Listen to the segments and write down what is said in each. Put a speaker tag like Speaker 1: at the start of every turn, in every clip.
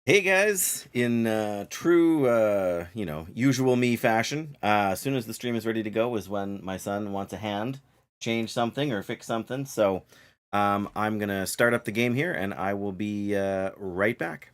Speaker 1: Hey guys, in true, usual me fashion, as soon as the stream is ready to go is when my son wants a hand, change something or fix something. So I'm going to start up the game here and I will be right back.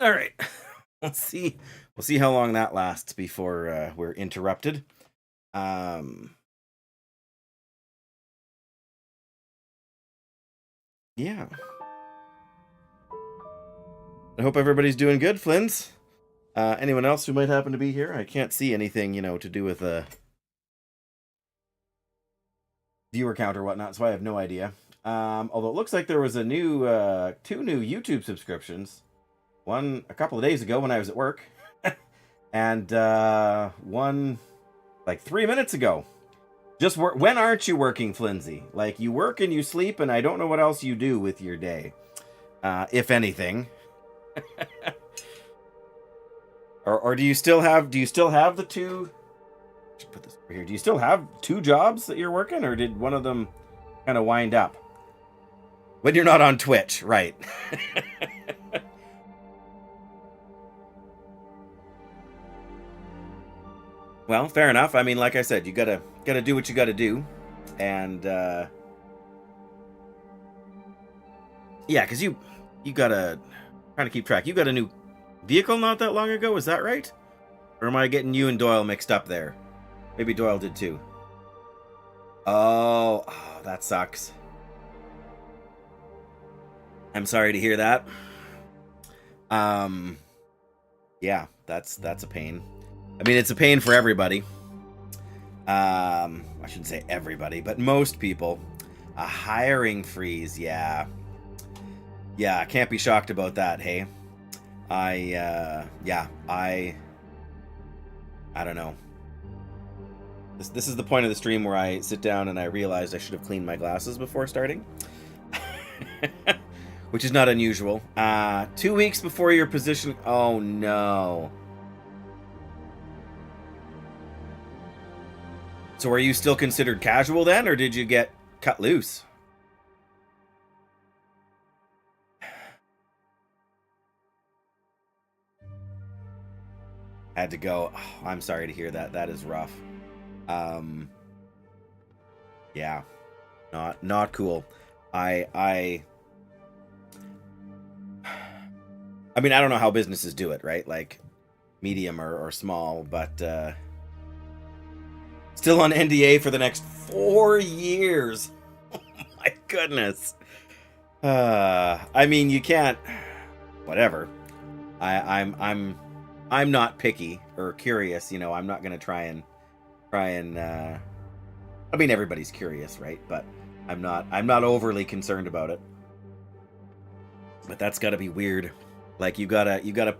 Speaker 1: All right. Let's see. We'll see how long that lasts before we're interrupted. Um yeah. I hope everybody's doing good, Flynn's. Anyone else who might happen to be here? I can't see anything, to do with a viewer count or whatnot, so I have no idea. Although it looks like there was a new, two new YouTube subscriptions. One a couple of days ago when I was at work, and one like 3 minutes ago. Just when aren't you working, Flimsy? Like you work and you sleep, and I don't know what else you do with your day, if anything. Or do you still have the two? I should put this over here. Do you still have two jobs that you're working, or did one of them kind of wind up? When you're not on Twitch, right? Well, fair enough. I mean, like I said, you gotta do what you gotta do, and yeah, because you gotta trying to keep track. You got a new vehicle not that long ago, is that right? Or am I getting you and Doyle mixed up there? Maybe Doyle did too. Oh, that sucks. I'm sorry to hear that. Um, yeah, that's a pain. I mean, it's a pain for everybody. I shouldn't say everybody, but most people. A hiring freeze, yeah. Yeah, can't be shocked about that, hey. Yeah, I don't know. This is the point of the stream where I sit down and I realized I should have cleaned my glasses before starting. which is not unusual. 2 weeks before your position. Oh no. So are you still considered casual then, or did you get cut loose? Had to go. Oh, I'm sorry to hear that. That is rough. Yeah, not cool. I mean, I don't know how businesses do it, right? Like medium or small, but still on NDA for the next 4 years. Oh my goodness. I mean, you can't. Whatever. I'm not picky or curious. You know, I'm not gonna try and. I mean, everybody's curious, right? But I'm not overly concerned about it. But that's got to be weird. Like you gotta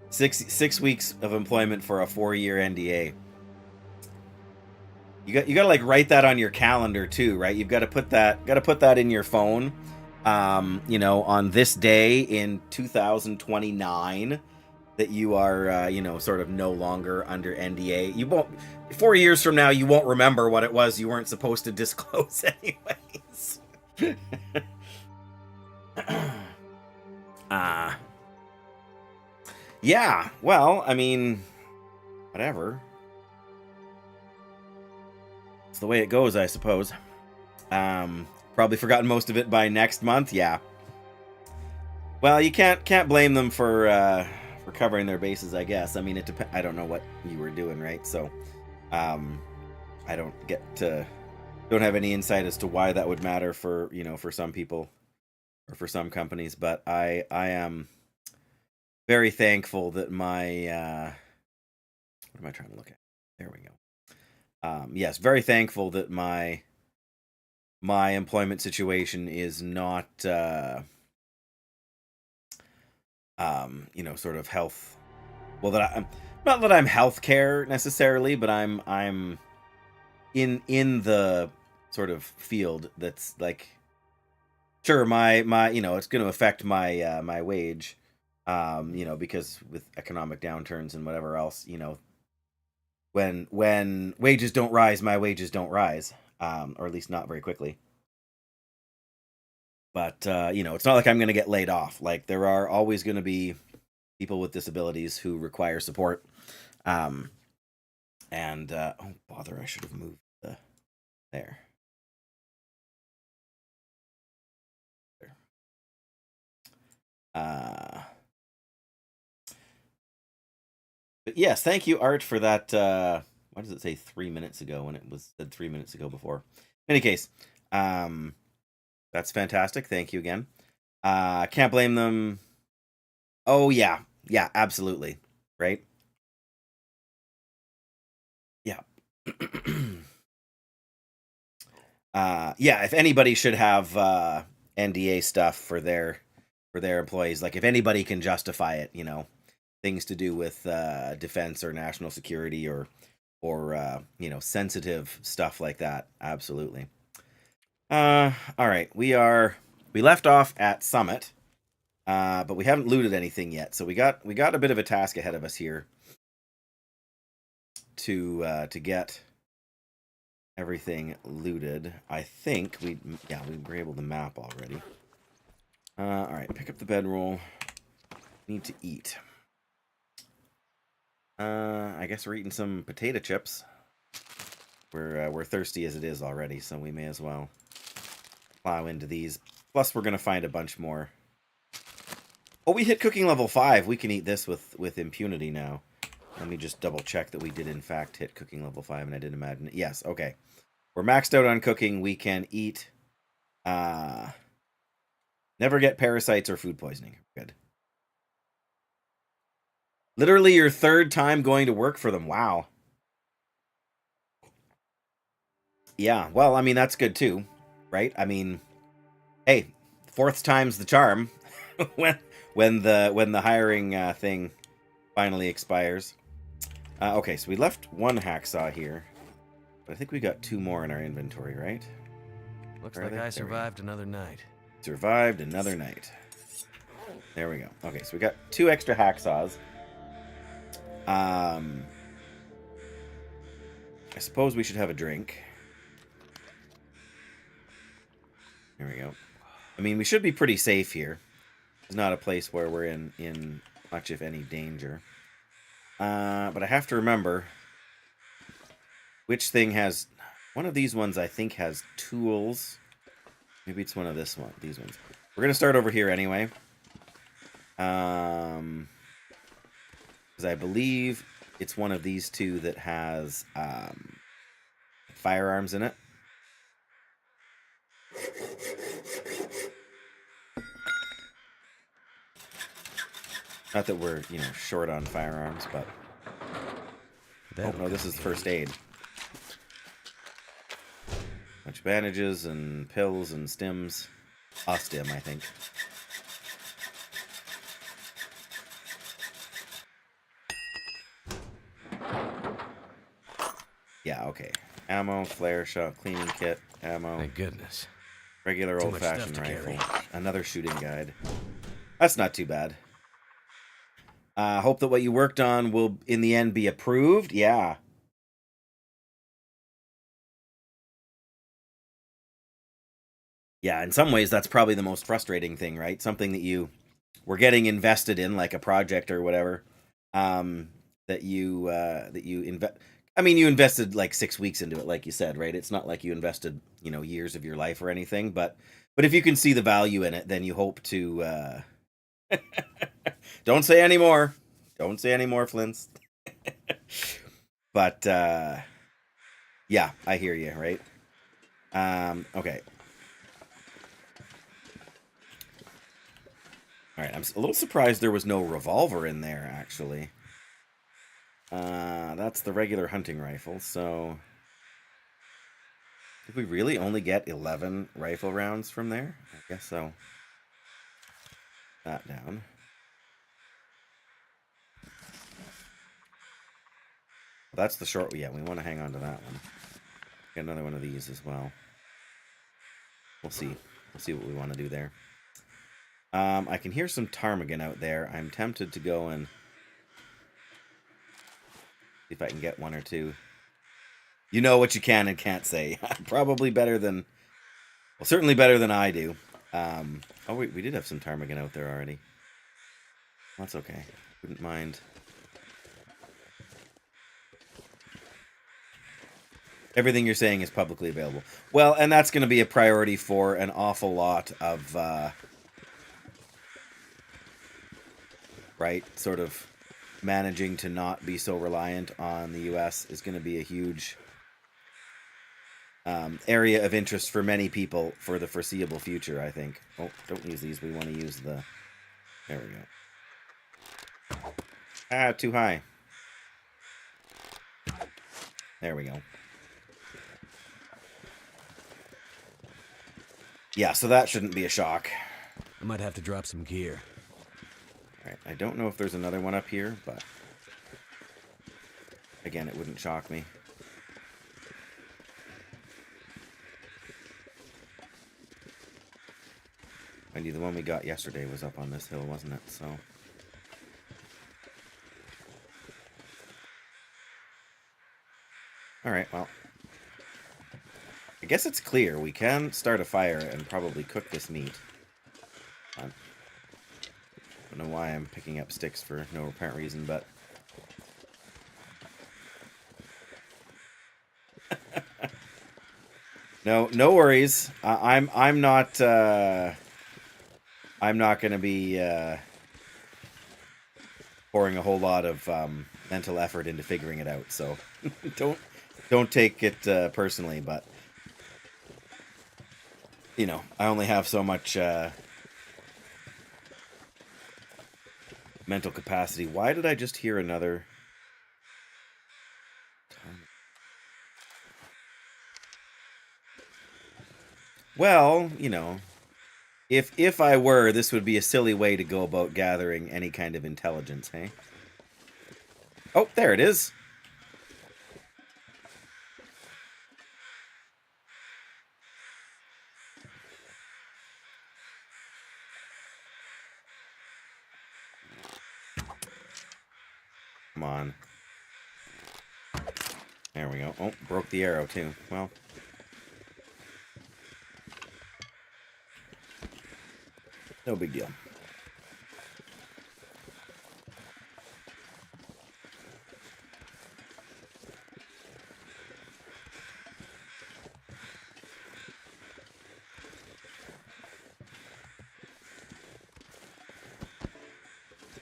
Speaker 1: 6 weeks of employment for a 4-year NDA. You gotta like write that on your calendar too, right? You've got to put that in your phone. You know, on this day in 2029, that you are you know, sort of no longer under NDA. You won't. 4 years from now, you won't remember what it was you weren't supposed to disclose, anyways. Yeah. Well, I mean, whatever. It's the way it goes, I suppose. Probably forgotten most of it by next month. Yeah. Well, you can't blame them for covering their bases, I guess. I mean, I don't know what you were doing, right? So, I don't have any insight as to why that would matter for, you know, for some people or for some companies. But I am very thankful that my what am I trying to look at? There we go. Yes, very thankful that my employment situation is not you know, sort of health. Well, not that I'm healthcare necessarily, but I'm in the sort of field that's like, sure, my you know, it's going to affect my my wage, you know, because with economic downturns and whatever else, you know, when wages don't rise, my wages don't rise, or at least not very quickly. But you know, it's not like I'm going to get laid off. Like there are always going to be people with disabilities who require support. And oh bother, I should have moved there. But yes, thank you, Art, for that. Why does it say 3 minutes ago when it was said 3 minutes ago before? In any case, that's fantastic. Thank you again. Can't blame them. Oh yeah, yeah, absolutely, right? Yeah. Yeah, if anybody should have NDA stuff for their employees, like if anybody can justify it, you know, things to do with defense or national security or you know, sensitive stuff like that, absolutely. All right, we left off at Summit, but we haven't looted anything yet, so we got a bit of a task ahead of us here to get everything looted. I think we were able to map already. All right, pick up the bedroll. Need to eat. I guess we're eating some potato chips. We're thirsty as it is already, so we may as well plow into these. Plus, we're gonna find a bunch more. Oh, we hit cooking level 5. We can eat this with impunity now. Let me just double check that we did in fact hit cooking level 5, and I didn't imagine it. Yes, okay. We're maxed out on cooking. We can eat. Never get parasites or food poisoning. Good. Literally your 3rd time going to work for them. Wow. Yeah, well, I mean, that's good too, right? I mean, hey, 4th time's the charm when the hiring thing finally expires. Okay, so we left 1 hacksaw here, but I think we got 2 more in our inventory, right?
Speaker 2: Looks like I survived another night.
Speaker 1: Survived another night. There we go. Okay, so we got 2 extra hacksaws. I suppose we should have a drink. There we go. I mean, we should be pretty safe here. It's not a place where we're in much, if any, danger. But I have to remember which thing has... One of these ones, I think, has tools. Maybe it's one of these ones. We're going to start over here anyway. Because I believe it's one of these 2 that has firearms in it. Not that we're, short on firearms, but... Oh, no, this is first aid. Bunch of bandages and pills and stims. A stim, I think. Yeah, okay. Ammo, flare shot, cleaning kit, ammo.
Speaker 2: Thank goodness.
Speaker 1: Regular old-fashioned rifle. Another shooting guide. That's not too bad. Hope that what you worked on will, in the end, be approved. Yeah. Yeah, in some ways, that's probably the most frustrating thing, right? Something that you were getting invested in, like a project or whatever, that you invest. I mean, you invested like 6 weeks into it, like you said, right? It's not like you invested, years of your life or anything, but if you can see the value in it, then you hope to. Don't say any more. Don't say any more, Flints. But yeah, I hear you, right? Okay. All right, I'm a little surprised there was no revolver in there, actually. That's the regular hunting rifle, so... Did we really only get 11 rifle rounds from there? I guess so. That down. That's the short... Yeah, we want to hang on to that one. Get another one of these as well. We'll see. We'll see what we want to do there. I can hear some ptarmigan out there. I'm tempted to go and... see if I can get 1 or 2. You know what you can and can't say. Probably better than... Well, certainly better than I do. Oh, wait, we did have some ptarmigan out there already. That's okay. Wouldn't mind. Everything you're saying is publicly available. Well, and that's going to be a priority for an awful lot of... right? Sort of managing to not be so reliant on the U.S. is going to be a huge... area of interest for many people for the foreseeable future, I think. Oh, don't use these. We want to use the... There we go. Ah, too high. There we go. Yeah, so that shouldn't be a shock.
Speaker 2: I might have to drop some gear.
Speaker 1: Alright, I don't know if there's another one up here, but... Again, it wouldn't shock me. I knew the one we got yesterday was up on this hill, wasn't it? So... Alright, well... I guess it's clear. We can start a fire and probably cook this meat. I don't know why I'm picking up sticks for no apparent reason, but... No worries. I'm not going to be pouring a whole lot of mental effort into figuring it out. So don't take it personally, but I only have so much mental capacity. Why did I just hear another? Well, if I were, this would be a silly way to go about gathering any kind of intelligence, hey? Oh, there it is. Come on. There we go. Oh, broke the arrow too. Well. No big deal.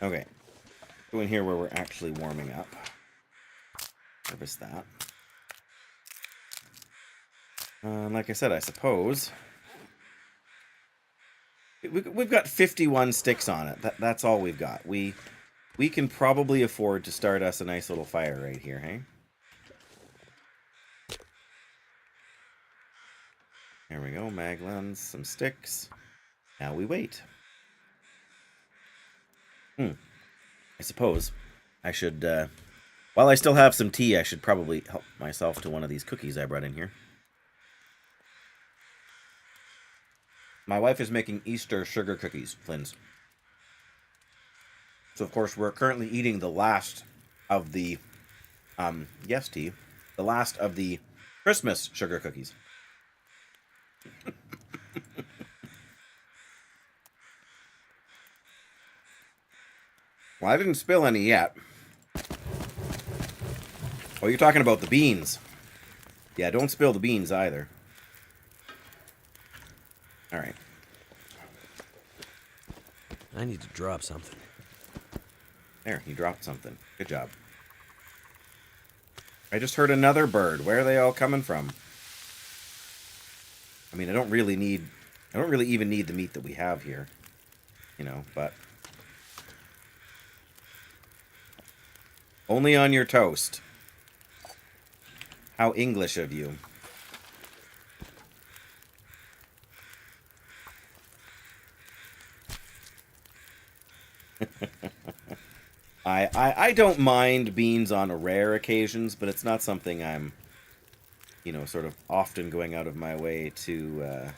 Speaker 1: Okay. Go in here where we're actually warming up. Harvest that. Like I said, I suppose we've got 51 sticks on it. That's all we've got. We can probably afford to start us a nice little fire right here, hey? There we go. Maglans, some sticks. Now we wait. I suppose I should, while I still have some tea, I should probably help myself to one of these cookies I brought in here. My wife is making Easter sugar cookies, Flynn's. So, of course, we're currently eating the last of the, yes, tea, the last of the Christmas sugar cookies. Well, I didn't spill any yet. Oh, you're talking about the beans. Yeah, don't spill the beans either. All right.
Speaker 2: I need to drop something.
Speaker 1: There, you dropped something. Good job. I just heard another bird. Where are they all coming from? I mean, I don't really even need the meat that we have here. You know, but only on your toast. How English of you. I don't mind beans on rare occasions, but it's not something I'm, you know, sort of often going out of my way to,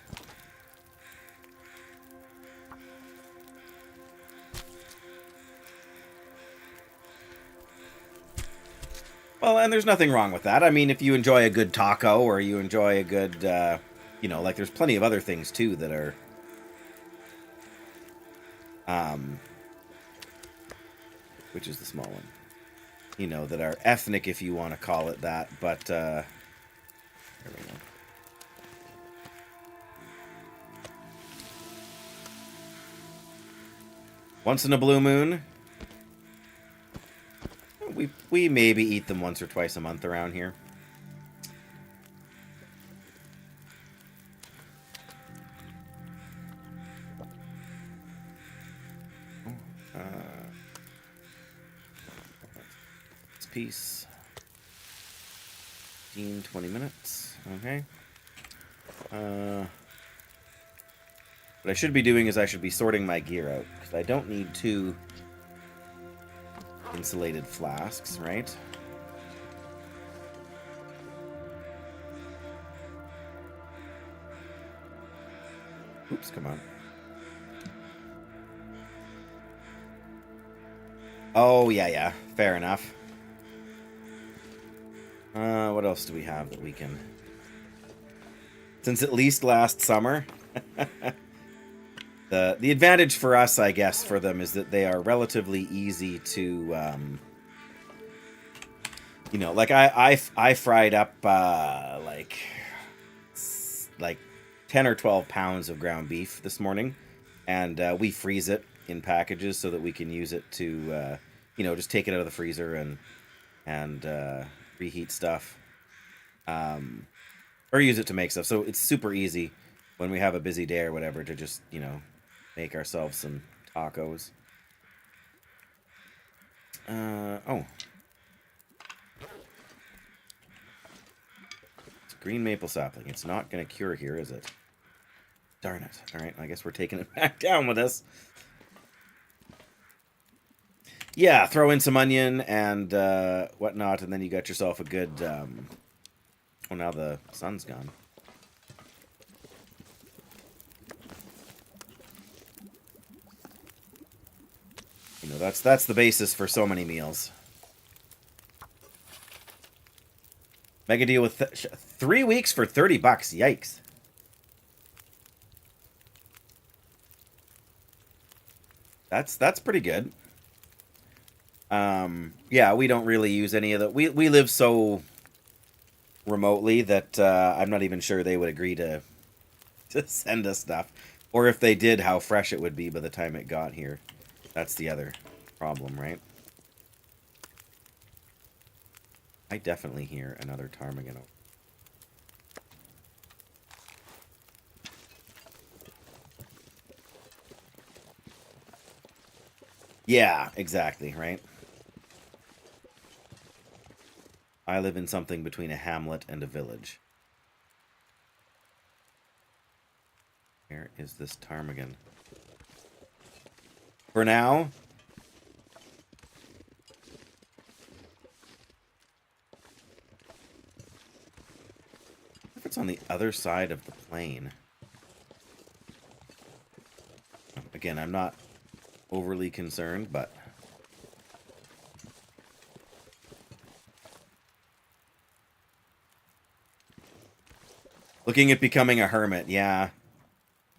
Speaker 1: Well, and there's nothing wrong with that. I mean, if you enjoy a good taco or you enjoy a good, you know, like there's plenty of other things too that are, which is the small one, you know, that are ethnic, if you want to call it that. But there we go. Once in a blue moon, we maybe eat them once or twice a month around here. Piece. 15, 20 minutes. Okay. What I should be doing is I should be sorting my gear out, because I don't need 2 insulated flasks, right? Oops, come on. Oh, yeah. Fair enough. What else do we have that we can... Since at least last summer... The advantage for us, I guess, for them is that they are relatively easy to... you know, like I fried up like 10 or 12 pounds of ground beef this morning, and we freeze it in packages so that we can use it to you know, just take it out of the freezer and reheat stuff, or use it to make stuff. So it's super easy when we have a busy day or whatever to just, you know, make ourselves some tacos. Oh. It's green maple sapling. It's not going to cure here, is it? Darn it. All right, I guess we're taking it back down with us. Yeah, throw in some onion and whatnot, and then you got yourself a good... Oh, now the sun's gone. You know, that's the basis for so many meals. Mega deal with 3 weeks for $30. Yikes. That's pretty good. Yeah, we don't really use any of the... We live so remotely that I'm not even sure they would agree to send us stuff. Or if they did, how fresh it would be by the time it got here. That's the other problem, right? I definitely hear another ptarmigan. Yeah, exactly, right? I live in something between a hamlet and a village. Where is this ptarmigan? For now... If it's on the other side of the plane. Again, I'm not overly concerned, but... Looking at becoming a hermit, yeah.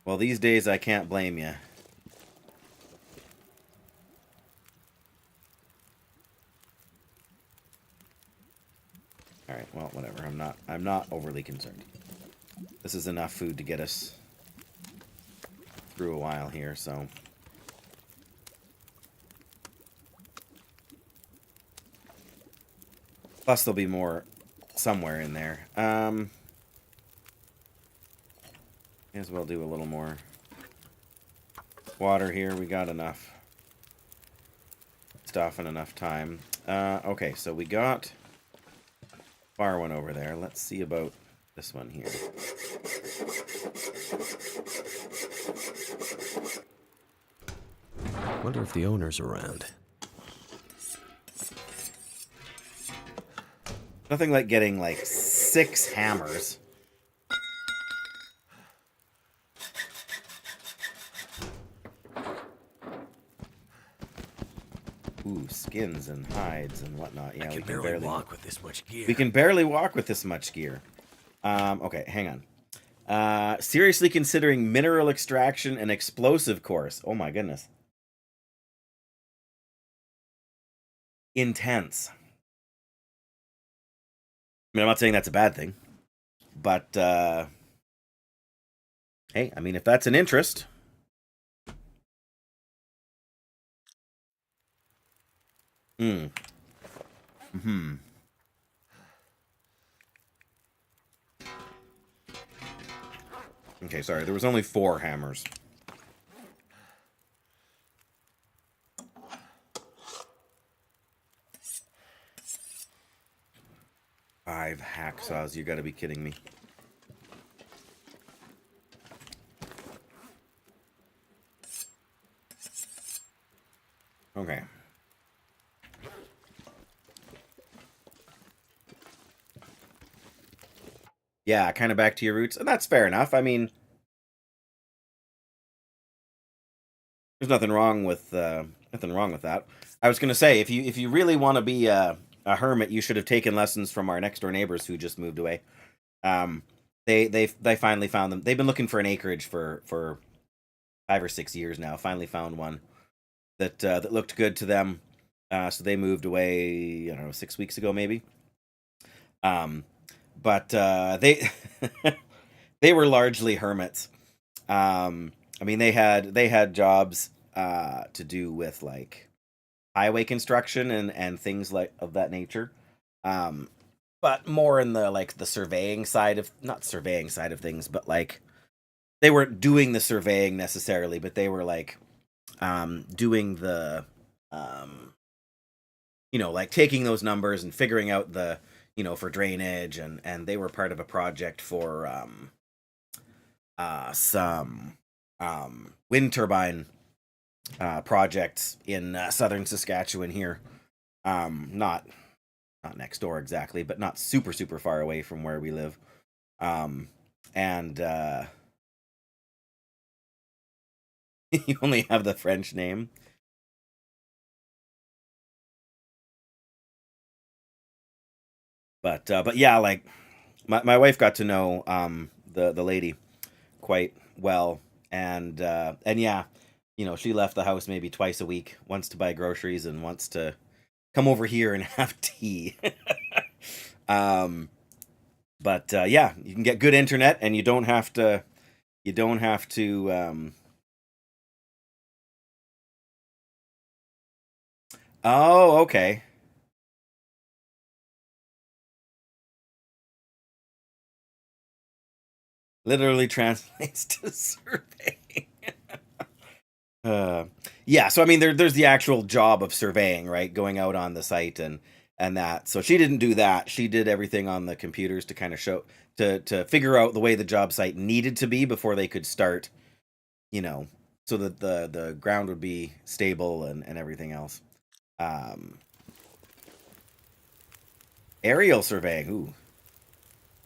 Speaker 1: Well, these days I can't blame you. Alright, well, whatever. I'm not overly concerned. This is enough food to get us through a while here, so... Plus there'll be more somewhere in there. May as well do a little more water here. We got enough stuff and enough time. Okay, so we got far one over there. Let's see about this one here.
Speaker 2: Wonder if the owner's around.
Speaker 1: Nothing like getting like 6 hammers. Ooh, skins and hides and whatnot. Yeah,
Speaker 2: we can barely walk with this much gear.
Speaker 1: We can barely walk with this much gear. Okay, hang on. Seriously considering mineral extraction and explosive course. Oh my goodness. Intense. I mean, I'm not saying that's a bad thing. But, hey, I mean, if that's an interest... Okay, sorry. There was only 4 hammers. Five hacksaws. You gotta be kidding me. Okay. Yeah, kind of back to your roots. And that's fair enough. I mean... There's nothing wrong with that. I was gonna say, if you really want to be a hermit, you should have taken lessons from our next door neighbors who just moved away. They finally found them. They've been looking for an acreage for 5 or 6 years now. Finally found one that that looked good to them. So they moved away, I don't know, 6 weeks ago maybe. But they they were largely hermits. I mean, they had jobs to do with like highway construction and things like of that nature. But more in the like the surveying side of, not surveying side of things, but like they weren't doing the surveying necessarily, but they were like doing the you know, like taking those numbers and figuring out the, you know, for drainage, and they were part of a project for some wind turbine projects in southern Saskatchewan here. Not next door exactly, but not super far away from where we live. And you only have the French name. But yeah, like my wife got to know the lady quite well, and yeah, she left the house maybe twice a week, once to buy groceries and once to come over here and have tea. um, but yeah, you can get good internet, and you don't have to. You don't have to. Oh, okay. Literally translates to surveying. Uh, yeah, so I mean, there's the actual job of surveying, right? Going out on the site and that. So she didn't do that. She did everything on the computers to kind of show to figure out the way the job site needed to be before they could start, you know, so that the ground would be stable and everything else. Um, Aerial surveying. Ooh,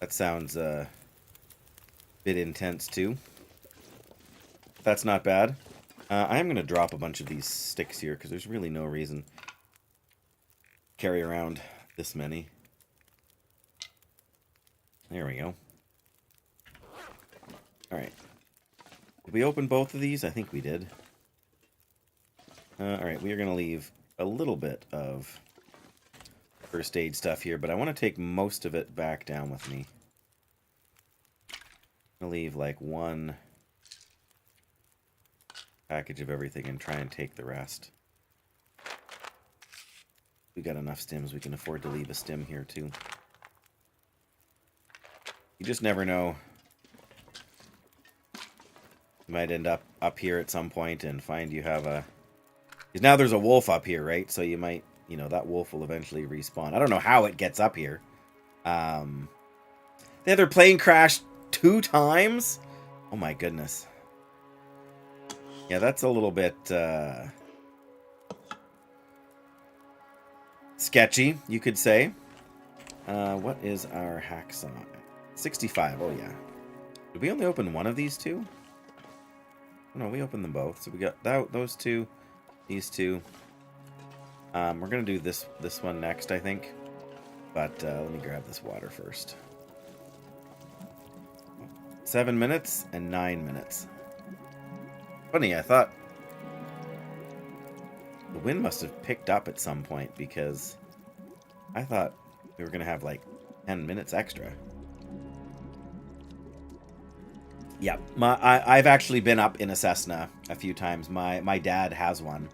Speaker 1: that sounds a bit intense too. That's not bad. I am going to drop a bunch of these sticks here because there's really no reason to carry around this many. There we go. Alright. Did we open both of these? I think we did. Alright, we are going to leave a little bit of first aid stuff here, but I want to take most of it back down with me. I'm going to leave like one package of everything and try and take the rest. We got enough stims, we can afford to leave a stim here too. You just never know. You might end up here at some point and find you have a... Because now there's a wolf up here, right? So you might, that wolf will eventually respawn. I don't know how it gets up here. The other plane crashed 2 times? Oh my goodness. Yeah, that's a little bit sketchy, you could say. What is our hacksaw? 65, oh yeah. Did we only open one of these two? No, we opened them both. So we got those two, these two. We're going to do this one next, I think. But let me grab this water first. 7 minutes and 9 minutes. Funny, I thought the wind must have picked up at some point because I thought we were going to have like 10 minutes extra. Yeah, I've actually been up in a Cessna a few times. My dad has one.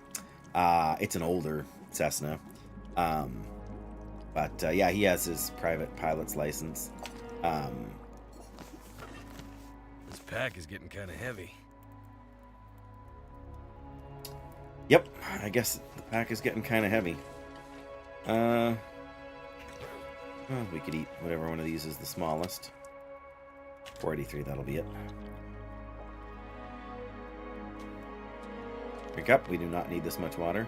Speaker 1: It's an older Cessna. But yeah, he has his private pilot's license.
Speaker 2: This pack is getting kind of heavy.
Speaker 1: Yep, I guess the pack is getting kind of heavy. Well, we could eat whatever one of these is the smallest. 483, that'll be it. Drink up, we do not need this much water.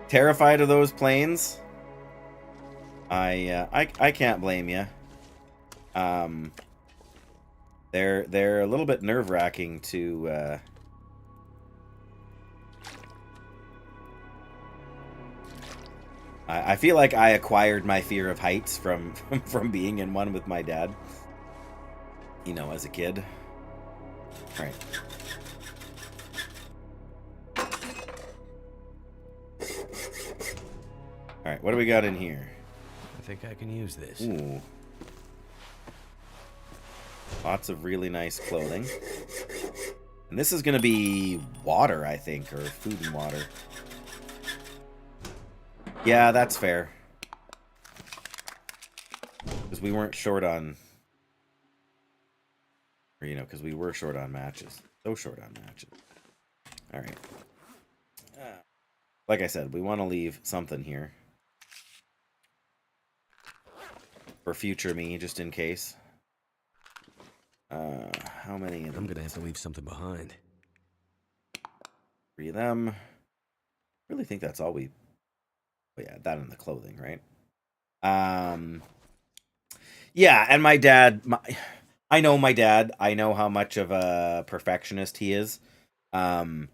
Speaker 1: Terrified of those planes? I can't blame you. They're a little bit nerve-wracking to I feel like I acquired my fear of heights from being in one with my dad. As a kid. All right. All right, what do we got in here?
Speaker 2: I think I can use this.
Speaker 1: Ooh. Lots of really nice clothing. And this is going to be water, I think, or food and water. Yeah, that's fair. Because we weren't short on... Or, because we were short on matches. So short on matches. Alright. Like I said, we want to leave something here. For future me, just in case. How many of them?
Speaker 2: I'm going to have to leave something behind.
Speaker 1: 3 of them. I really think that's all we... Oh yeah, that and the clothing, right? Yeah, and my dad... I know my dad. I know how much of a perfectionist he is. So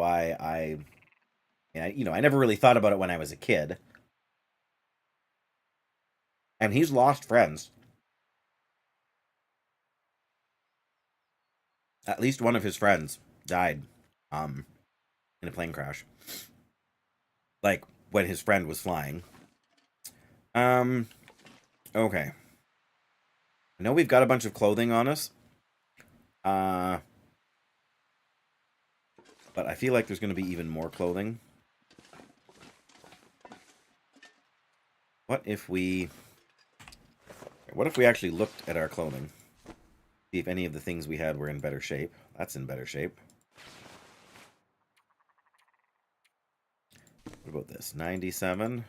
Speaker 1: I never really thought about it when I was a kid. And he's lost friends. At least one of his friends died in a plane crash. Like, when his friend was flying. Okay. I know we've got a bunch of clothing on us. But I feel like there's going to be even more clothing. What if we actually looked at our clothing? See if any of the things we had were in better shape. That's in better shape. What about this? 97.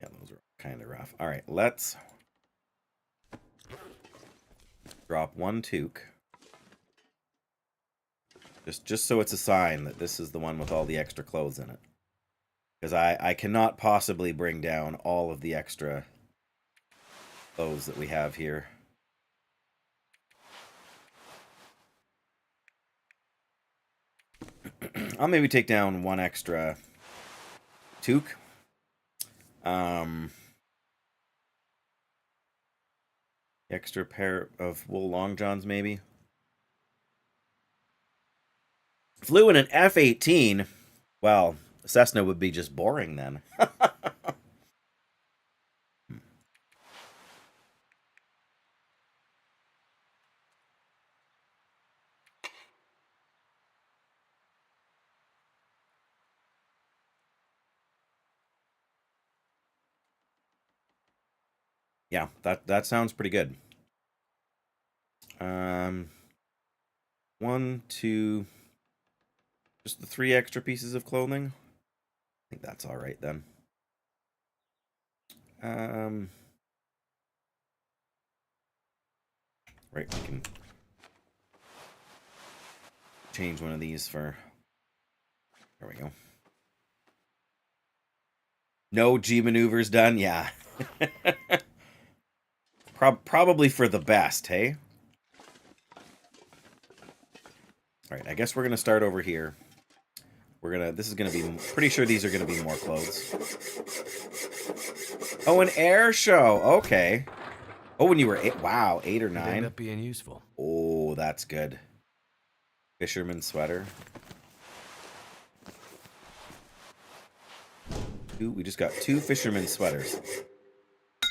Speaker 1: Yeah, those are kind of rough. All right, let's drop one toque. Just so it's a sign that this is the one with all the extra clothes in it. Because I cannot possibly bring down all of the extra clothes that we have here. I'll maybe take down one extra toque. Extra pair of wool long johns, maybe. Flew in an F-18. Well, Cessna would be just boring then. Yeah, that sounds pretty good. 1, 2, just the 3 extra pieces of clothing. I think that's all right then. Right, we can change one of these for. There we go. No G maneuvers done. Yeah. Probably for the best, hey? Alright, I guess we're gonna start over here. This is gonna be, pretty sure these are gonna be more clothes. Oh, an air show, okay. Oh, when you were 8, wow, 8 or 9.
Speaker 2: End up being useful.
Speaker 1: Oh, that's good. Fisherman sweater. We just got 2 fisherman sweaters.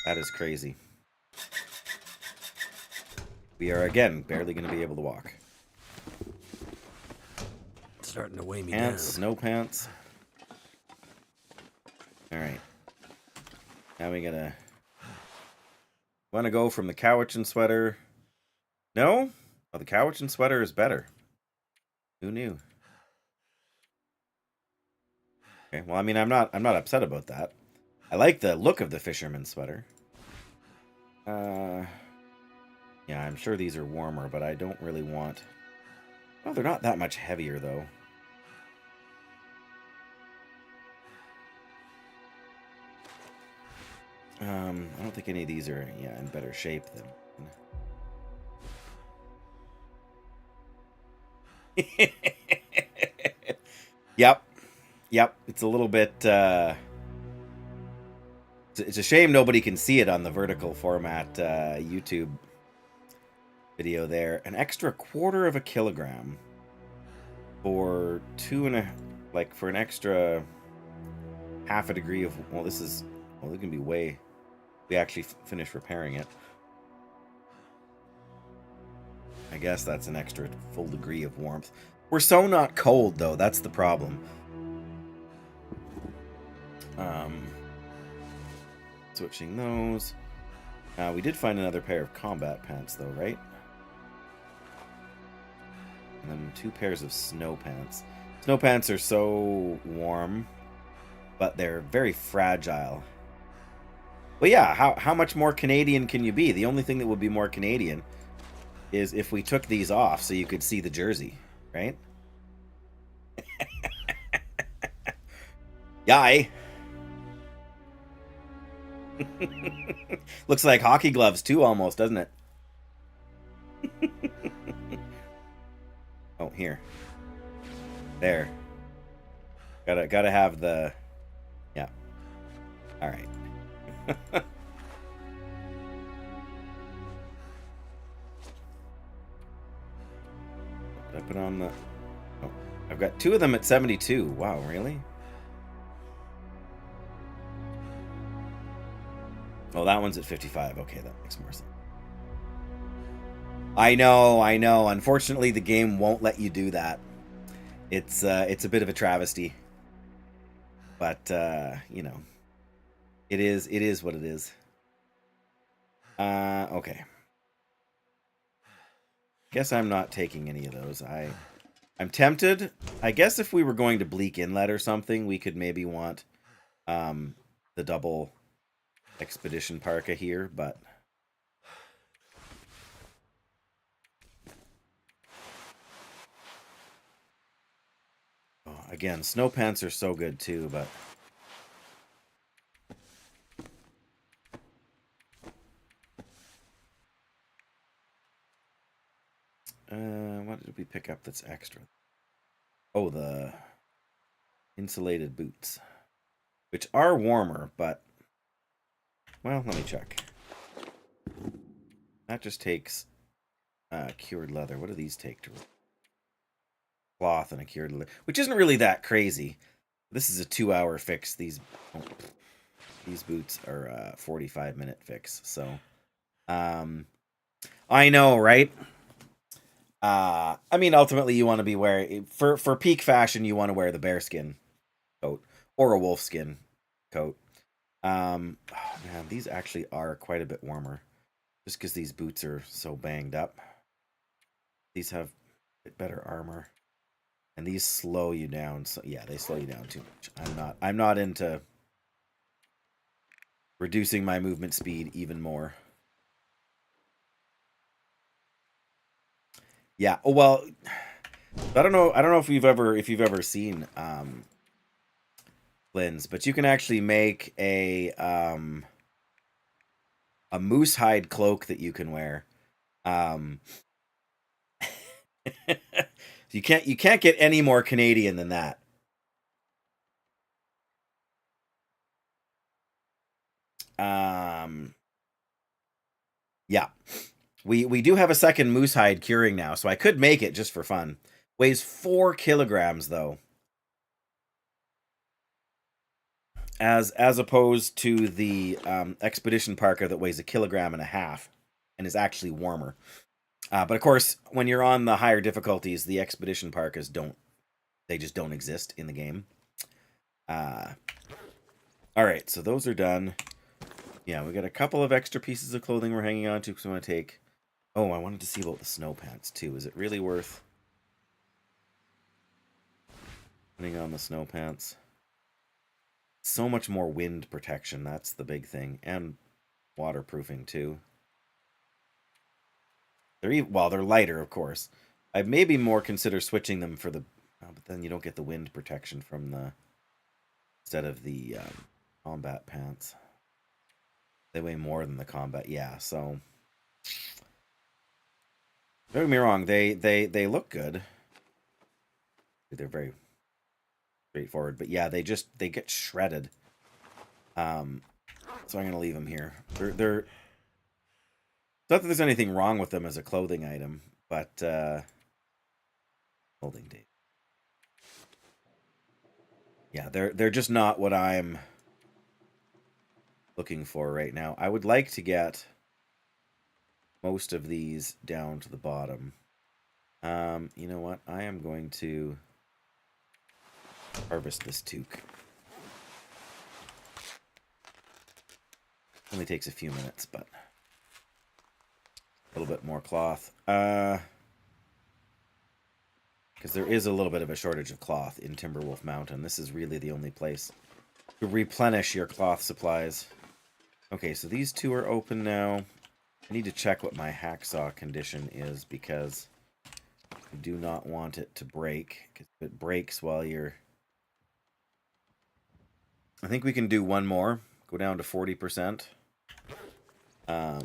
Speaker 1: That is crazy. We are, again, barely going to be able to walk.
Speaker 2: It's starting to weigh me
Speaker 1: Pants,
Speaker 2: down.
Speaker 1: snow pants. Alright. Now we gotta... Want to go from the Cowichan sweater... No? Oh, the Cowichan sweater is better. Who knew? Okay, well, I mean, I'm not upset about that. I like the look of the fisherman sweater. Yeah, I'm sure these are warmer, but I don't really want... Oh, they're not that much heavier, though. I don't think any of these are, yeah, in better shape than... Yep. Yep, it's a little bit... It's a shame nobody can see it on the vertical format YouTube video there. An extra 1/4 of a kilogram for for an extra 1/2 degree of, well, this is, well, it can be way, we actually finish repairing it. I guess that's an extra full degree of warmth. We're so not cold though, that's the problem. Switching those. We did find another pair of combat pants though, right? And then 2 pairs of snow pants. Snow pants are so warm, but they're very fragile. Well, yeah, how much more Canadian can you be? The only thing that would be more Canadian is if we took these off so you could see the jersey, right? Yay! Looks like hockey gloves too, almost, doesn't it? Oh, here. There. Gotta have the... Yeah. Alright. Did I put on the... Oh, I've got 2 of them at 72. Wow, really? Oh, that one's at 55. Okay, that makes more sense. I know. Unfortunately, the game won't let you do that. It's a bit of a travesty. But, you know, it is what it is. Okay. Guess I'm not taking any of those. I'm tempted. I guess if we were going to Bleak Inlet or something, we could maybe want the double expedition parka here, but oh, again, snow pants are so good too, but what did we pick up that's extra? Oh, the insulated boots, which are warmer, but well, let me check. That just takes cured leather. What do these take to cloth and a cured leather, which isn't really that crazy. This is a 2-hour fix. These boots are a 45-minute fix. So, I know, right? I mean, ultimately, you want to be wearing for peak fashion. You want to wear the bearskin coat or a wolfskin coat. Oh, man, these actually are quite a bit warmer, just because these boots are so banged up. These have a bit better armor. And these slow you down. So yeah, they slow you down too much. I'm not into reducing my movement speed even more. Yeah. Oh well, I don't know if you've ever seen Lynn's, but you can actually make a moose hide cloak that you can wear. You can't get any more Canadian than that. Yeah. We do have a second moose hide curing now, so I could make it just for fun. Weighs 4 kilograms though. As opposed to the expedition parka that weighs 1.5 kilograms and is actually warmer. But of course, when you're on the higher difficulties, the expedition parkas just don't exist in the game. All right, so those are done. Yeah, we got a couple of extra pieces of clothing we're hanging on to because we want to take... Oh, I wanted to see about the snow pants too. Is it really worth putting on the snow pants? So much more wind protection, that's the big thing. And waterproofing too. They're lighter, of course. I'd maybe more consider switching them for the... but then you don't get the wind protection from the... Instead of the combat pants. They weigh more than the combat. Yeah, so... Don't get me wrong, they look good. They're very straightforward, but yeah, they get shredded. So I'm gonna leave them here. They're not that there's anything wrong with them as a clothing item, but clothing date. Yeah, they're just not what I'm looking for right now. I would like to get most of these down to the bottom. You know what? I am going to harvest this toque. Only takes a few minutes, but a little bit more cloth. Because there is a little bit of a shortage of cloth in Timberwolf Mountain. This is really the only place to replenish your cloth supplies. Okay, so these 2 are open now. I need to check what my hacksaw condition is because I do not want it to break. Because if it breaks while you're... I think we can do one more. Go down to 40%. I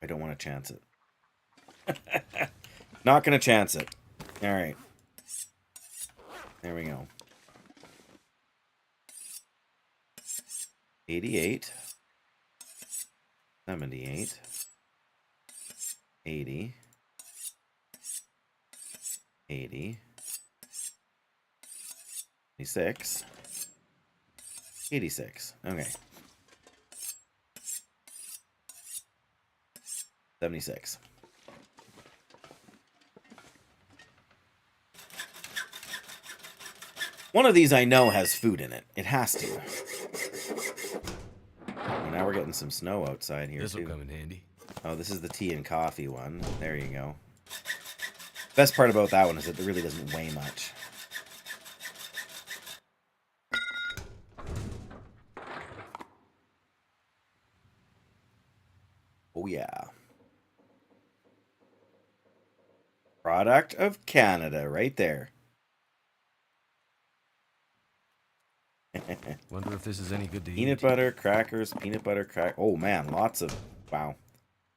Speaker 1: don't want to chance it. Not going to chance it. All right. There we go. 88. 78. 80. 80. 86. 86. Okay. 76. One of these I know has food in it. It has to. Well, now we're getting some snow outside here,
Speaker 2: This'll
Speaker 1: too.
Speaker 2: come in handy.
Speaker 1: Oh, this is the tea and coffee one. There you go. Best part about that one is that it really doesn't weigh much. Oh, yeah. Product of Canada, right there.
Speaker 2: Wonder if this is any good to
Speaker 1: Peanut
Speaker 2: eat.
Speaker 1: butter, crackers, peanut butter, crack. Oh, man, lots of... Wow.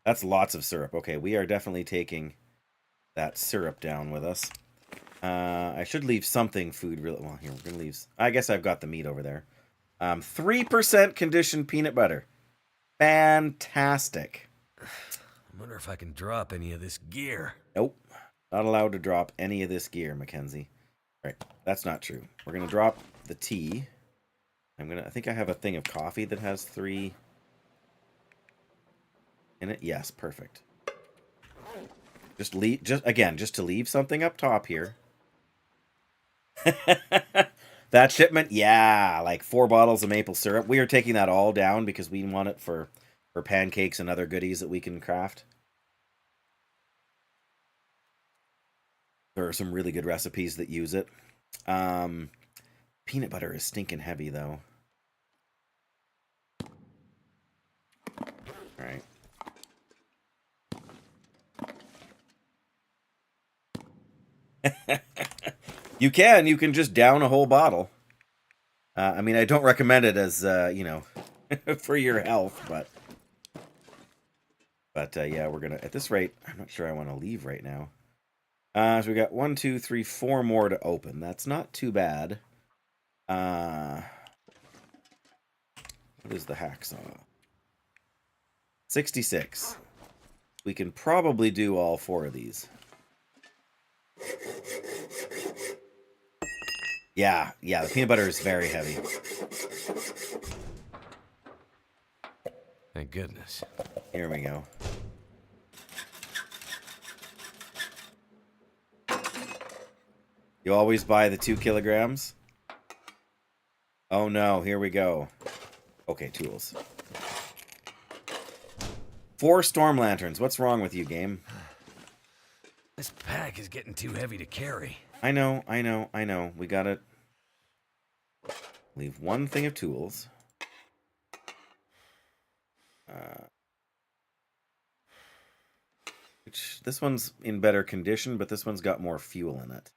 Speaker 1: That's lots of syrup. Okay, we are definitely taking that syrup down with us. I should leave something food... Well, here, we're going to leave... I guess I've got the meat over there. 3% conditioned peanut butter. Fantastic.
Speaker 2: I wonder if I can drop any of this gear.
Speaker 1: Nope. Not allowed to drop any of this gear, Mackenzie. All right, that's not true. We're going to drop the tea. I think I have a thing of coffee that has 3 in it. Yes, perfect. Just to leave something up top here. That shipment, yeah, like 4 bottles of maple syrup. We are taking that all down because we want it for pancakes and other goodies that we can craft. There are some really good recipes that use it. Peanut butter is stinking heavy, though. All right. You can just down a whole bottle. I mean, I don't recommend it as, for your health, but yeah, we're gonna, at this rate, I'm not sure I want to leave right now. So we got 1, 2, 3, 4 more to open. That's not too bad. What is the hacksaw? 66. We can probably do all 4 of these. Yeah, the peanut butter is very heavy.
Speaker 2: Thank goodness.
Speaker 1: Here we go. You always buy the 2 kilograms? Oh no, here we go. Okay, tools. 4 storm lanterns. What's wrong with you, game?
Speaker 2: This pack is getting too heavy to carry.
Speaker 1: I know. We gotta leave 1 thing of tools. Which, this one's in better condition, but this one's got more fuel in it.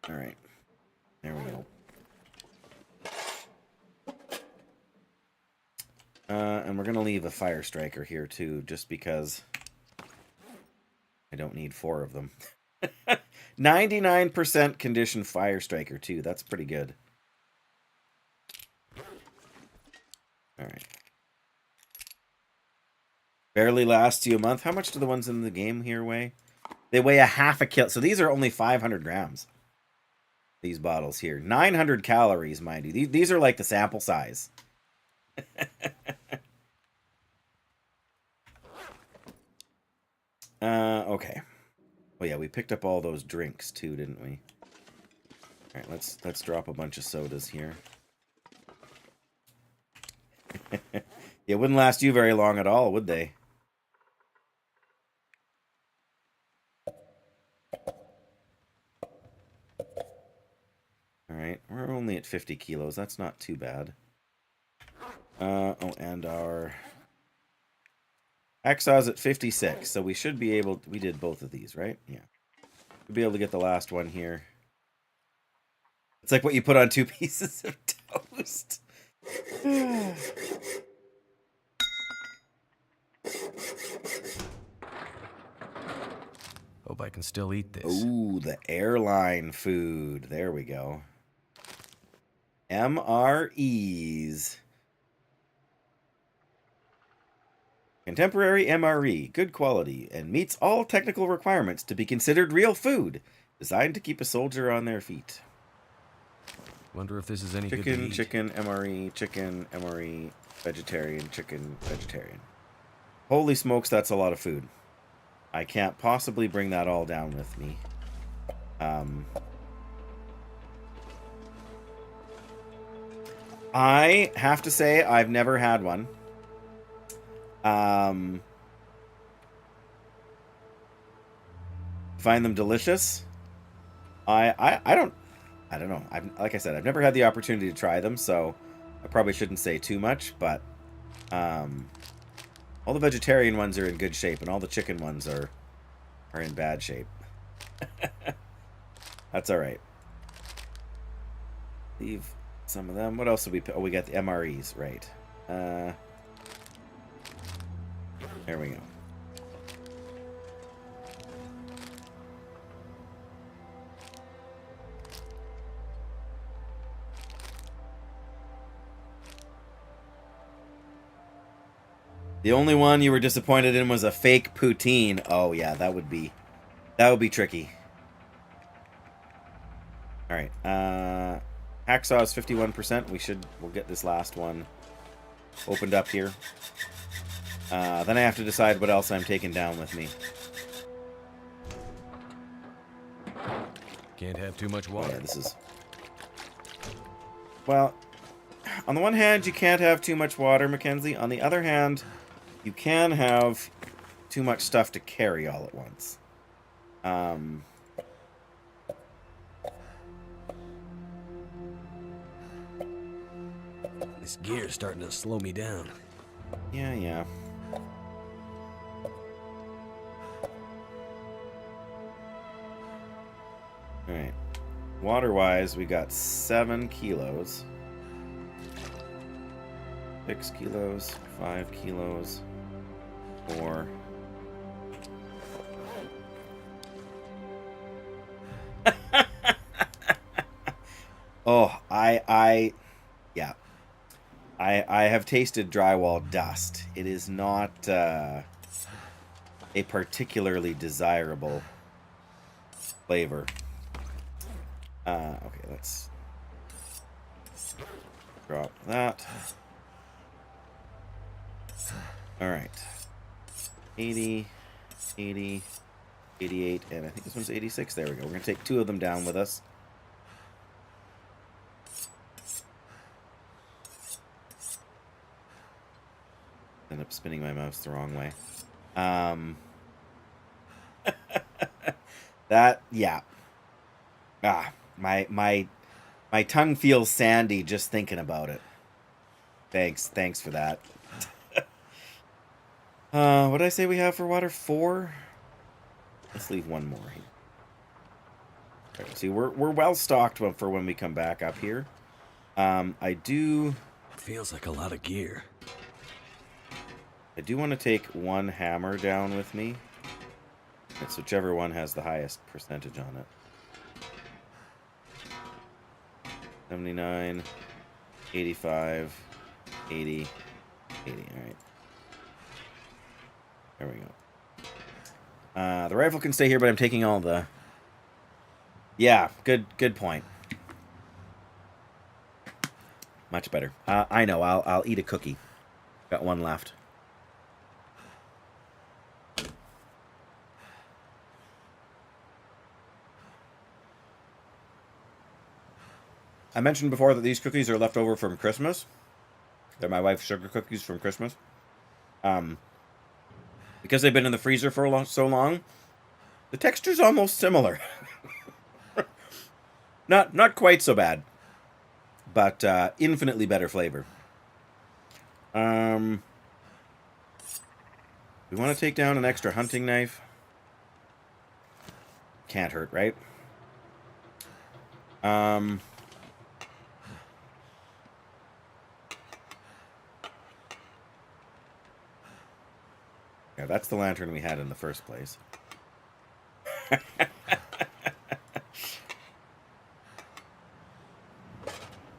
Speaker 1: All right. There we go. And we're going to leave a fire striker here, too, just because I don't need 4 of them. 99% condition fire striker, too. That's pretty good. All right. Barely lasts you a month. How much do the ones in the game here weigh? They weigh a half a kilo. So these are only 500 grams. These bottles here. 900 calories, mind you. These are like the sample size. Okay. Well, yeah, we picked up all those drinks too, didn't we? All right, let's drop a bunch of sodas here. It wouldn't last you very long at all, would they? All right, we're only at 50 kilos. That's not too bad. Oh, and our Hacksaw's at 56, so we should be able... We did both of these, right? Yeah. We'll be able to get the last one here. It's like what you put on 2 pieces of toast.
Speaker 2: Hope I can still eat this.
Speaker 1: Ooh, the airline food. There we go. MREs. Contemporary MRE, good quality, and meets all technical requirements to be considered real food. Designed to keep a soldier on their feet.
Speaker 2: Wonder if this is any good to eat.
Speaker 1: Chicken, MRE, vegetarian, chicken, vegetarian. Holy smokes, that's a lot of food. I can't possibly bring that all down with me. I have to say, I've never had one. Find them delicious. I don't know. Like I said, I've never had the opportunity to try them, so I probably shouldn't say too much, but all the vegetarian ones are in good shape, and all the chicken ones are in bad shape. That's all right. Leave some of them. What else did we put? Oh, we got the MREs, right. There we go. The only one you were disappointed in was a fake poutine. Oh yeah, that would be tricky. All right, hacksaw is 51%. We'll get this last one opened up here. Then I have to decide what else I'm taking down with me.
Speaker 2: Can't have too much water.
Speaker 1: Oh, yeah, this is... Well, on the one hand, you can't have too much water, Mackenzie. On the other hand, you can have too much stuff to carry all at once.
Speaker 2: This gear's starting to slow me down.
Speaker 1: Yeah. Alright. Water-wise, we got 7 kilos. 6 kilos, 5 kilos, 4. Oh, yeah. I have tasted drywall dust. It is not a particularly desirable flavor. Okay, let's drop that. All right. 80, 80, 88, and I think this one's 86. There we go. We're going to take 2 of them down with us. End up spinning my mouse the wrong way. That, yeah. My tongue feels sandy just thinking about it. Thanks for that. What did I say we have for water? 4? Let's leave 1 more here. Okay, see, we're well stocked for when we come back up here. I do...
Speaker 2: Feels like a lot of gear.
Speaker 1: I do want to take 1 hammer down with me. It's whichever one has the highest percentage on it. 79, 85, 80, 80. All right. There we go. The rifle can stay here, but I'm taking all the... Yeah, good point. Much better. I know. I'll eat a cookie. Got 1 left. I mentioned before that these cookies are left over from Christmas. They're my wife's sugar cookies from Christmas. Because they've been in the freezer for so long, the texture's almost similar. Not quite so bad, but infinitely better flavor. We want to take down an extra hunting knife. Can't hurt, right? Yeah, that's the lantern we had in the first place.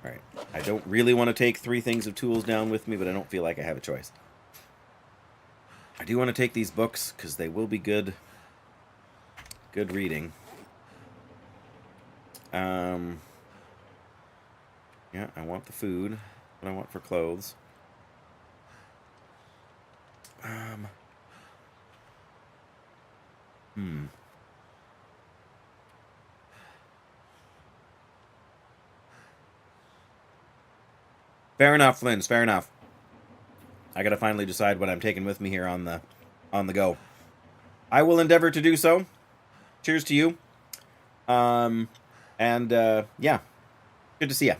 Speaker 1: Alright. don't really want to take 3 things of tools down with me, but I don't feel like I have a choice. I do want to take these books, because they will be good reading. Yeah, I want the food. What I want for clothes. Fair enough, Linz. Fair enough. I gotta finally decide what I'm taking with me here on the go. I will endeavor to do so. Cheers to you. Yeah, good to see you.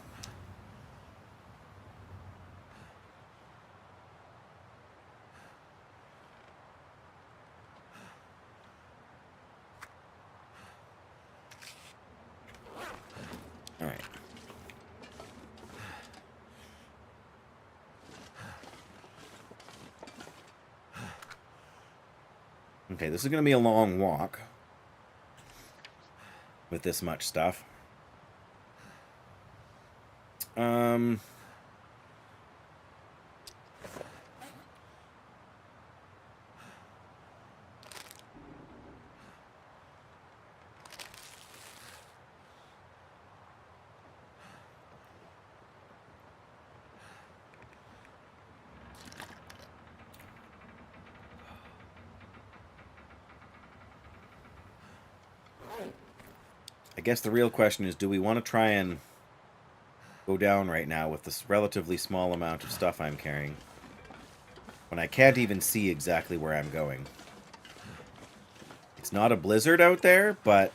Speaker 1: All right. Okay, this is going to be a long walk with this much stuff. I guess the real question is, do we want to try and go down right now with this relatively small amount of stuff I'm carrying when I can't even see exactly where I'm going? It's not a blizzard out there, but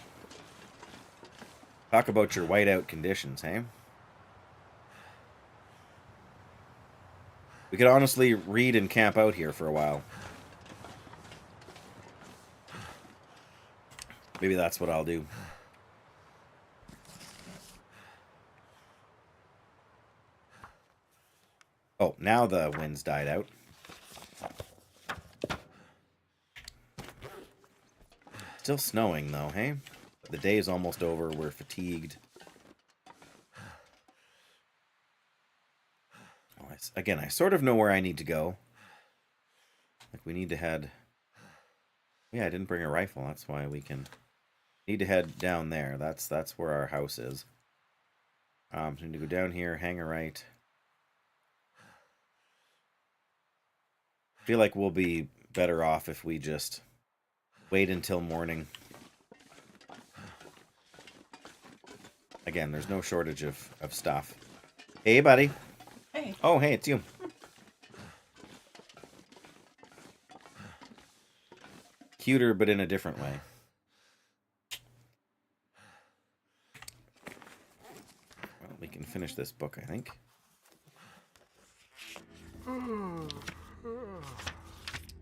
Speaker 1: talk about your whiteout conditions, hey? We could honestly read and camp out here for a while. Maybe that's what I'll do. Oh, now the wind's died out. Still snowing, though, hey? The day is almost over. We're fatigued. Oh, again, I sort of know where I need to go. Like, we need to head... Yeah, I didn't bring a rifle. That's why we can... Need to head down there. That's where our house is. So we need to go down here, hang a right. I feel like we'll be better off if we just wait until morning. Again, there's no shortage of stuff. Hey, buddy.
Speaker 3: Hey.
Speaker 1: Oh, hey, it's you. Cuter, but in a different way. Well, we can finish this book, I think.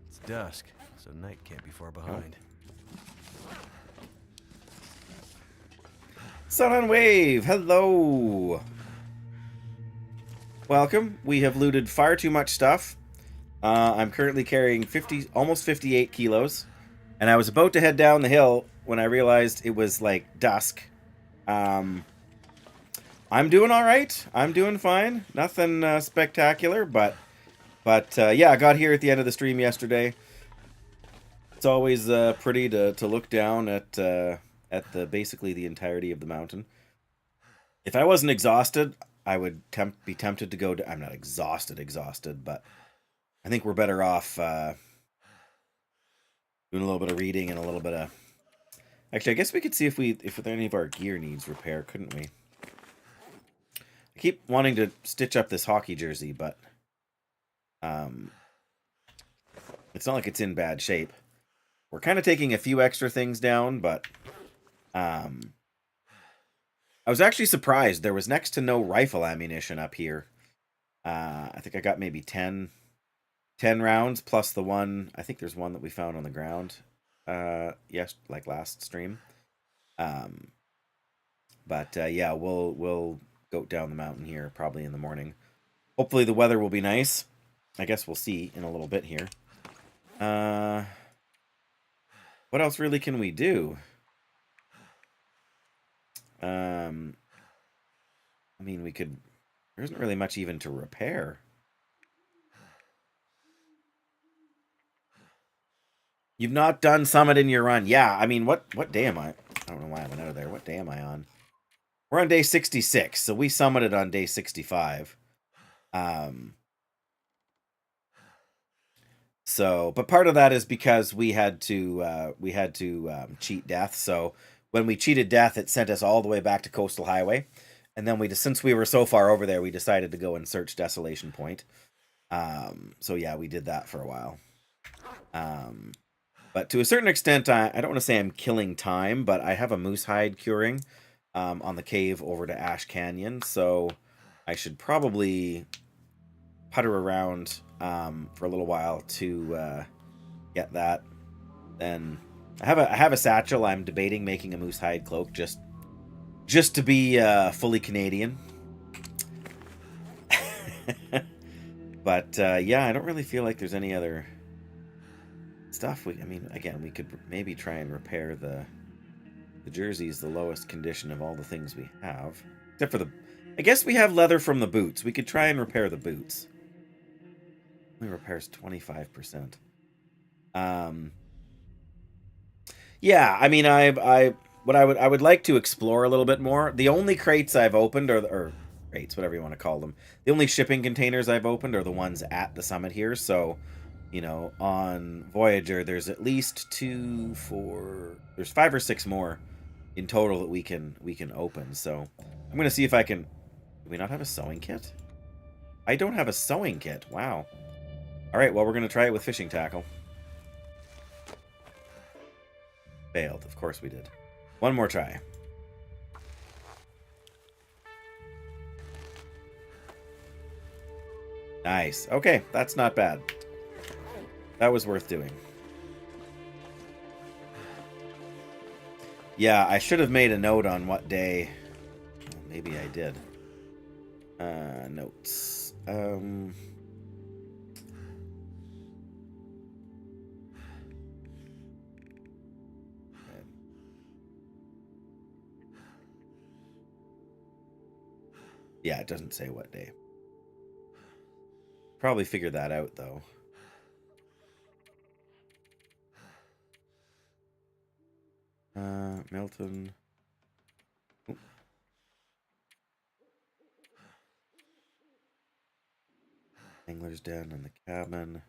Speaker 2: It's dusk, so night can't be far behind.
Speaker 1: Sun on Wave, hello. Welcome. We have looted far too much stuff. I'm currently carrying almost 58 kilos. And I was about to head down the hill when I realized it was like dusk. I'm doing all right. I'm doing fine. Nothing spectacular, but yeah, I got here at the end of the stream yesterday. It's always pretty to look down at basically the entirety of the mountain. If I wasn't exhausted, I would be tempted to go. I'm not exhausted, but I think we're better off doing a little bit of reading and a little bit of. Actually, I guess we could see if any of our gear needs repair, couldn't we? I keep wanting to stitch up this hockey jersey, but it's not like it's in bad shape. We're kind of taking a few extra things down, but I was actually surprised. There was next to no rifle ammunition up here. I think I got maybe 10 rounds plus the one. I think there's one that we found on the ground. Yes, like last stream. But yeah, we'll go down the mountain here probably in the morning. Hopefully the weather will be nice. I guess we'll see in a little bit here. What else really can we do? I mean, we could There isn't really much even to repair. You've not done Summit in your run. Yeah, I mean, what day am I? I don't know why I went out of there. What day am I on? We're on day 66, so we summited on day 65. So, but part of that is because we had to cheat death. So when we cheated death, it sent us all the way back to Coastal Highway, and then since we were so far over there, we decided to go and search Desolation Point. So yeah, we did that for a while. But to a certain extent, I don't want to say I'm killing time, but I have a moose hide curing on the cave over to Ash Canyon, so I should probably putter around for a little while to get that. Then I have a satchel. I'm debating making a moose hide cloak just to be fully Canadian. But yeah, I don't really feel like there's any other stuff. I mean, again, we could maybe try and repair the jersey's the lowest condition of all the things we have, except for I guess we have leather from the boots. We could try and repair the boots. Only repairs 25%. Yeah, I mean, I would like to explore a little bit more. The only crates I've opened or crates, whatever you want to call them. The only shipping containers I've opened are the ones at the summit here. So, on Voyageur, there's at least there's 5 or 6 more in total that we can open. So, I'm gonna see if I can. Do we not have a sewing kit? I don't have a sewing kit. Wow. All right. Well, we're gonna try it with fishing tackle. Failed. Of course we did. One more try. Nice. Okay, that's not bad. That was worth doing. Yeah, I should have made a note on what day. Well, maybe I did. Notes. Yeah, it doesn't say what day. Probably figure that out, though. Milton. Ooh. Angler's Den and the cabin.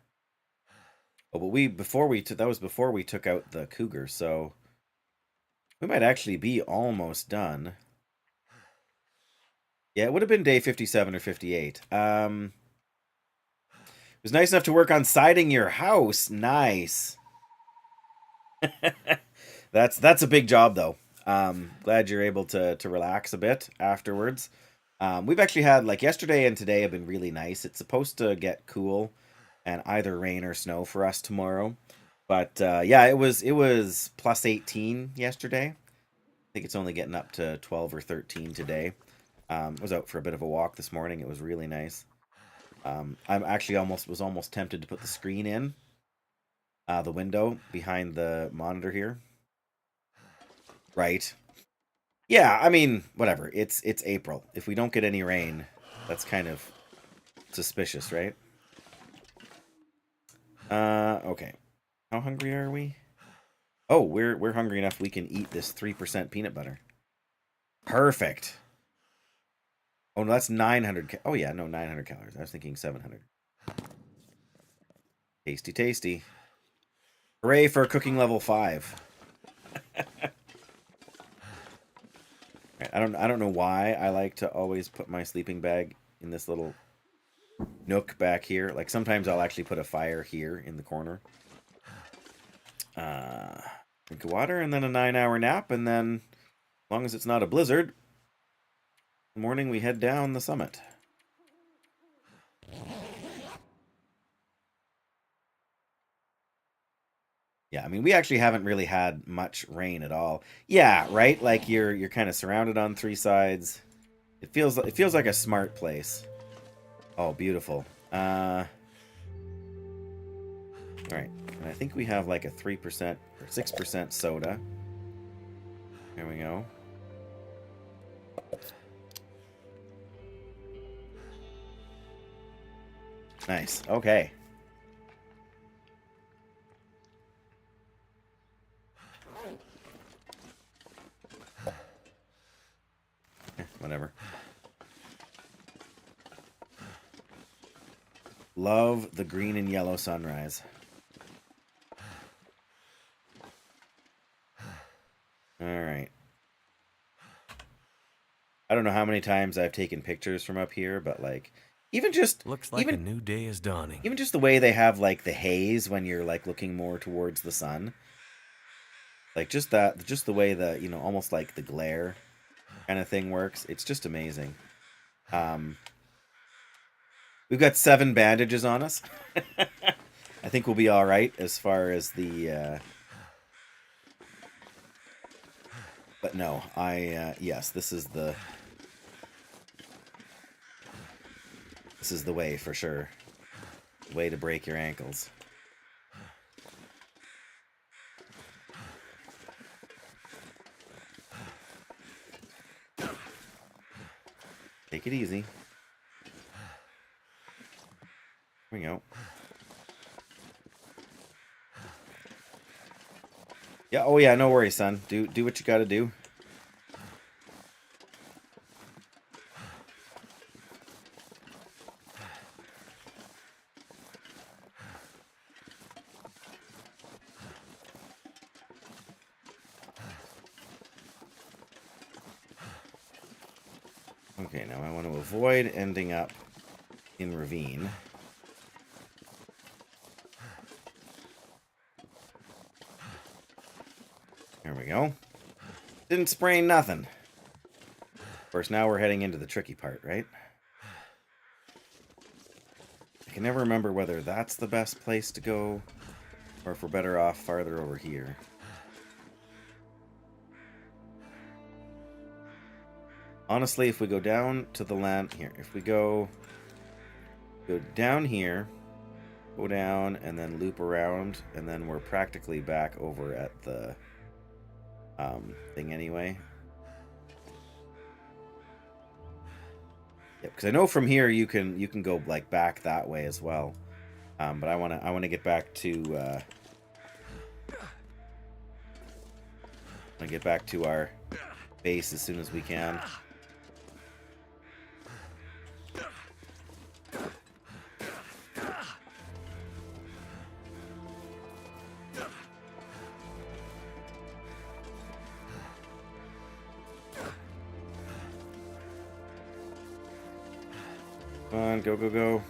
Speaker 1: Oh, but that was before we took out the cougar, so we might actually be almost done. Yeah, it would have been day 57 or 58. It was nice enough to work on siding your house. Nice. That's a big job, though. Glad you're able to relax a bit afterwards. We've actually had, like, yesterday and today have been really nice. It's supposed to get cool and either rain or snow for us tomorrow. But yeah, it was plus 18 yesterday. I think it's only getting up to 12 or 13 today. I was out for a bit of a walk this morning. It was really nice. I'm actually almost tempted to put the screen in the window behind the monitor here. Right. Yeah, I mean, whatever. It's April. If we don't get any rain, that's kind of suspicious, right? Okay. How hungry are we? Oh, we're hungry enough we can eat this 3% peanut butter. Perfect. Oh, no, that's 900. Oh, yeah, no, 900 calories. I was thinking 700. Tasty, tasty. Hooray for cooking level 5. I don't know why I like to always put my sleeping bag in this little nook back here. Like, sometimes I'll actually put a fire here in the corner. Drink of water and then a 9-hour nap, and then, as long as it's not a blizzard, in the morning we head down the summit. Yeah, I mean, we actually haven't really had much rain at all. Yeah, right? Like, you're kind of surrounded on 3 sides. It feels like a smart place. Oh, beautiful. All right. And I think we have like a 3% or 6% soda. There we go. Nice. Okay. Whatever. Love the green and yellow sunrise. Alright. I don't know how many times I've taken pictures from up here, but like, even just...
Speaker 2: Looks like a new day is dawning.
Speaker 1: Even just the way they have like the haze when you're like looking more towards the sun. Like just the way the, you know, almost like the glare kind of thing works. It's just amazing. We've got 7 bandages on us. I think we'll be all right as far as the... But no, yes, this is the way for sure. Way to break your ankles. Take it easy. Here we go. Yeah, oh yeah, no worries, son. Do what you gotta do. Okay, now I want to avoid ending up in ravine. There we go. Didn't sprain nothing. Of course, now we're heading into the tricky part, right? I can never remember whether that's the best place to go or if we're better off farther over here. Honestly, if we go down to the land here, if we go down here, go down and then loop around, and then we're practically back over at the thing anyway. Yep, because I know from here you can go like back that way as well. But I wanna get back to our base as soon as we can. Come on, go, go, go.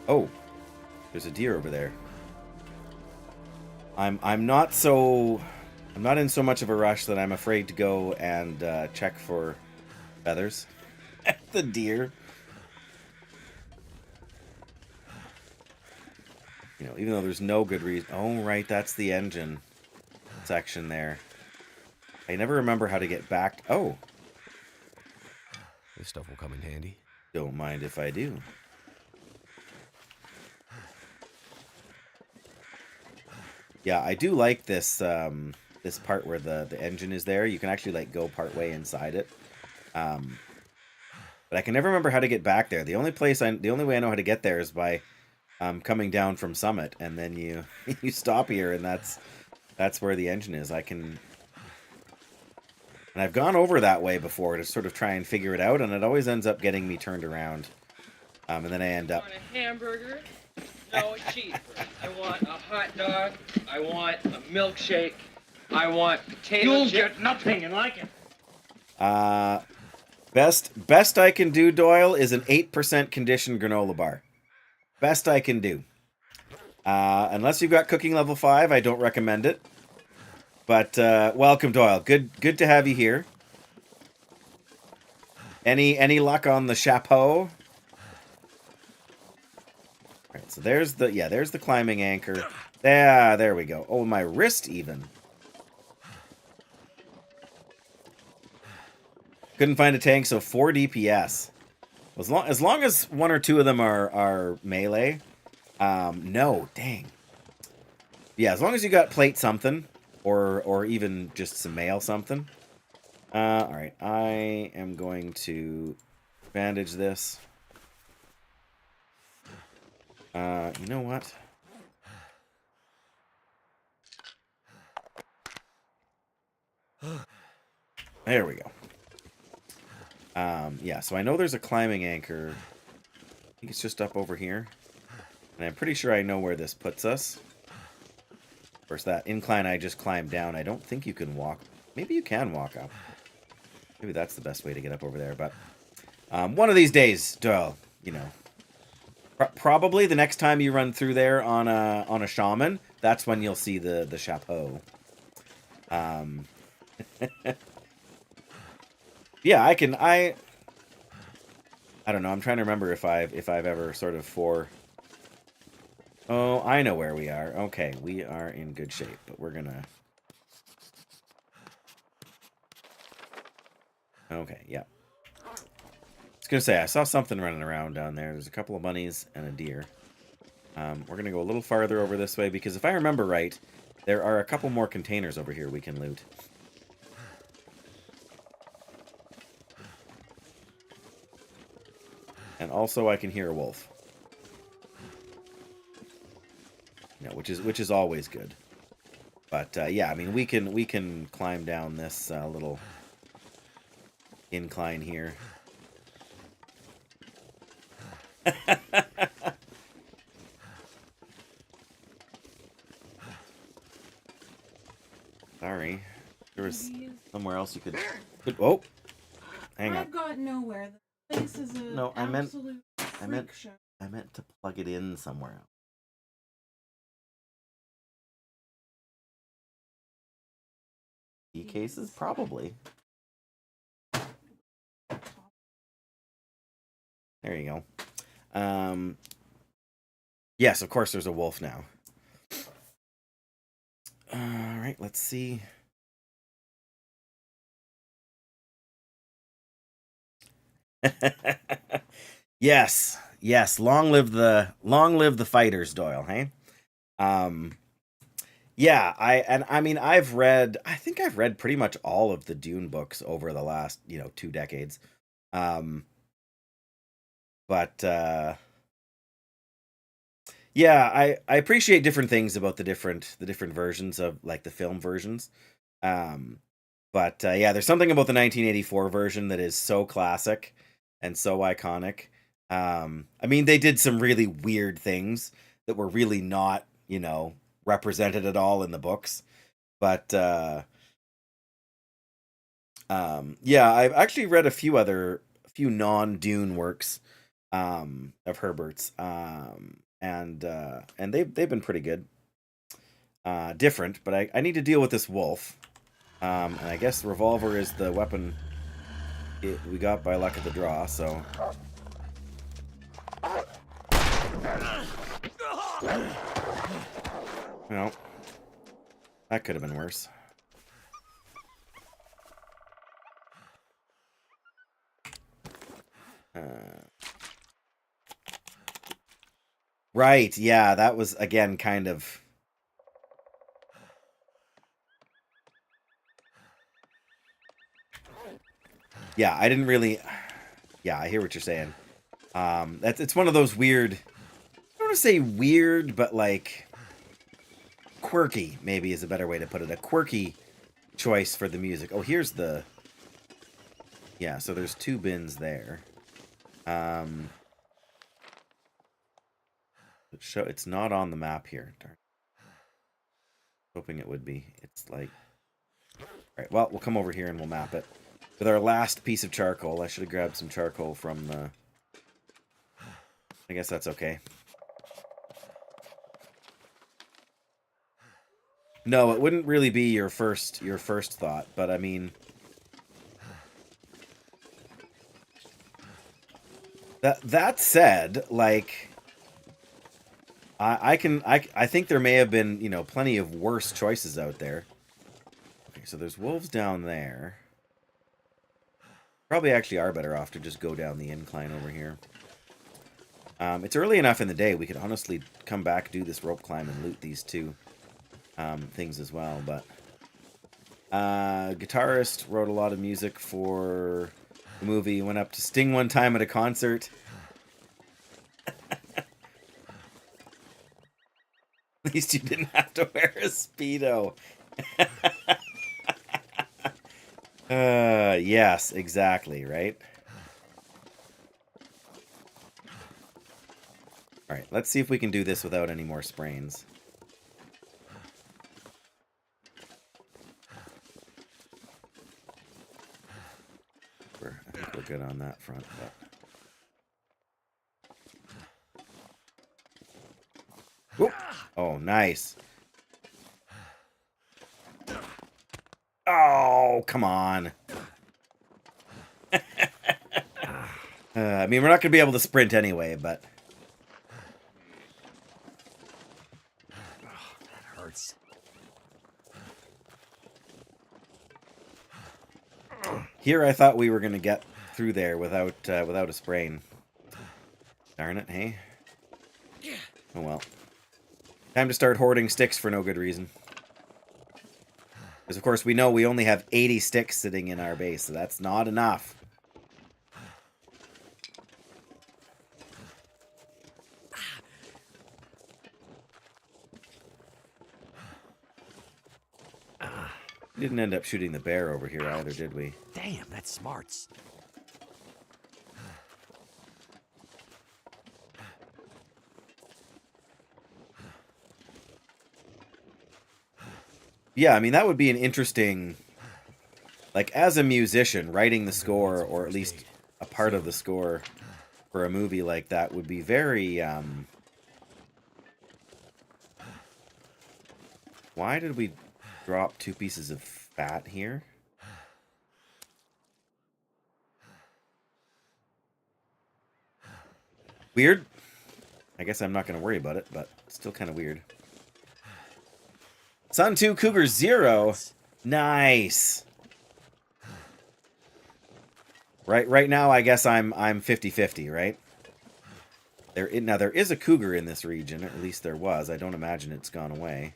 Speaker 1: Oh, there's a deer over there. I'm not in so much of a rush that I'm afraid to go and check for feathers at the deer. You know, even though there's no good reason. Oh, right, that's the engine section there. I never remember how to get back. Oh.
Speaker 2: This stuff will come in handy.
Speaker 1: Don't mind if I do. Yeah, I do like this this part where the engine is there. You can actually like go part way inside it. But I can never remember how to get back there. The only way I know how to get there is by coming down from Summit, and then you you stop here, and that's where the engine is. And I've gone over that way before to sort of try and figure it out, and it always ends up getting me turned around. And then I end up...
Speaker 3: I want a hamburger, no cheeseburger. I want a hot dog. I want a milkshake. I want potato
Speaker 4: You'll
Speaker 3: chips.
Speaker 4: get nothing and like it.
Speaker 1: Best I can do, Doyle, is an 8% conditioned granola bar. Best I can do. Unless you've got cooking level 5, I don't recommend it. But welcome, Doyle. Good to have you here. Any luck on the chapeau? All right, so there's the climbing anchor. Yeah, there we go. Oh, my wrist even. Couldn't find a tank, so 4 DPS. As long as 1 or 2 of them are melee. No, dang. Yeah, as long as you got plate something. Or even just some mail something. Alright, I am going to bandage this. You know what? There we go. Yeah, so I know there's a climbing anchor. I think it's just up over here. And I'm pretty sure I know where this puts us. Of course, that incline I just climbed down, I don't think you can walk. Maybe you can walk up. Maybe that's the best way to get up over there. But one of these days, Doyle, you know. Probably the next time you run through there on a shaman, that's when you'll see the chapeau. Yeah, I don't know. I'm trying to remember if I've ever sort of Oh, I know where we are. Okay, we are in good shape, but we're gonna. Okay, yeah. I was gonna say I saw something running around down there. There's a couple of bunnies and a deer. We're gonna go a little farther over this way because if I remember right, there are a couple more containers over here we can loot. And also I can hear a wolf. You know, which is always good. But yeah, I mean we can climb down this little incline here. Sorry. There was somewhere else you could oh. Hang on.
Speaker 4: I've got nowhere. The place is an
Speaker 1: No,
Speaker 4: absolute freak show.
Speaker 1: I meant to plug it in somewhere else. Key cases? Probably. There you go. Yes, of course there's a wolf now. Alright, let's see. Yes, yes. Long live the fighters, Doyle, hey? Yeah, I mean I think I've read pretty much all of the Dune books over the last, 2 decades. But yeah, I appreciate different things about the different versions of like the film versions. But yeah, there's something about the 1984 version that is so classic and so iconic. I mean, they did some really weird things that were really not, represented at all in the books. But yeah, I've actually read a few non-Dune works of Herbert's. And they've been pretty good. Different, but I need to deal with this wolf. And I guess the revolver is the weapon we got by luck of the draw, so. Well, that could have been worse. Right, yeah, that was, again, kind of... Yeah, I didn't really... Yeah, I hear what you're saying. It's one of those weird... I don't want to say weird, but, like... quirky, maybe, is a better way to put it. A quirky choice for the music. Oh, here's the... Yeah, so there's 2 bins there. It's not on the map here. Darn. Hoping it would be. It's like... Alright, well, we'll come over here and we'll map it. With our last piece of charcoal. I should have grabbed some charcoal from the... I guess that's okay. No, it wouldn't really be your first thought, but I mean... That said, like... I think there may have been, plenty of worse choices out there. Okay, so there's wolves down there. Probably actually are better off to just go down the incline over here. It's early enough in the day. We could honestly come back, do this rope climb, and loot these 2 things as well. But guitarist wrote a lot of music for the movie. Went up to Sting one time at a concert. At least you didn't have to wear a Speedo. Yes, exactly, right? Alright, let's see if we can do this without any more sprains. I think we're good on that front, but... Whoop. Oh, nice. Oh, come on. I mean, we're not going to be able to sprint anyway, but...
Speaker 2: Oh, that hurts.
Speaker 1: Here I thought we were going to get through there without a sprain. Darn it, hey? Oh well. Time to start hoarding sticks for no good reason. Because of course we know we only have 80 sticks sitting in our base, so that's not enough. We didn't end up shooting the bear over here either, did we?
Speaker 2: Damn, that's smarts.
Speaker 1: Yeah, I mean, that would be an interesting... Like, as a musician, writing the score, or at least a part of the score for a movie like that would be very, Why did we drop 2 pieces of fat here? Weird. I guess I'm not going to worry about it, but still kind of weird. Sun 2, Cougar 0. Nice. Right now, I guess I'm 50-50, right? Now, there is a cougar in this region. Or at least there was. I don't imagine it's gone away.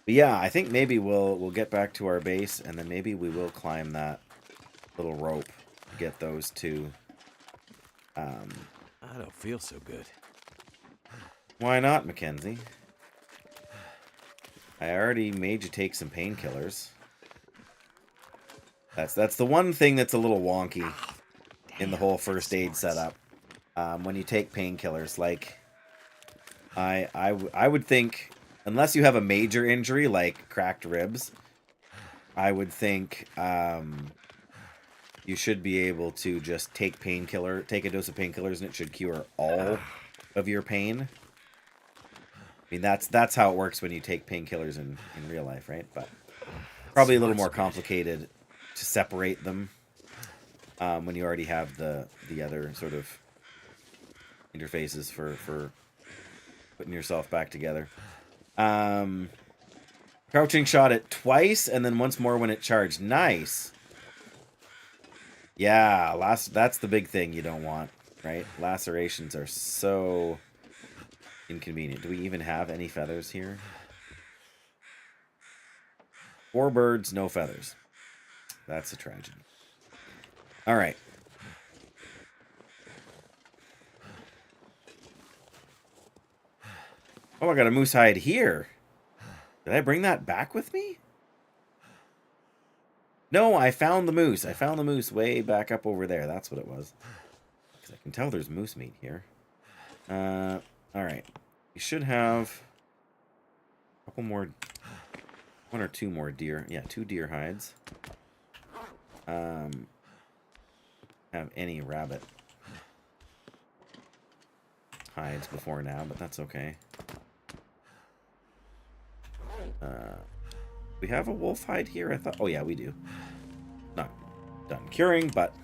Speaker 1: But yeah, I think maybe we'll get back to our base, and then maybe we will climb that little rope to get those 2.
Speaker 2: I don't feel so good.
Speaker 1: Why not, Mackenzie? I already made you take some painkillers. That's the one thing that's a little wonky in the whole first aid setup. When you take painkillers, like I would think, unless you have a major injury like cracked ribs, I would think you should be able to just take a dose of painkillers, and it should cure all of your pain. I mean, that's how it works when you take painkillers in real life, right? But probably a little more complicated to separate them when you already have the other sort of interfaces for putting yourself back together. Crouching shot it twice, and then once more when it charged. Nice. Yeah, that's the big thing you don't want, right? Lacerations are so inconvenient. Do we even have any feathers here? 4 birds, no feathers. That's a tragedy. All right. Oh, I got a moose hide here. Did I bring that back with me? No, I found the moose. I found the moose way back up over there. That's what it was. Because I can tell there's moose meat here. All right. We should have a couple more, 1 or 2 more deer. Yeah, 2 deer hides. Have any rabbit hides before now, but that's okay. We have a wolf hide here, I thought. Oh yeah, we do. Not done curing, but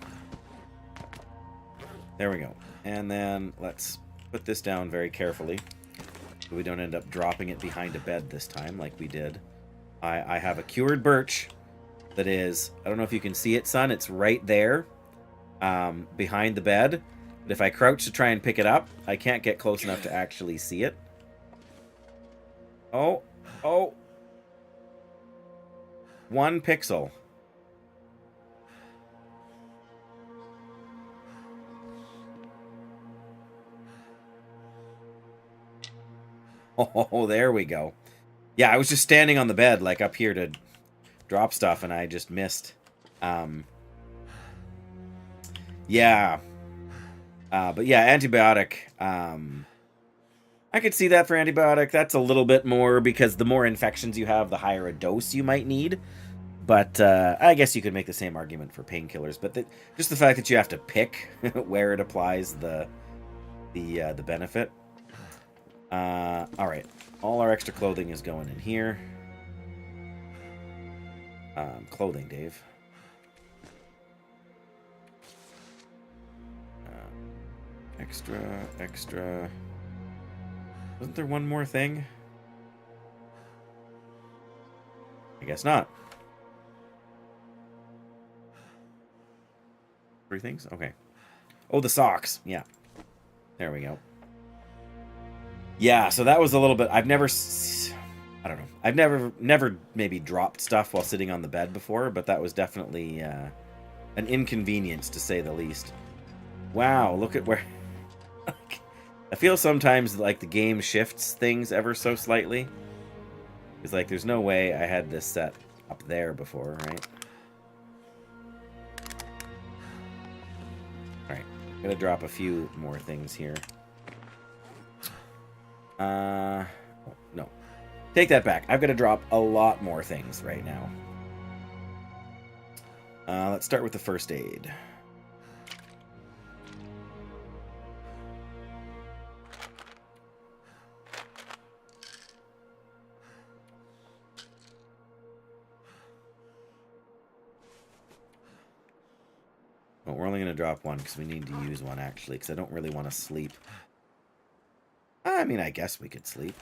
Speaker 1: there we go. And then let's put this down very carefully so we don't end up dropping it behind a bed this time like we did. I have a cured birch that is, I don't know if you can see it, son. It's right there behind the bed. But if I crouch to try and pick it up, I can't get close enough to actually see it. Oh. 1 pixel. Oh, there we go. Yeah, I was just standing on the bed, like up here to drop stuff, and I just missed. Yeah. But yeah, antibiotic. I could see that for antibiotic. That's a little bit more because the more infections you have, the higher a dose you might need. But I guess you could make the same argument for painkillers. But just the fact that you have to pick where it applies the benefit. All right, all our extra clothing is going in here. Clothing, Dave. Extra. Wasn't there one more thing? I guess not. 3 things? Okay. Oh, the socks. Yeah. There we go. Yeah, so that was a little bit... I don't know. I've never maybe dropped stuff while sitting on the bed before, but that was definitely an inconvenience, to say the least. Wow, look at where... I feel sometimes like the game shifts things ever so slightly. It's like there's no way I had this set up there before, right? Alright, I'm gonna drop a few more things here. No. Take that back. I've got to drop a lot more things right now. Let's start with the first aid. Well, we're only going to drop one because we need to use one, actually, because I don't really want to sleep. I mean, I guess we could sleep.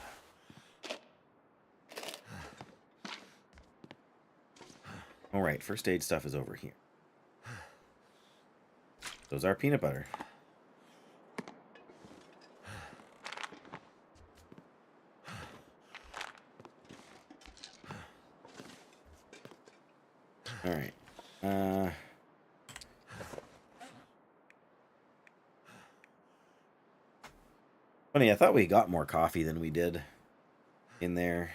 Speaker 1: Alright, first aid stuff is over here. Those are peanut butter. Alright. Funny, I thought we got more coffee than we did in there.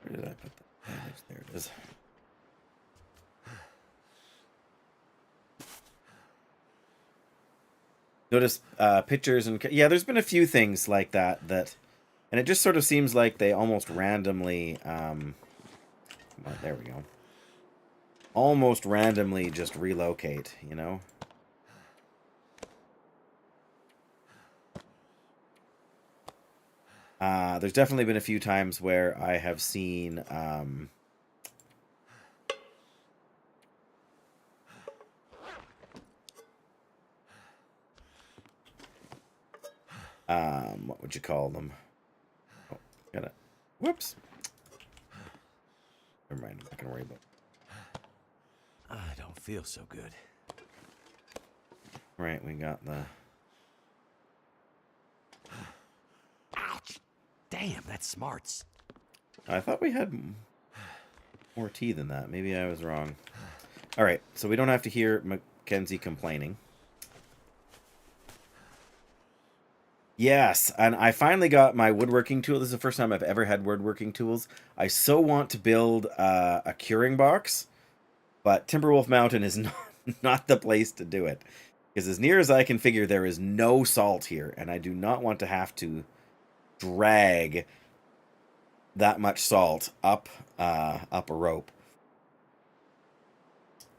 Speaker 1: Where did I put the bandage? There it is. Notice pictures and... Yeah, there's been a few things like that. And it just sort of seems like they almost randomly... well, there we go. Almost randomly just relocate, you know? There's definitely been a few times where I have seen... what would you call them? Oh, gotta... Whoops. Never mind, I'm not gonna worry about it.
Speaker 2: I don't feel so good.
Speaker 1: Right, we got the...
Speaker 2: Ouch! Damn, that smarts.
Speaker 1: I thought we had more tea than that. Maybe I was wrong. Alright, so we don't have to hear Mackenzie complaining. Yes, and I finally got my woodworking tool. This is the first time I've ever had woodworking tools. I so want to build a curing box, but Timberwolf Mountain is not the place to do it. Because as near as I can figure, there is no salt here, and I do not want to have to drag that much salt up a rope.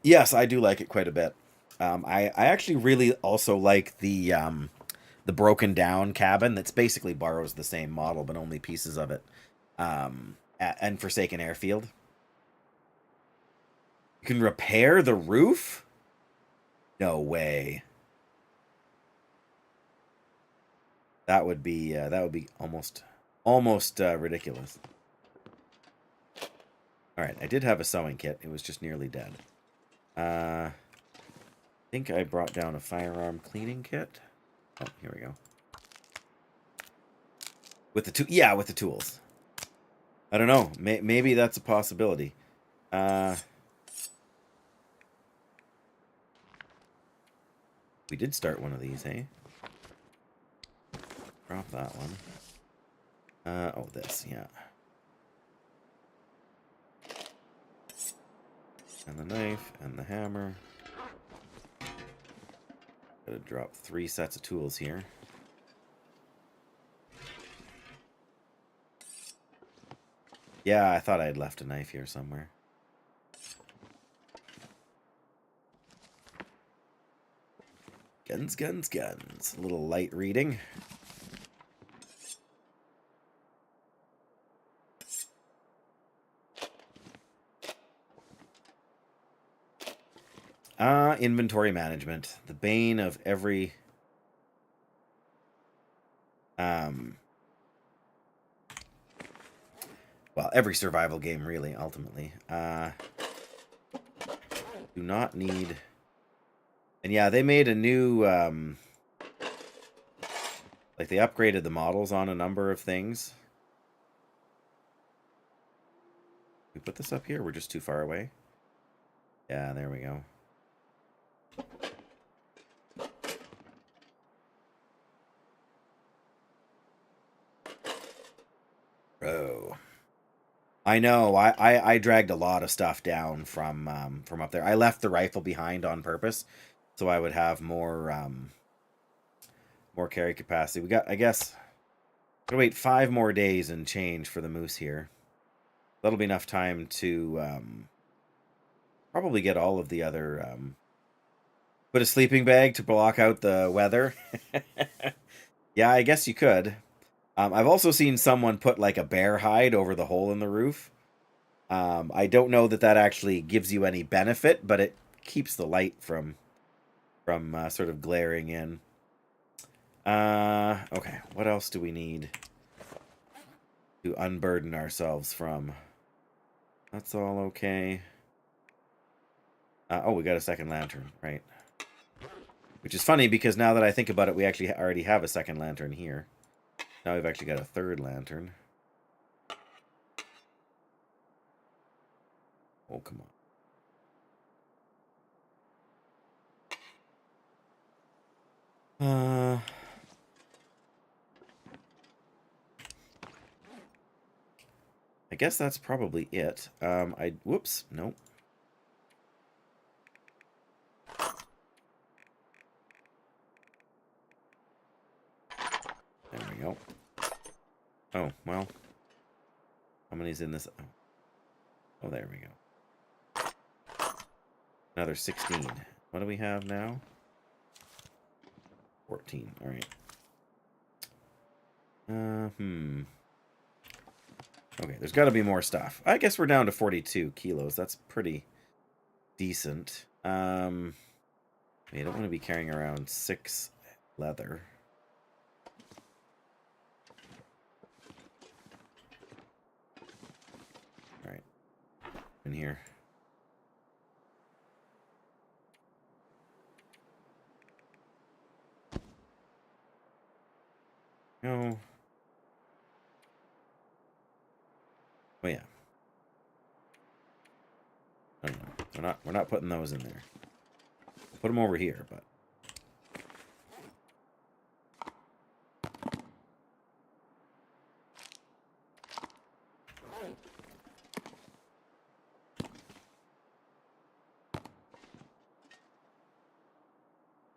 Speaker 1: Yes, I do like it quite a bit. I actually really also like the broken down cabin that's basically borrows the same model, but only pieces of it. And Forsaken Airfield. You can repair the roof? No way. That would be almost ridiculous. All right, I did have a sewing kit. It was just nearly dead. I think I brought down a firearm cleaning kit. Oh, here we go. With the with the tools. I don't know. Maybe that's a possibility. We did start one of these, eh? Drop that one. Oh, this, yeah. And the knife, and the hammer. Gotta drop 3 sets of tools here. Yeah, I thought I had left a knife here somewhere. Guns, guns, guns. A little light reading. Inventory management. The bane of every... well, every survival game, really, ultimately. Do not need... And yeah, they made a new... like, they upgraded the models on a number of things. We put this up here? We're just too far away? Yeah, there we go. Oh. I know. I dragged a lot of stuff down from up there. I left the rifle behind on purpose, so I would have more more carry capacity. We got, I guess, gotta wait 5 more days and change for the moose here. That'll be enough time to probably get all of the other. Put a sleeping bag to block out the weather. Yeah, I guess you could. I've also seen someone put like a bear hide over the hole in the roof. I don't know that actually gives you any benefit, but it keeps the light from sort of glaring in. Okay, what else do we need to unburden ourselves from? That's all okay. Oh, we got a second lantern, right? Which is funny because now that I think about it, we actually already have a second lantern here. Now we've actually got a third lantern. Oh, come on. I guess that's probably it. Whoops, nope. There we go. Oh, well. How many's in this? Oh, there we go. Another 16. What do we have now? 14. All right. Okay, there's got to be more stuff. I guess we're down to 42 kilos. That's pretty decent. I don't want to be carrying around 6 leather. All right. In here. No. Oh yeah. I don't know. We're not putting those in there. Put them over here, but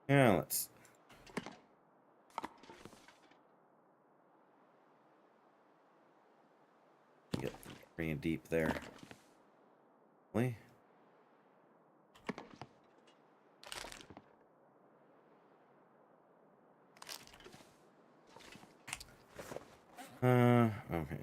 Speaker 1: yeah, let's get pretty deep there. Really? Okay.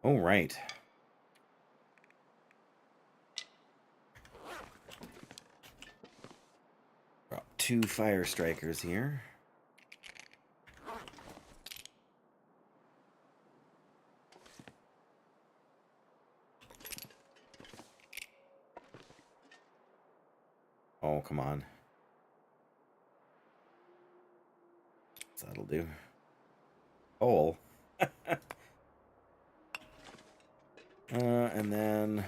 Speaker 1: Oh, right. Got 2 fire strikers here. Oh, come on. That'll do. Coal. And then...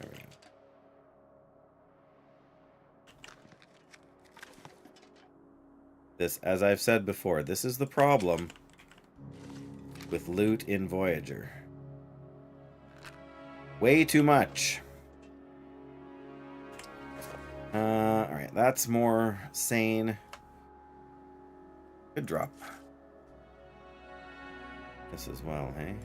Speaker 1: There we go. This, as I've said before, this is the problem with loot in Voyager. Way too much. Alright, that's more sane. Good drop. This as well, hey?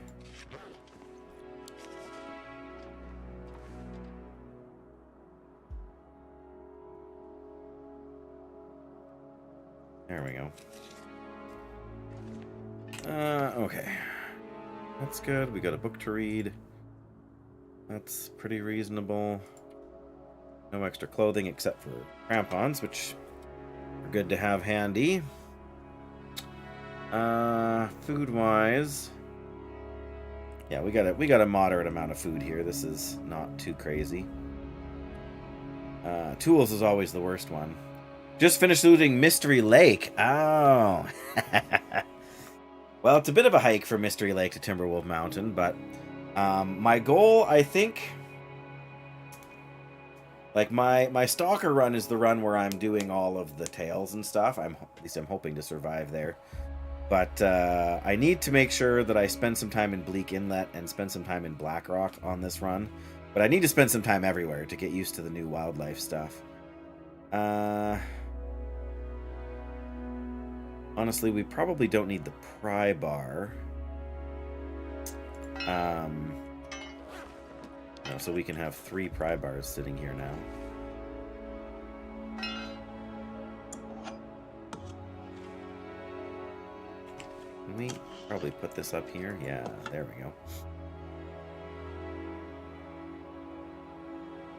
Speaker 1: There we go. Okay. That's good. We got a book to read. That's pretty reasonable. No extra clothing except for crampons, which are good to have handy. Food-wise, yeah, we got a moderate amount of food here. This is not too crazy. Tools is always the worst one. Just finished looting Mystery Lake. Oh. Well, it's a bit of a hike from Mystery Lake to Timberwolf Mountain, but my goal, I think, like my Stalker run is the run where I'm doing all of the tails and stuff. At least I'm hoping to survive there. But I need to make sure that I spend some time in Bleak Inlet and spend some time in Blackrock on this run. But I need to spend some time everywhere to get used to the new wildlife stuff. Honestly, we probably don't need the pry bar. No, so we can have 3 pry bars sitting here now. Can we probably put this up here? Yeah, there we go.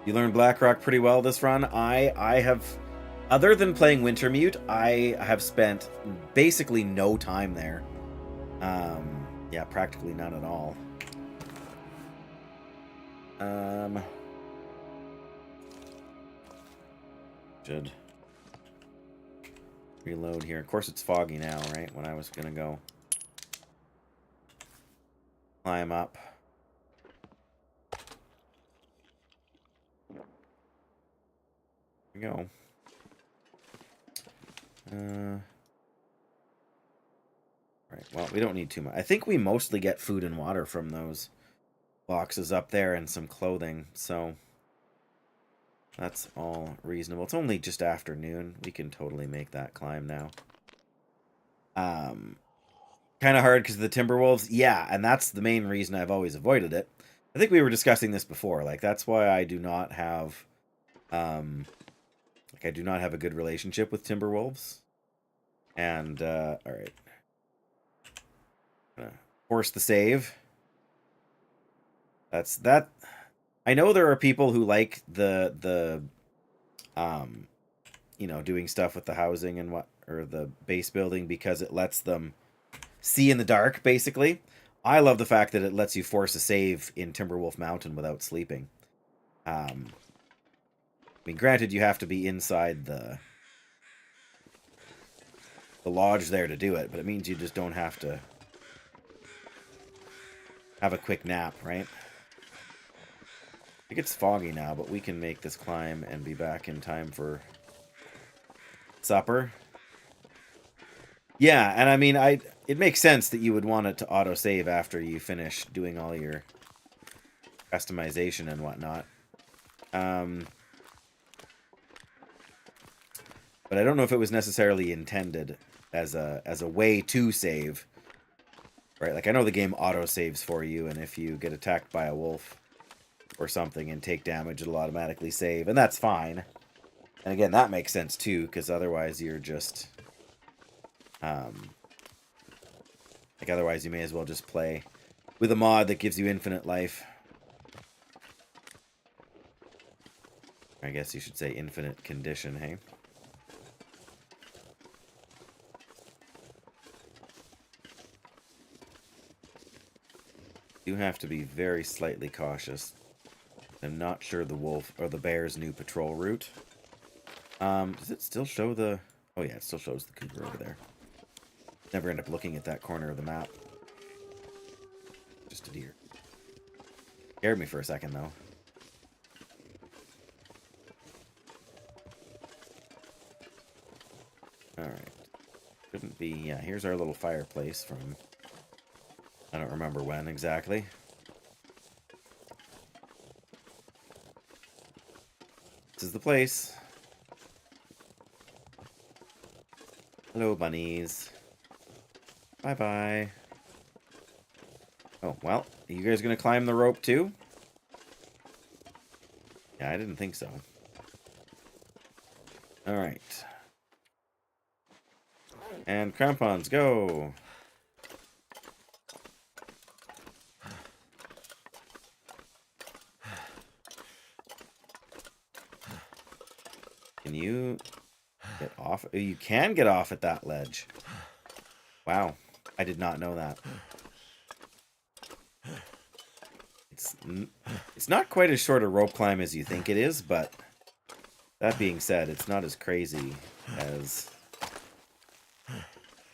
Speaker 1: You learned Blackrock pretty well this run. I have, other than playing Wintermute, I have spent basically no time there. Yeah, practically none at all. Should reload here. Of course, it's foggy now, right? When I was gonna go climb up. There we go. Right, well, we don't need too much. I think we mostly get food and water from those boxes up there and some clothing, so that's all reasonable. It's only just afternoon. We can totally make that climb now. Kind of hard because of the Timberwolves. Yeah, and that's the main reason I've always avoided it. I think we were discussing this before. Like, that's why I do not have... I do not have a good relationship with Timberwolves. And, alright. Gonna force the save. That's that. I know there are people who like the you know, doing stuff with the housing and or the base building because it lets them see in the dark, basically. I love the fact that it lets you force a save in Timberwolf Mountain without sleeping. I mean, granted, you have to be inside the lodge there to do it, but it means you just don't have to have a quick nap, right? I think it's foggy now, but we can make this climb and be back in time for supper. Yeah, and I mean, it makes sense that you would want it to auto-save after you finish doing all your customization and whatnot. But I don't know if it was necessarily intended as a way to save. Right, like I know the game auto-saves for you, and if you get attacked by a wolf or something and take damage, it'll automatically save, and that's fine. And again, that makes sense too, because otherwise you're just... like, otherwise you may as well just play with a mod that gives you infinite life. I guess you should say infinite condition, hey? You have to be very slightly cautious. I'm not sure the wolf or the bear's new patrol route. Does it still show the... Oh yeah, it still shows the cougar over there. Never end up looking at that corner of the map. Just a deer. Scared me for a second, though. Alright. Couldn't be... Yeah, here's our little fireplace from... I don't remember when exactly. This is the place. Hello, bunnies. Bye-bye. Oh, well, are you guys gonna climb the rope too? Yeah, I didn't think so. Alright. And crampons, go! Can you get off? You can get off at that ledge. Wow. I did not know that. It's not quite as short a rope climb as you think it is, but that being said, it's not as crazy as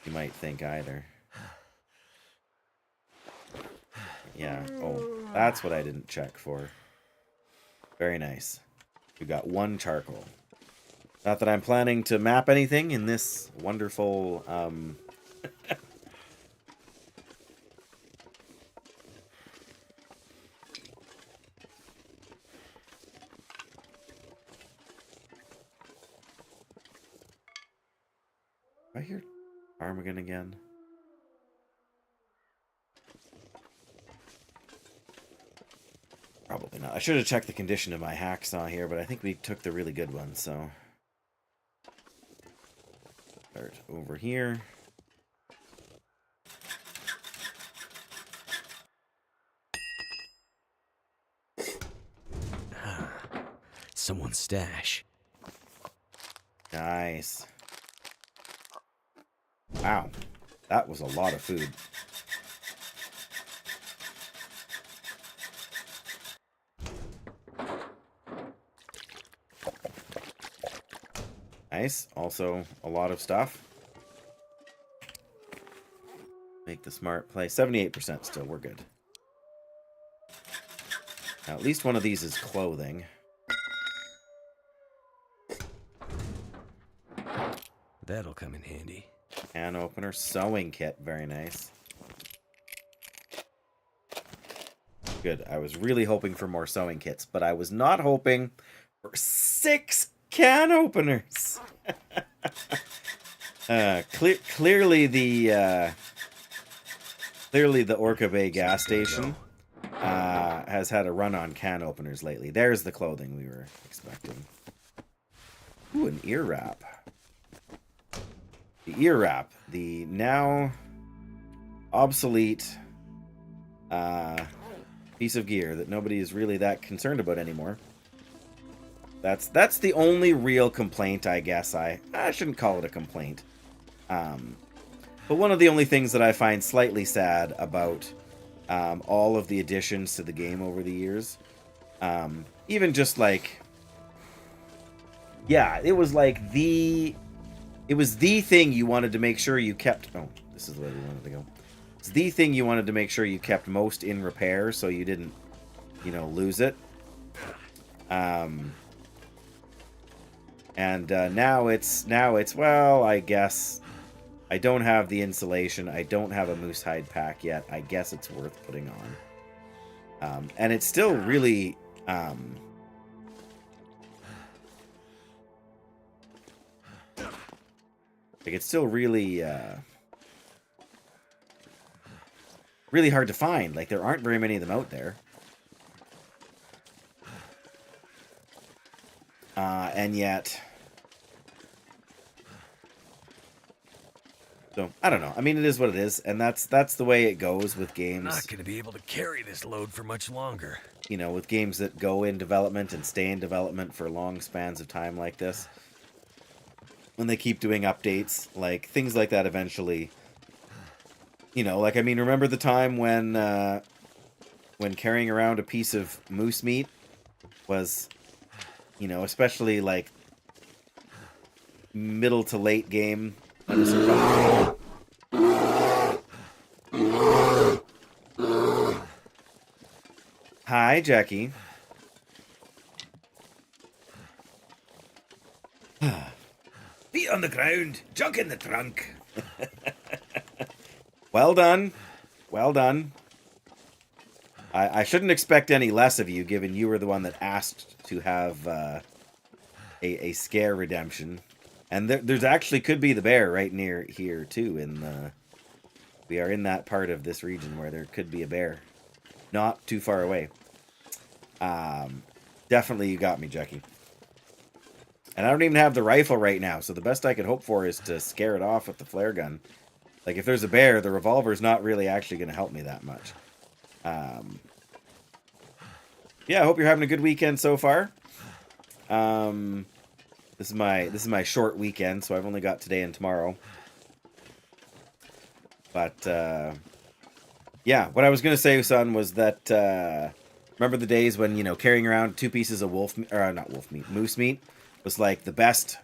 Speaker 1: you might think either. Yeah. Oh, that's what I didn't check for. Very nice. We got 1 charcoal. Not that I'm planning to map anything in this wonderful, I hear ptarmigan again. Probably not. I should have checked the condition of my hacksaw here, but I think we took the really good one, so... Start over here.
Speaker 2: Someone's stash.
Speaker 1: Nice. Wow. That was a lot of food. Nice. Also, a lot of stuff. Make the smart play. 78% still. We're good. Now, at least one of these is clothing.
Speaker 2: That'll come in handy.
Speaker 1: Can opener. Sewing kit. Very nice. Good. I was really hoping for more sewing kits, but I was not hoping for 6 can openers. Clearly the Orca Bay gas station has had a run on can openers lately. There's the clothing we were expecting. Ooh, an ear wrap. The ear wrap, the now obsolete piece of gear that nobody is really that concerned about anymore. That's the only real complaint, I guess. I shouldn't call it a complaint. But one of the only things that I find slightly sad about all of the additions to the game over the years, even just like, yeah, it was like the thing you wanted to make sure you kept. Oh, this is where we wanted to go. It's the thing you wanted to make sure you kept most in repair, so you didn't, lose it. And now it's well, I guess I don't have the insulation. I don't have a moose hide pack yet. I guess it's worth putting on. And it's still really it's still really really hard to find. Like, there aren't very many of them out there. And yet, So I don't know. I mean, it is what it is, and that's the way it goes with games.
Speaker 2: Not gonna be able to carry this load for much longer.
Speaker 1: You know, with games that go in development and stay in development for long spans of time like this. When they keep doing updates, like things like that eventually, you know, like, I mean, remember the time when carrying around a piece of moose meat was, you know, especially like middle to late game. Hi, Jackie.
Speaker 2: Feet on the ground, junk in the trunk.
Speaker 1: Well done. Well done. I shouldn't expect any less of you, given you were the one that asked to have a scare redemption. And there's actually could be the bear right near here, too. We are in that part of this region where there could be a bear. Not too far away. Definitely you got me, Jackie. And I don't even have the rifle right now, so the best I could hope for is to scare it off with the flare gun. Like, if there's a bear, the revolver's not really actually going to help me that much. Yeah, I hope you're having a good weekend so far. This is my short weekend, so I've only got today and tomorrow. But yeah, what I was gonna say, son, was that remember the days when, you know, carrying around 2 pieces of moose meat was like the best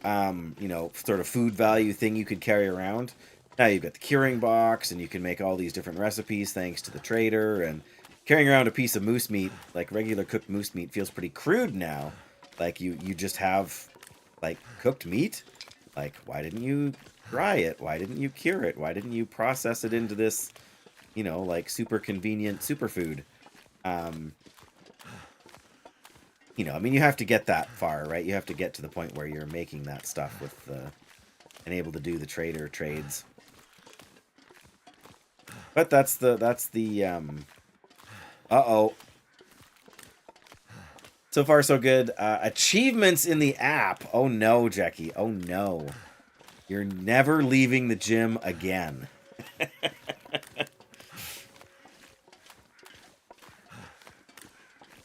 Speaker 1: you know, sort of food value thing you could carry around. Now you've got the curing box, and you can make all these different recipes thanks to the trader. And carrying around a piece of moose meat, like regular cooked moose meat, feels pretty crude now. Like, you just have, like, cooked meat? Like, why didn't you dry it? Why didn't you cure it? Why didn't you process it into this, you know, like, super convenient superfood? You know, I mean, you have to get that far, right? You have to get to the point where you're making that stuff with and able to do the trader trades. But that's the uh-oh. So far, so good. Achievements in the app. Oh, no, Jackie. Oh, no. You're never leaving the gym again.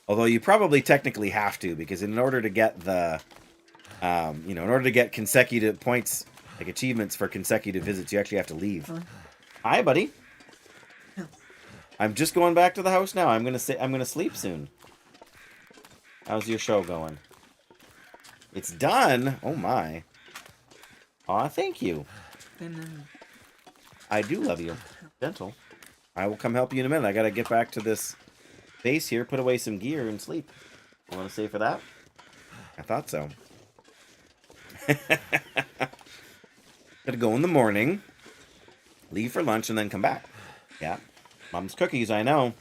Speaker 1: Although you probably technically have to, because in order to get the, you know, in order to get consecutive points, like achievements for consecutive visits, you actually have to leave. Hi, buddy. I'm just going back to the house now. I'm gonna sleep soon. How's your show going? It's done? Oh my. Aw, thank you. I do love you. Gentle. I will come help you in a minute. I gotta get back to this base here, put away some gear, and sleep. You wanna stay for that? I thought so. Gotta go in the morning, leave for lunch, and then come back. Yeah. Mom's cookies, I know.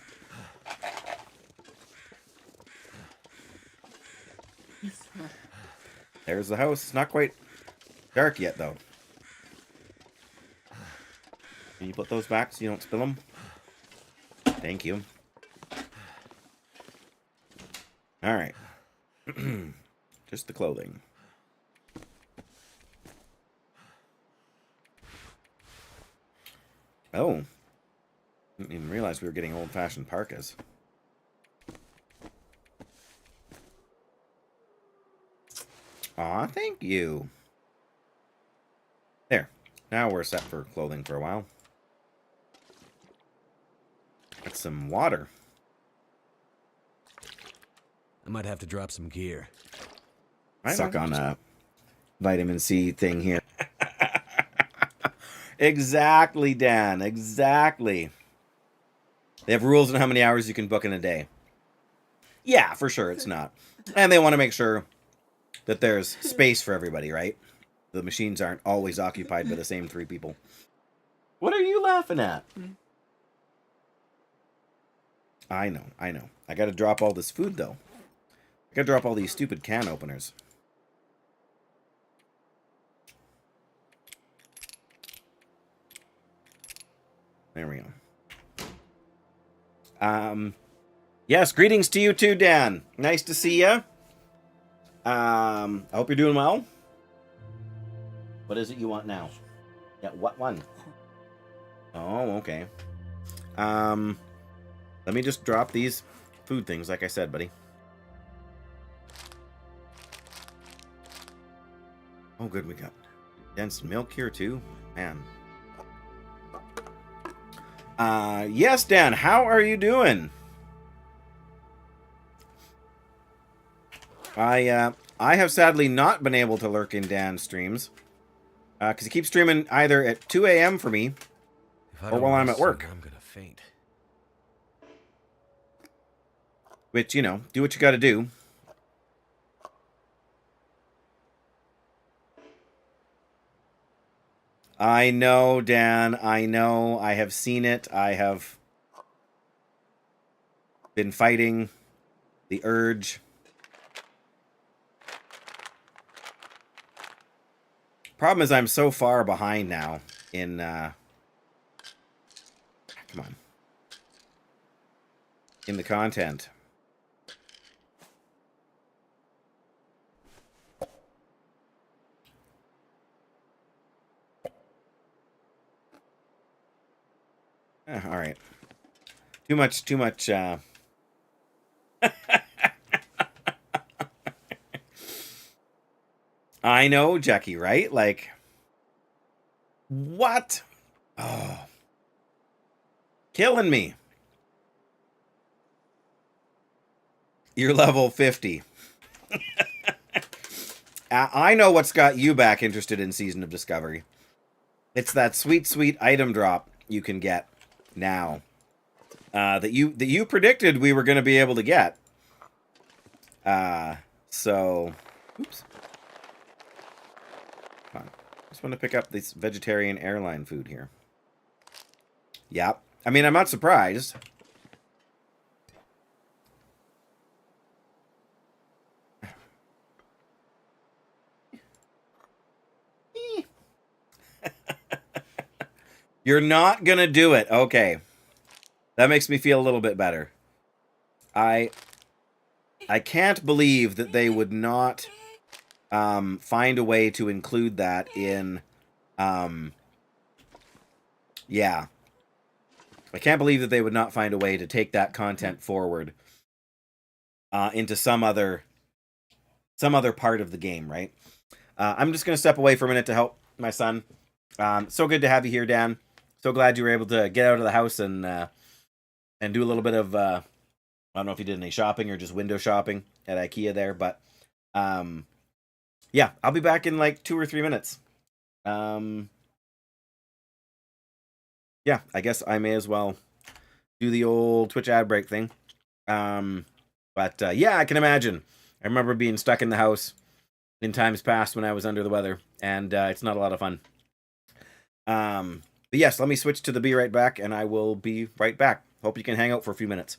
Speaker 1: There's the house. It's not quite dark yet, though. Can you put those back so you don't spill them? Thank you. All right. Just the clothing. Oh. Didn't even realize we were getting old-fashioned parkas. Aw, thank you. There. Now we're set for clothing for a while. Got some water.
Speaker 2: I might have to drop some gear.
Speaker 1: I suck on a vitamin C thing here. Exactly, Dan. Exactly. They have rules on how many hours you can book in a day. Yeah, for sure, it's not. And they want to make sure that there's space for everybody, right? The machines aren't always occupied by the same 3 people. What are you laughing at? I know. I gotta drop all this food, though. I gotta drop all these stupid can openers. There we go. Yes, greetings to you too, Dan. Nice to see you. I hope you're doing well. What is it you want now? Yeah, what one? Oh, okay. Let me just drop these food things, like I said, buddy. Oh, good, we got dense milk here too, man. Yes, Dan. How are you doing? I have sadly not been able to lurk in Dan's streams because he keeps streaming either at 2 a.m. for me
Speaker 2: If I
Speaker 1: or
Speaker 2: don't
Speaker 1: while I'm
Speaker 2: rest
Speaker 1: at work.
Speaker 2: soon, I'm gonna faint.
Speaker 1: Which, you know, do what you got to do. I know, Dan. I know. I have seen it. I have been fighting the urge. Problem is I'm so far behind now in, come on. In the content. All right. Too much, I know, Jackie, right? Like, what? Oh. Killing me. You're level 50. I know what's got you back interested in Season of Discovery. It's that sweet, sweet item drop you can get now. That you predicted we were going to be able to get. So, oops. Come on. Just want to pick up this vegetarian airline food here. Yep. I mean, I'm not surprised. You're not gonna do it. Okay. That makes me feel a little bit better. I can't believe that they would not find a way to include that in yeah. I can't believe that they would not find a way to take that content forward into some other part of the game, right? I'm just gonna step away for a minute to help my son. So good to have you here, Dan. So glad you were able to get out of the house and do a little bit of I don't know if you did any shopping or just window shopping at IKEA there, but yeah, I'll be back in like 2 or 3 minutes. Yeah, I guess I may as well do the old Twitch ad break thing. But yeah, I can imagine. I remember being stuck in the house in times past when I was under the weather, and it's not a lot of fun. But yes, let me switch to the Be Right Back, and I will be right back. Hope you can hang out for a few minutes.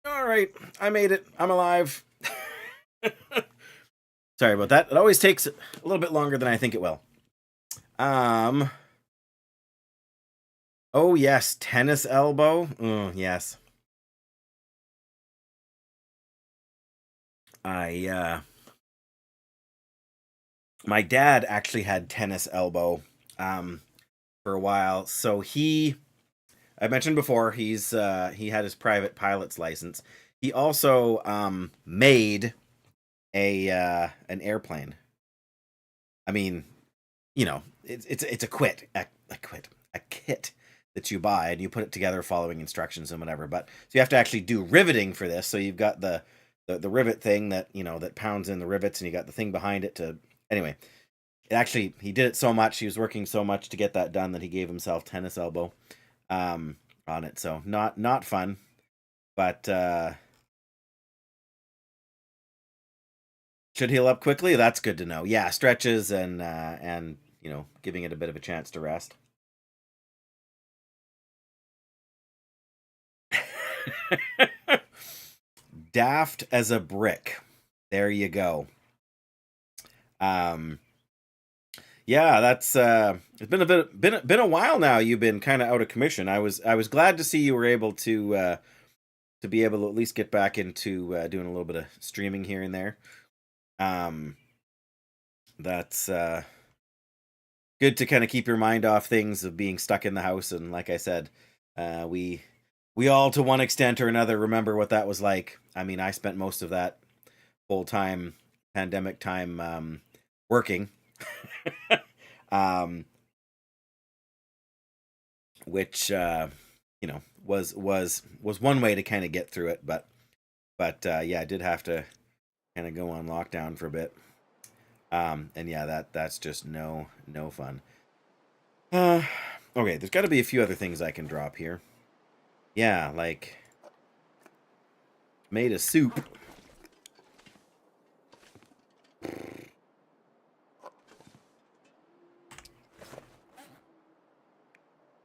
Speaker 1: All right, I made it. I'm alive. Sorry about that. It always takes a little bit longer than I think it will. Oh yes, tennis elbow. Yes. My dad actually had tennis elbow for a while. So I mentioned before, he had his private pilot's license. He also made an airplane. I mean, it's a kit that you buy and you put it together following instructions and whatever. But so you have to actually do riveting for this. So you've got the rivet thing that that pounds in the rivets, and you got the thing behind it to anyway. He did it so much, he was working so much to get that done that he gave himself tennis elbow on it. So not fun, but should heal up quickly. That's good to know. Yeah, stretches and giving it a bit of a chance to rest. Daft as a brick. There you go. Yeah, that's it's been a while now. You've been kind of out of commission. I was glad to see you were able to be able to at least get back into doing a little bit of streaming here and there. That's good to kind of keep your mind off things of being stuck in the house. And like I said, we all to one extent or another remember what that was like. I mean, I spent most of that whole time, pandemic time, working. Which was one way to kind of get through it, but yeah, I did have to kind of go on lockdown for a bit. And yeah, that's just no fun. Okay, there's got to be a few other things I can drop here. Yeah, like made a soup.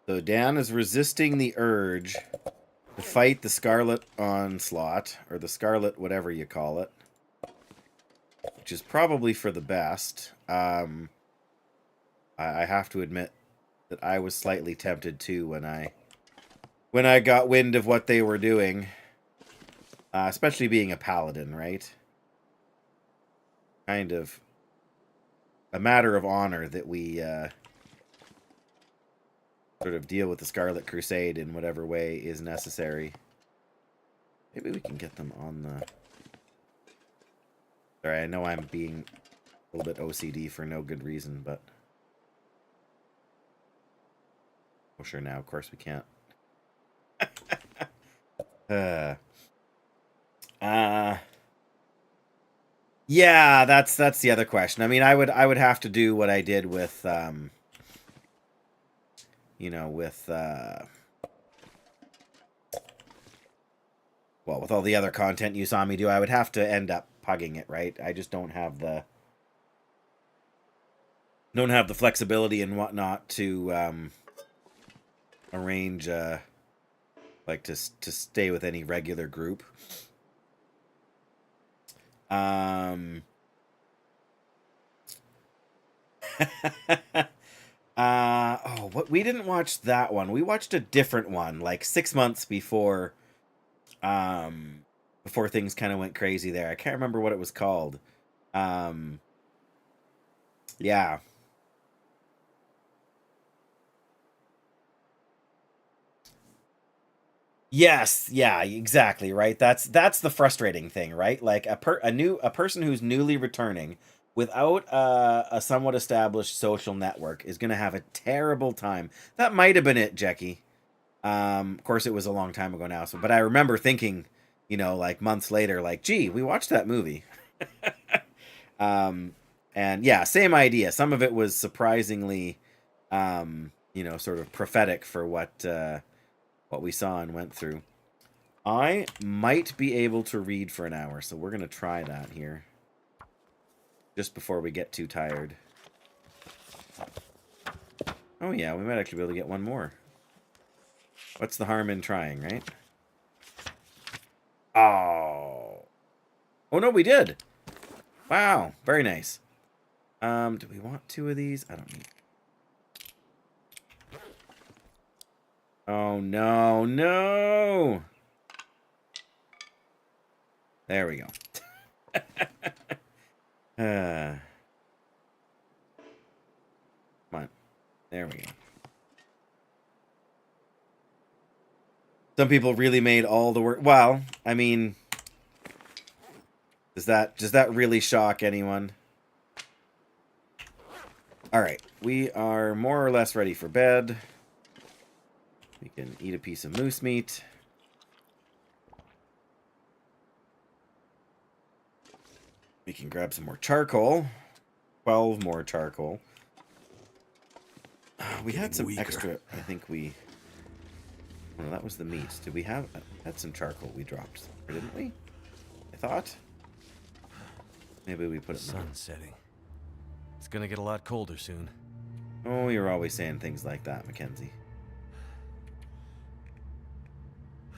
Speaker 1: So Dan is resisting the urge to fight the Scarlet Onslaught, or the Scarlet whatever you call it, which is probably for the best. I have to admit that I was slightly tempted too when I got wind of what they were doing, especially being a paladin, right? Kind of a matter of honor that we sort of deal with the Scarlet Crusade in whatever way is necessary. Maybe we can get them on the... Sorry, I know I'm being a little bit OCD for no good reason, but... Oh, sure, now, of course, we can't. Yeah, that's the other question. I mean, I would have to do what I did with, with all the other content you saw me do. I would have to end up pugging it, right? I just don't have the flexibility and whatnot to arrange like to stay with any regular group. Oh, what, we didn't watch that one. We watched a different one like 6 months before before things kind of went crazy there. I can't remember what it was called. Yeah. Yes, yeah, exactly, right? That's the frustrating thing, right? Like a person who's newly returning without a somewhat established social network is going to have a terrible time. That might have been it, Jackie. Of course, it was a long time ago now. So, but I remember thinking, like months later, like, gee, we watched that movie. And yeah, same idea. Some of it was surprisingly, sort of prophetic for what we saw and went through. I might be able to read for an hour, so we're gonna try that here. Just before we get too tired. Oh yeah, we might actually be able to get one more. What's the harm in trying, right? Oh. Oh, no, we did. Wow. Very nice. Do we want 2 of these? I don't need. Oh, no, no. There we go. Come on. There we go. Some people really made all the work. Well, I mean, does that really shock anyone? All right, we are more or less ready for bed. We can eat a piece of moose meat. We can grab some more charcoal. 12 more charcoal. We had some extra. I think we. Oh, that was the meat. Did we have? Had some charcoal we dropped, didn't we? I thought. Maybe we put it.
Speaker 2: Sun's setting. It's gonna get a lot colder soon.
Speaker 1: Oh, you're always saying things like that, Mackenzie.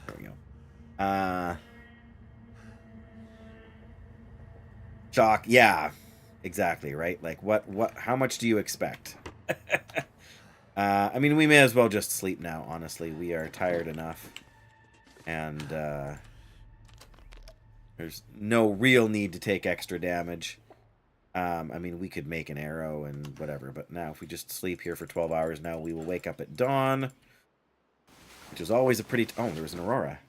Speaker 1: There we go. Shock. Yeah, exactly. Right. Like, what? How much do you expect? I mean, we may as well just sleep now. Honestly, we are tired enough, and there's no real need to take extra damage. I mean, we could make an arrow and whatever, but now if we just sleep here for 12 hours, now we will wake up at dawn, which is always a pretty. Oh, there was an aurora.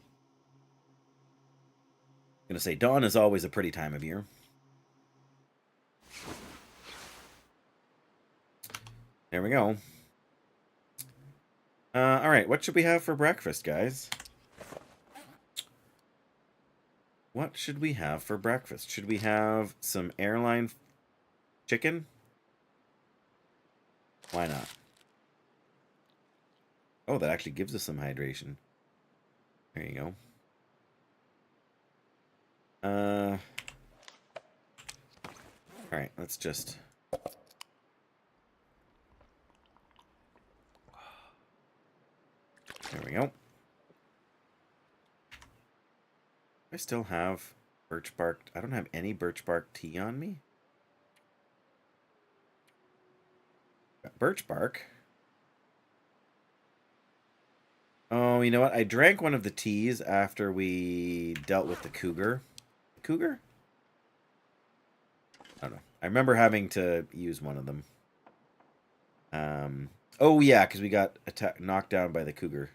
Speaker 1: I'm gonna say dawn is always a pretty time of year. There we go. All right, what should we have for breakfast, guys? What should we have for breakfast? Should we have some airline chicken? Why not? Oh, that actually gives us some hydration. There you go. All right, let's just. There we go. I still have birch bark. I don't have any birch bark tea on me. Got birch bark. Oh, you know what? I drank one of the teas after we dealt with the cougar. Cougar? I don't know. I remember having to use one of them. Oh yeah, because we got knocked down by the cougar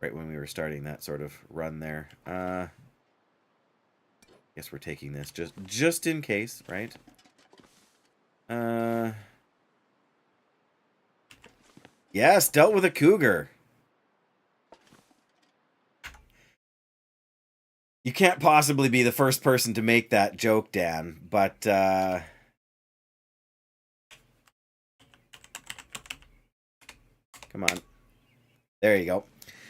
Speaker 1: right when we were starting that sort of run there. Guess we're taking this just in case, right? Yes, dealt with a cougar. You can't possibly be the first person to make that joke, Dan, but come on. There you go.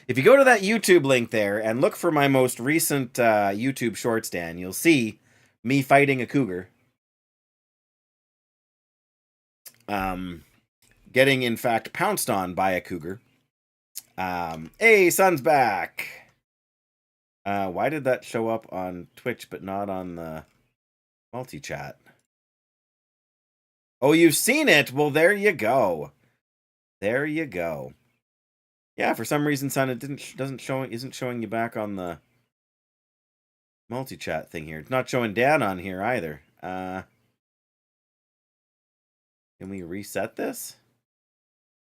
Speaker 1: If you go to that YouTube link there and look for my most recent YouTube shorts, Dan, you'll see me fighting a cougar. Getting, in fact, pounced on by a cougar. Hey, Sun's back! Why did that show up on Twitch but not on the multi-chat? Oh, you've seen it? Well, there you go. There you go. Yeah, for some reason, Sun, it isn't showing you back on the multi-chat thing here. It's not showing Dan on here either. Can we reset this?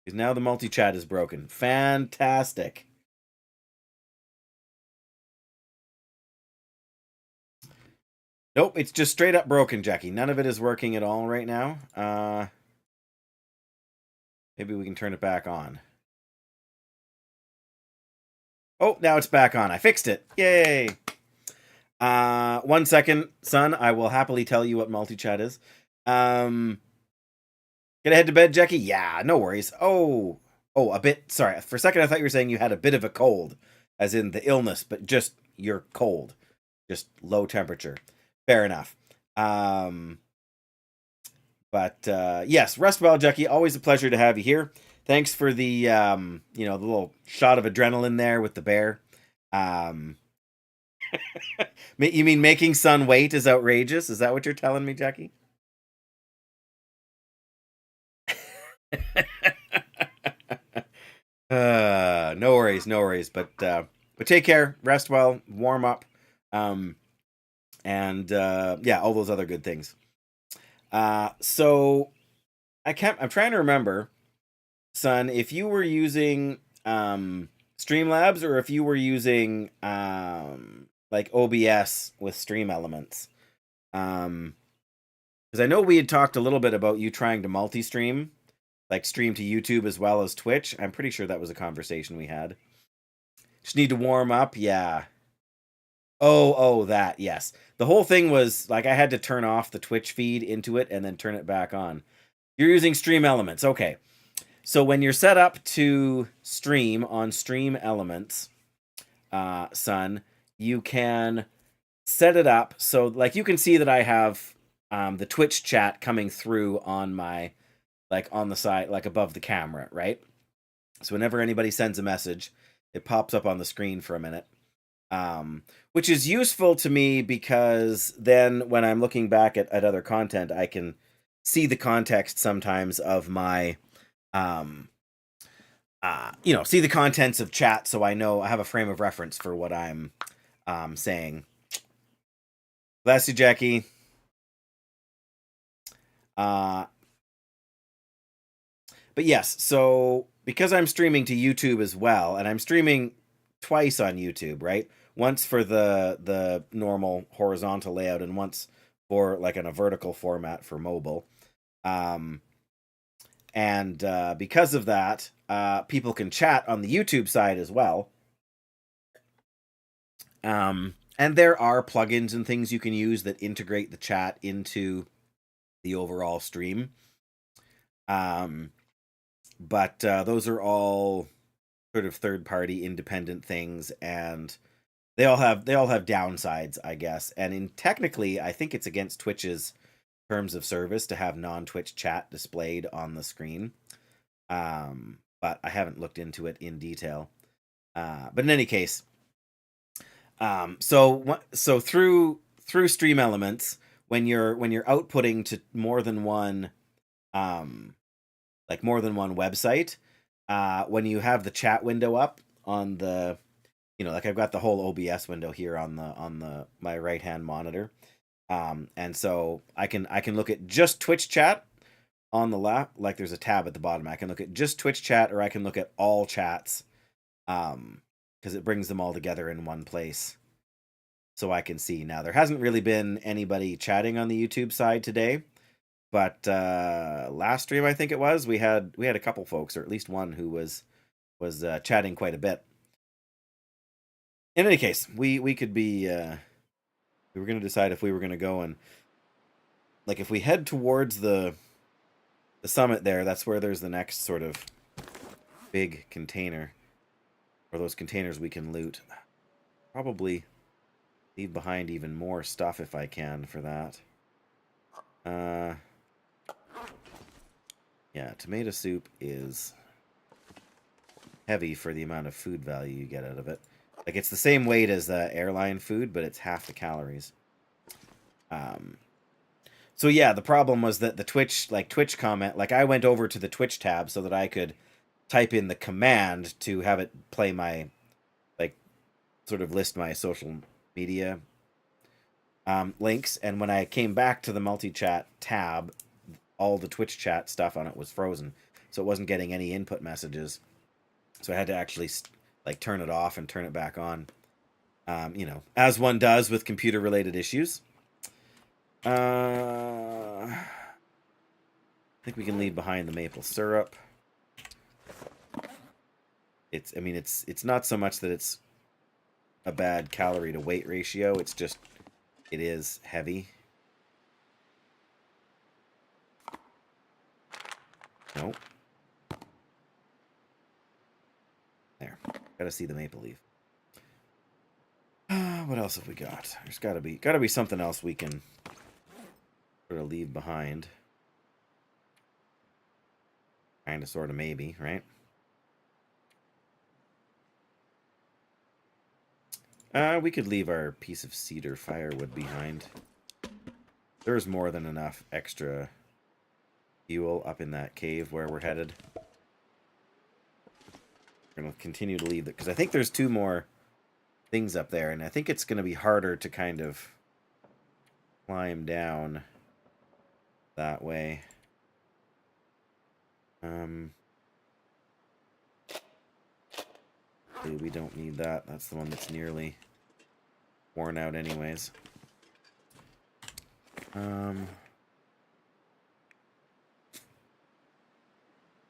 Speaker 1: Because now the multi-chat is broken. Fantastic. Nope, it's just straight up broken, Jackie. None of it is working at all right now. Maybe we can turn it back on. Oh, now it's back on. I fixed it. Yay! 1 second, Son. I will happily tell you what multi-chat is. Gonna head to bed, Jackie? Yeah, no worries. Oh, a bit. Sorry, for a second I thought you were saying you had a bit of a cold, as in the illness, but just you're cold, just low temperature. Fair enough. But yes, rest well, Jackie. Always a pleasure to have you here. Thanks for the the little shot of adrenaline there with the bear. You mean making Sun wait is outrageous? Is that what you're telling me, Jackie? No worries, no worries. But take care, rest well, warm up, and yeah, all those other good things. So I'm trying to remember, Son, if you were using Streamlabs or if you were using like OBS with Stream Elements. Because I know we had talked a little bit about you trying to multi-stream, like stream to YouTube as well as Twitch. I'm pretty sure that was a conversation we had. Just need to warm up, yeah. Oh, that, yes. The whole thing was, like, I had to turn off the Twitch feed into it and then turn it back on. You're using Stream Elements, okay. So when you're set up to stream on Stream Elements, Son, you can set it up so, like, you can see that I have the Twitch chat coming through on my, like, on the side, like, above the camera, right? So whenever anybody sends a message, it pops up on the screen for a minute. Which is useful to me because then when I'm looking back at other content, I can see the context sometimes of my, see the contents of chat, so I know I have a frame of reference for what I'm saying. Bless you, Jackie. But yes, so because I'm streaming to YouTube as well, and I'm streaming twice on YouTube, right? Once for the normal horizontal layout and once for like in a vertical format for mobile. And because of that, people can chat on the YouTube side as well. And there are plugins and things you can use that integrate the chat into the overall stream. But those are all sort of third-party independent things, and they all have downsides, I guess. And technically, I think it's against Twitch's terms of service to have non-Twitch chat displayed on the screen. But I haven't looked into it in detail. But in any case, so through Stream Elements, when you're outputting to more than one website, when you have the chat window up on the, like I've got the whole OBS window here on my right hand monitor, and so I can look at just Twitch chat on the left, like there's a tab at the bottom. I can look at just Twitch chat, or I can look at all chats, because it brings them all together in one place, so I can see. Now there hasn't really been anybody chatting on the YouTube side today. But last stream, I think it was, we had a couple folks, or at least one, who was chatting quite a bit. In any case, we could be we were going to decide if we were going to go and, like, if we head towards the summit there, that's where there's the next sort of big container, or those containers we can loot. Probably leave behind even more stuff if I can for that. Yeah, tomato soup is heavy for the amount of food value you get out of it. Like, it's the same weight as airline food, but it's half the calories. So yeah, the problem was that the Twitch comment, like I went over to the Twitch tab so that I could type in the command to have it play my, like, sort of list my social media links, and when I came back to the multi-chat tab, all the Twitch chat stuff on it was frozen, so it wasn't getting any input messages. So I had to actually like turn it off and turn it back on. As one does with computer-related issues. I think we can leave behind the maple syrup. It's not so much that it's a bad calorie to weight ratio. It's just it is heavy. Nope. There. Gotta see the maple leaf. What else have we got? There's gotta be something else we can sort of leave behind. Kinda, sorta, maybe, right? We could leave our piece of cedar firewood behind. There's more than enough extra fuel up in that cave where we're headed. We're going to continue to leave it, because I think there's 2 more things up there, and I think it's going to be harder to kind of climb down that way. We don't need that. That's the one that's nearly worn out anyways. Oh,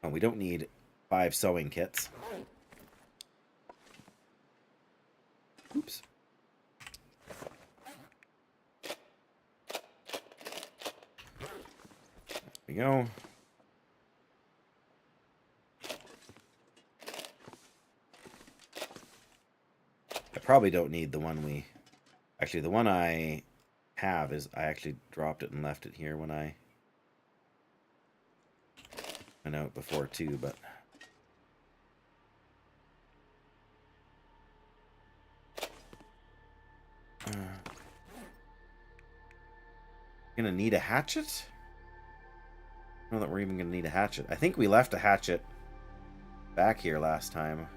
Speaker 1: we don't need 5 sewing kits. Oops. There we go. I probably don't need the one we... Actually, the one I have is... I actually dropped it and left it here when I went out before too, but... Gonna need a hatchet? I don't know that we're even gonna need a hatchet. I think we left a hatchet back here last time.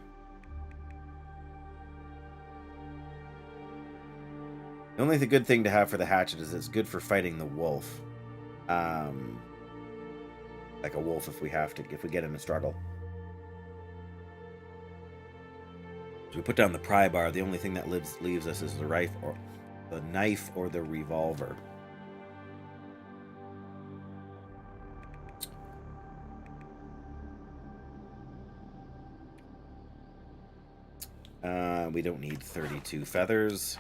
Speaker 1: The only good thing to have for the hatchet is it's good for fighting the wolf. Like a wolf if we get in a struggle. So we put down the pry bar. The only thing that leaves us is the knife or the revolver. We don't need 32 feathers.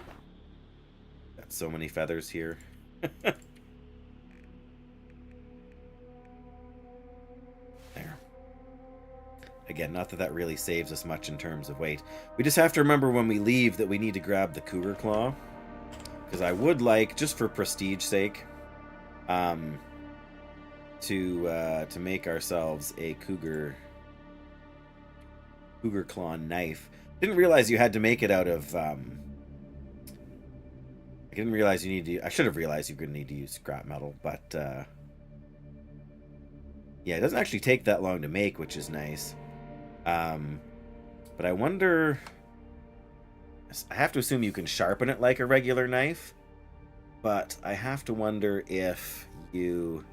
Speaker 1: Got so many feathers here. There. Again, not that that really saves us much in terms of weight. We just have to remember when we leave that we need to grab the cougar claw. Because I would like, just for prestige sake, to make ourselves a cougar claw knife. Didn't realize you had to make it out of... I didn't realize you need to... I should have realized you're going to need to use scrap metal, but... yeah, it doesn't actually take that long to make, which is nice. But I wonder... I have to assume you can sharpen it like a regular knife, but I have to wonder if you...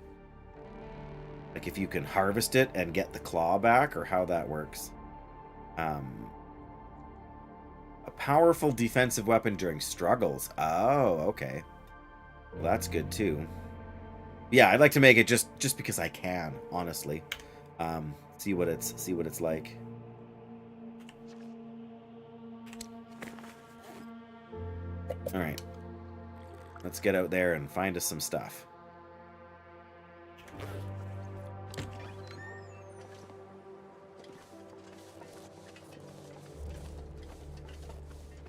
Speaker 1: Like, if you can harvest it and get the claw back, or how that works. A powerful defensive weapon during struggles. Oh, okay. Well, that's good too. Yeah, I'd like to make it just because I can, honestly. See what it's like. All right. Let's get out there and find us some stuff.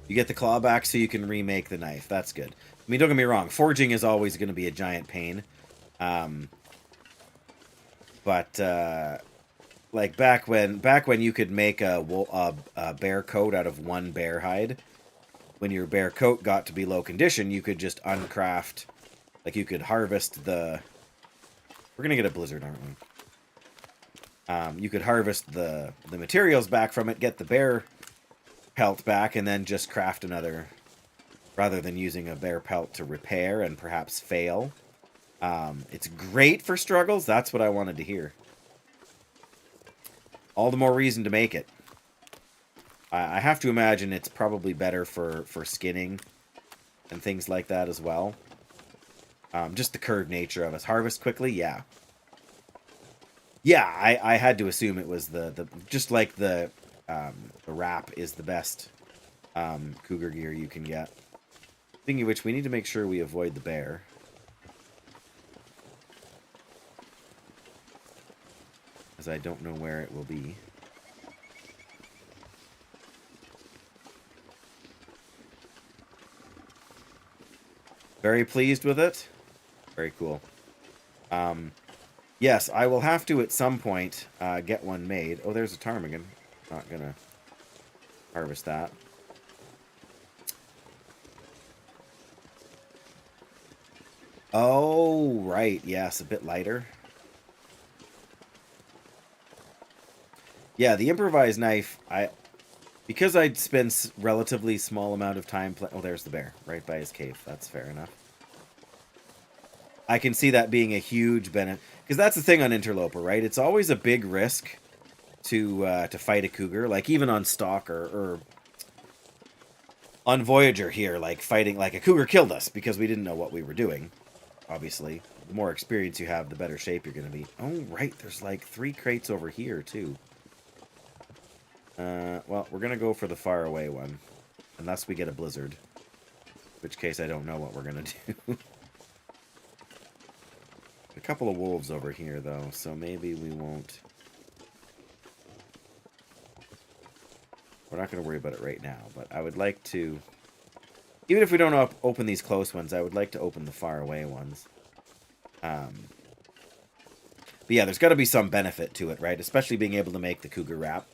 Speaker 1: You get the claw back so you can remake the knife. That's good. I mean, don't get me wrong. Forging is always going to be a giant pain. But like back when you could make a bear coat out of one bear hide, when your bear coat got to be low condition, you could just uncraft. Like, you could harvest the... We're going to get a blizzard, aren't we? You could harvest the materials back from it, get the bear pelt back, and then just craft another, rather than using a bear pelt to repair and perhaps fail. It's great for struggles. That's what I wanted to hear. All the more reason to make it. I have to imagine it's probably better for skinning and things like that as well. Just the curved nature of it. Harvest quickly, yeah. Yeah, I had to assume it was the just like the wrap is the best cougar gear you can get. Speaking of which, we need to make sure we avoid the bear. As I don't know where it will be. Very pleased with it. Very cool. Yes, I will have to at some point get one made. Oh, there's a ptarmigan. Not gonna harvest that. Oh, right. Yes, a bit lighter. Yeah, the improvised knife, because I'd spend relatively small amount of time oh, there's the bear, right by his cave. That's fair enough. I can see that being a huge benefit. Because that's the thing on Interloper, right? It's always a big risk to fight a cougar. Like, even on Stalk or on Voyageur here, like, fighting... Like, a cougar killed us because we didn't know what we were doing, obviously. The more experience you have, the better shape you're going to be. Oh, right. There's, like, 3 crates over here, too. Well, we're going to go for the far away one. Unless we get a blizzard. In which case, I don't know what we're going to do. A couple of wolves over here, though, so maybe we won't... We're not going to worry about it right now, but I would like to... Even if we don't open these close ones, I would like to open the far away ones. But yeah, there's got to be some benefit to it, right? Especially being able to make the cougar wrap.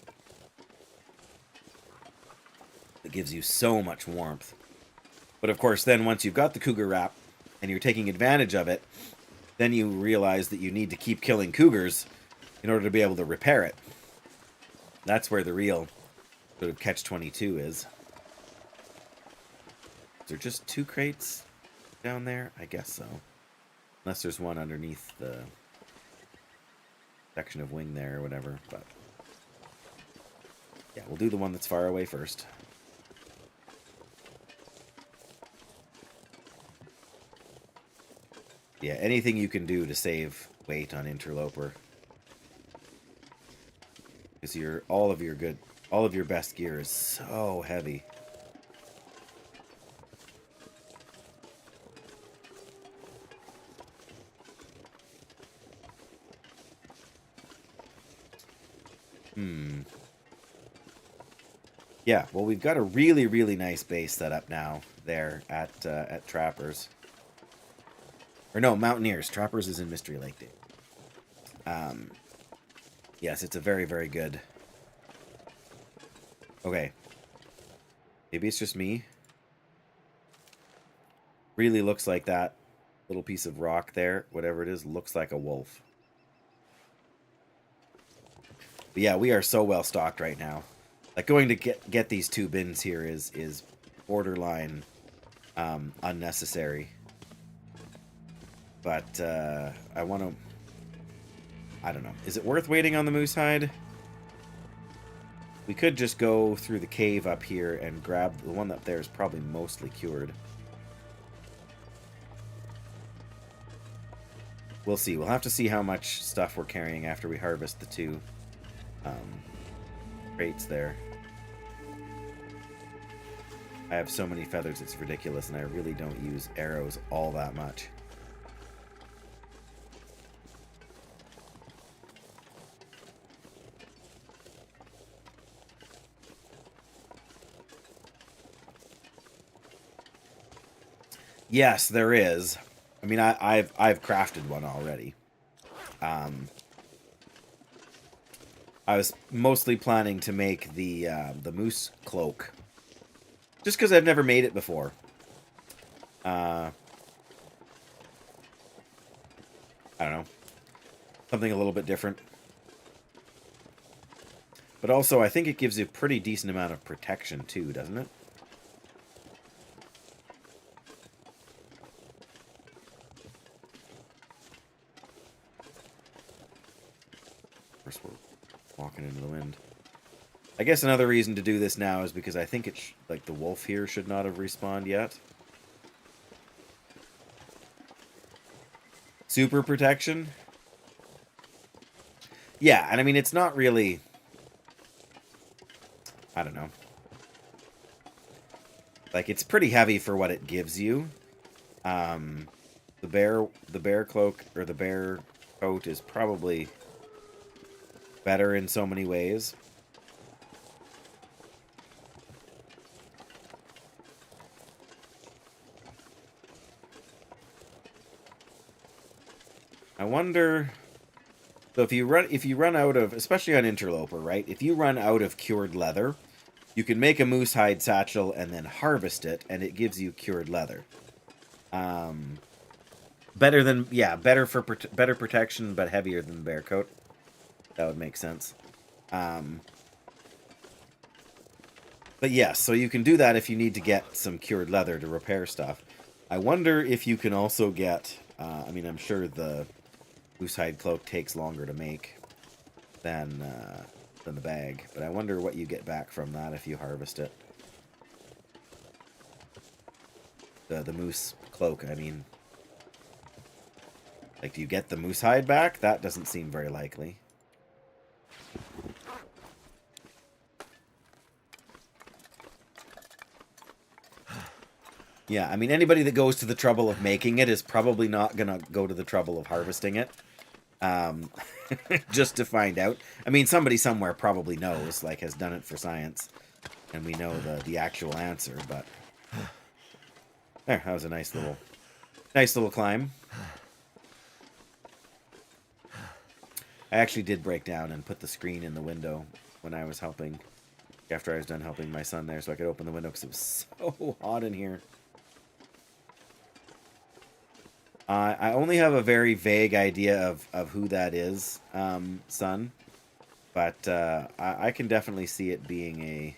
Speaker 1: It gives you so much warmth. But of course, then once you've got the cougar wrap, and you're taking advantage of it, then you realize that you need to keep killing cougars in order to be able to repair it. That's where the real sort of catch-22 is. Is there just 2 crates down there? I guess so. Unless there's one underneath the section of wing there or whatever. But yeah, we'll do the one that's far away first. Yeah, anything you can do to save weight on Interloper. Because all of your best gear is so heavy. Yeah, well, we've got a really, really nice base set up now there at Trappers. Or no, Mountaineers. Trappers is in Mystery Lake, dude. Yes, it's a very, very good... Okay. Maybe it's just me. Really looks like that little piece of rock there, whatever it is, looks like a wolf. But yeah, we are so well stocked right now. Like, going to get these 2 bins here is borderline unnecessary. But I want to... I don't know. Is it worth waiting on the moose hide? We could just go through the cave up here and grab... The one up there is probably mostly cured. We'll see. We'll have to see how much stuff we're carrying after we harvest the 2 crates there. I have so many feathers, it's ridiculous, and I really don't use arrows all that much. Yes, there is. I mean, I've crafted one already. I was mostly planning to make the moose cloak, just because I've never made it before. I don't know, something a little bit different. But also, I think it gives you a pretty decent amount of protection too, doesn't it? Of course, we're walking into the wind. I guess another reason to do this now is because I think it's like the wolf here should not have respawned yet. Super protection? Yeah, and I mean, it's not really... I don't know. Like, it's pretty heavy for what it gives you. The bear cloak, or the bear coat is probably better in so many ways. I wonder... So if you run out of, especially on Interloper, right? If you run out of cured leather, you can make a moose hide satchel and then harvest it, and it gives you cured leather. Better than, yeah, better for better protection, but heavier than the bear coat. That would make sense. But yes, so you can do that if you need to get some cured leather to repair stuff. I wonder if you can also get, I mean, I'm sure the moose hide cloak takes longer to make than the bag, but I wonder what you get back from that if you harvest it. The moose cloak, I mean. Like, do you get the moose hide back? That doesn't seem very likely. Yeah, I mean, anybody that goes to the trouble of making it is probably not going to go to the trouble of harvesting it. Just to find out. I mean, somebody somewhere probably knows, like, has done it for science. And we know the actual answer, but... There, that was a nice little climb. I actually did break down and put the screen in the window when I was helping, after I was done helping my son there, so I could open the window because it was so hot in here. I only have a very vague idea of who that is, son. But I can definitely see it being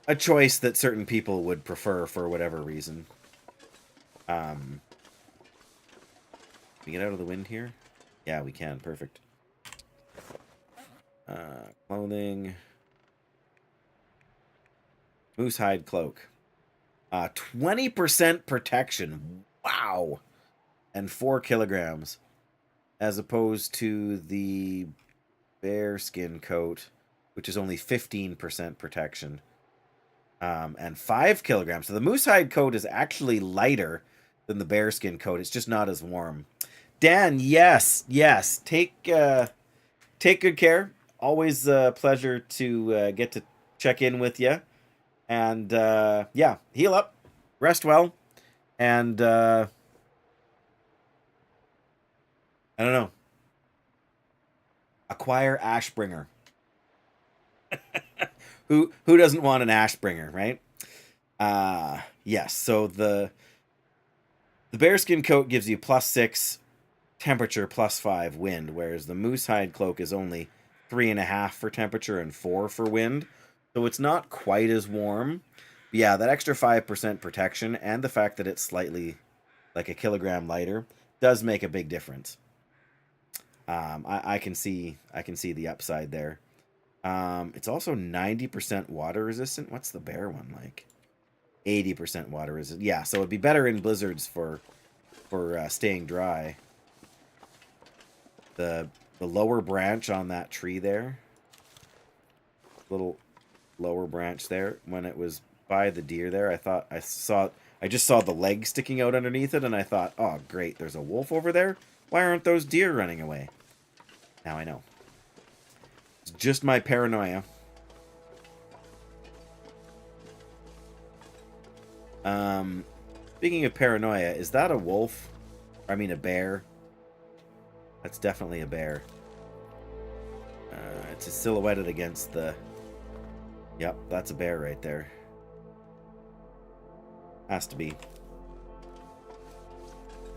Speaker 1: a choice that certain people would prefer for whatever reason. Can we get out of the wind here? Yeah, we can. Perfect. Clothing. Moose hide cloak. 20% protection. Wow. And 4 kilograms. As opposed to the bear skin coat, which is only 15% protection. And 5 kilograms. So the moose hide coat is actually lighter than the bear skin coat. It's just not as warm. Dan, yes. Take good care. Always a pleasure to get to check in with you. And, yeah, heal up, rest well, and, I don't know. Acquire Ashbringer. Who doesn't want an Ashbringer, right? Yes, so the bearskin coat gives you +6 temperature, +5 wind, whereas the moose hide cloak is only 3.5 for temperature and 4 for wind. So it's not quite as warm. But yeah, that extra 5% protection and the fact that it's slightly like a kilogram lighter does make a big difference. I can see the upside there. It's also 90% water resistant. What's the bear one like? 80% water resistant. Yeah, so it'd be better in blizzards for staying dry. The lower branch on that tree there, little lower branch there, when it was by the deer there, I just saw the leg sticking out underneath it, and I thought, oh great, there's a wolf over there. Why aren't those deer running away? Now I know. It's just my paranoia. Speaking of paranoia, is that a wolf? I mean a bear? That's definitely a bear. It's silhouetted against the... Yep, that's a bear right there. Has to be.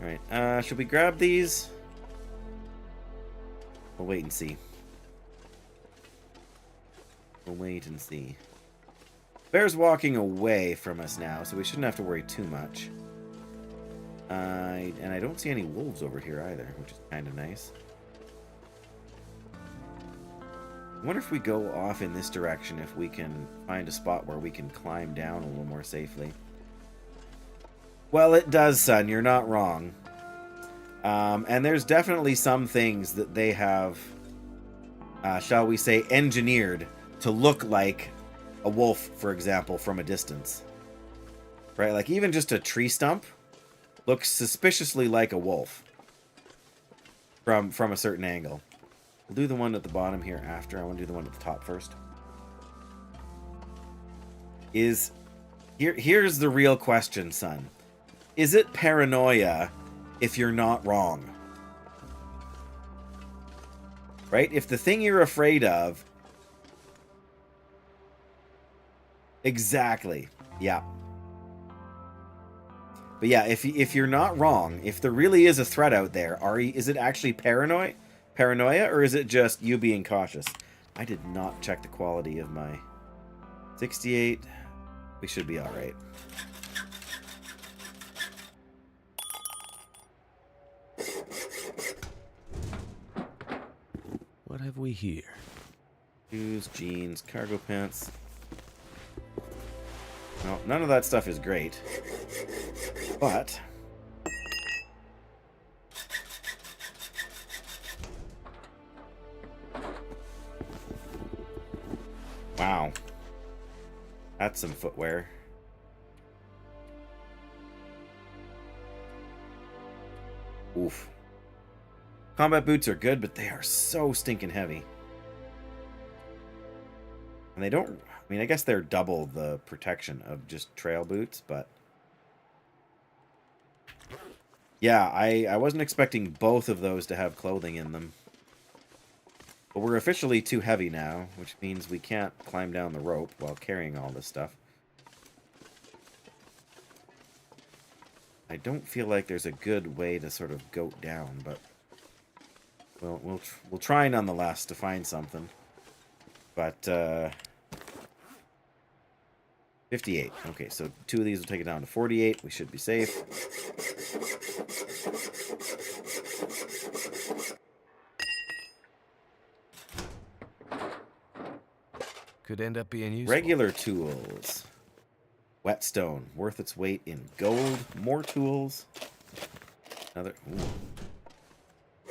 Speaker 1: Alright, should we grab these? We'll wait and see. We'll wait and see. Bear's walking away from us now, so we shouldn't have to worry too much. And I don't see any wolves over here either, which is kind of nice. I wonder if we go off in this direction, if we can find a spot where we can climb down a little more safely. Well, it does, son. You're not wrong. And there's definitely some things that they have, shall we say, engineered to look like a wolf, for example, from a distance. Right? Like, even just a tree stump looks suspiciously like a wolf from a certain angle. We'll do the one at the bottom here after. I want to do the one at the top first. Here's the real question, son. Is it paranoia if you're not wrong? Right? If the thing you're afraid of... Exactly. Yeah. But yeah, if you're not wrong, if there really is a threat out there, is it actually paranoia, or is it just you being cautious? I did not check the quality of my 68. We should be all right.
Speaker 2: What have we here?
Speaker 1: Shoes, jeans, cargo pants. No, none of that stuff is great. But wow. That's some footwear. Oof. Combat boots are good, but they are so stinking heavy. And they don't... I mean, I guess they're double the protection of just trail boots, but... yeah, I wasn't expecting both of those to have clothing in them. But we're officially too heavy now, which means we can't climb down the rope while carrying all this stuff. I don't feel like there's a good way to sort of goat down, but... we'll try nonetheless to find something. But, 58. Okay, so 2 of these will take it down to 48. We should be safe.
Speaker 2: Could end up being useful.
Speaker 1: Regular tools. Whetstone, worth its weight in gold. More tools. Another... ooh.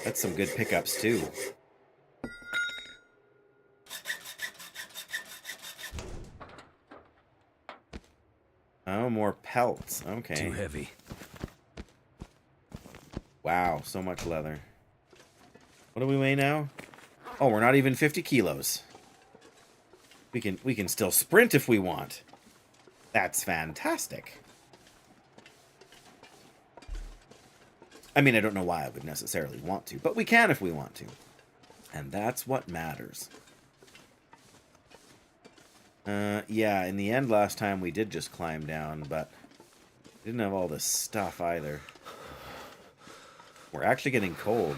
Speaker 1: That's some good pickups, too. Oh, more pelts. Okay.
Speaker 2: Too heavy.
Speaker 1: Wow, so much leather. What do we weigh now? Oh, we're not even 50 kilos. We can still sprint if we want. That's fantastic. I mean, I don't know why I would necessarily want to, but we can if we want to. And that's what matters. Yeah, in the end last time we did just climb down, but we didn't have all this stuff either. We're actually getting cold.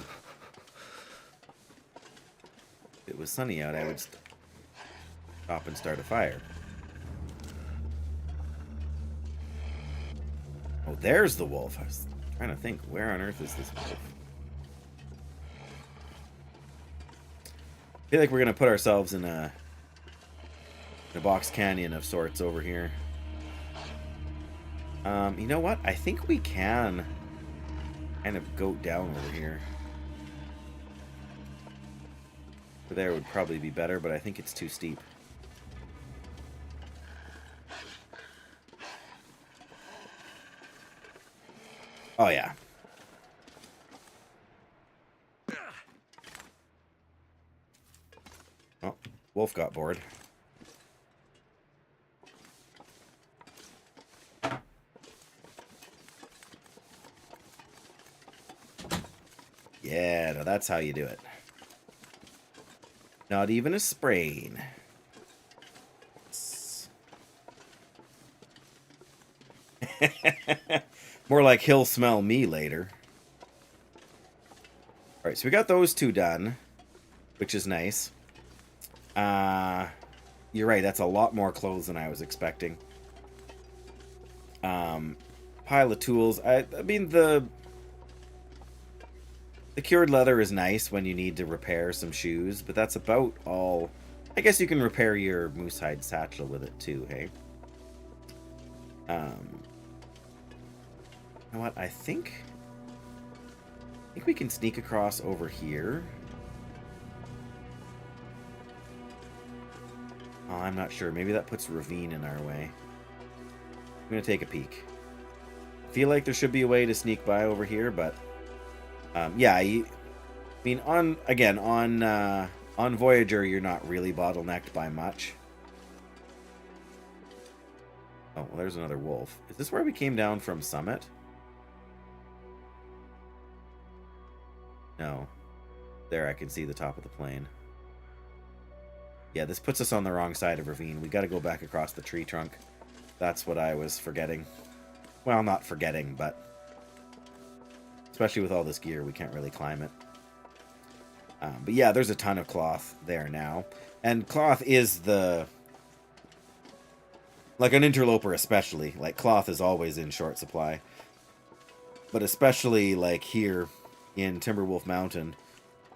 Speaker 1: If it was sunny out, I would stop and start a fire. Oh, there's the wolf. I was trying to think, where on earth is this wolf? I feel like we're going to put ourselves in a box canyon of sorts over here. You know what? I think we can kind of goat down over here. There would probably be better, but I think it's too steep. Oh, yeah. Oh, wolf got bored. Yeah, no, that's how you do it. Not even a sprain. More like he'll smell me later. Alright, so we got those 2 done, which is nice. You're right, that's a lot more clothes than I was expecting. Pile of tools. I mean, the cured leather is nice when you need to repair some shoes, but that's about all. I guess you can repair your moose hide satchel with it too, hey? You know what? I think we can sneak across over here. Oh, I'm not sure. Maybe that puts ravine in our way. I'm gonna take a peek. I feel like there should be a way to sneak by over here, but yeah, I mean, on Voyageur, you're not really bottlenecked by much. Oh, well, there's another wolf. Is this where we came down from Summit? No. There, I can see the top of the plane. Yeah, this puts us on the wrong side of ravine. We got to go back across the tree trunk. That's what I was forgetting. Well, not forgetting, but especially with all this gear, we can't really climb it. But yeah, there's a ton of cloth there now. And cloth is the... Like an interloper especially. Like, cloth is always in short supply. But especially, like, here in Timberwolf Mountain,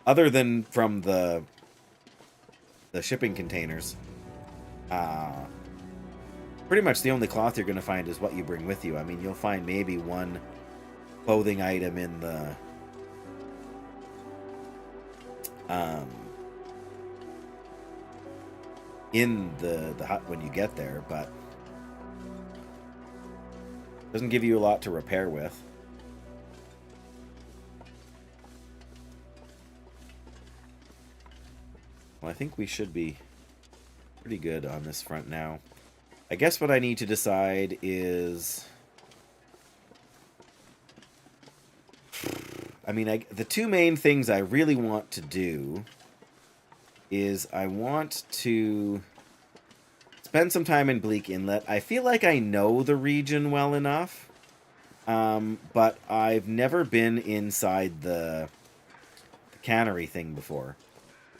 Speaker 1: other than from the shipping containers, pretty much the only cloth you're going to find is what you bring with you. I mean, you'll find maybe one clothing item in the hut when you get there, but doesn't give you a lot to repair with. Well, I think we should be pretty good on this front now. I guess what I need to decide is... I mean, the two main things I really want to do is I want to spend some time in Bleak Inlet. I feel like I know the region well enough, but I've never been inside the cannery thing before.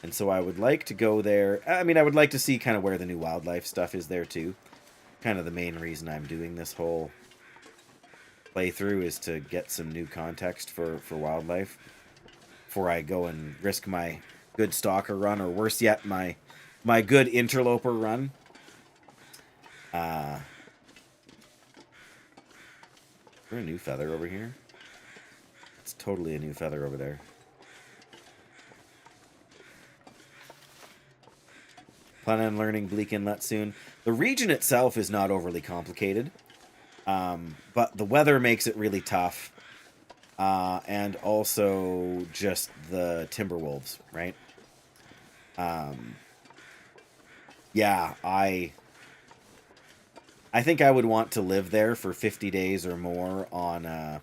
Speaker 1: And so I would like to go there. I mean, I would like to see kind of where the new wildlife stuff is there too. Kind of the main reason I'm doing this whole playthrough is to get some new context for wildlife before I go and risk my good stalker run, or worse yet, my good interloper run. Is there a new feather over here? It's totally a new feather over there. Plan on learning Bleak Inlet soon. The region itself is not overly complicated, but the weather makes it really tough, and also just the Timberwolves, right? Yeah, I think I would want to live there for 50 days or more on a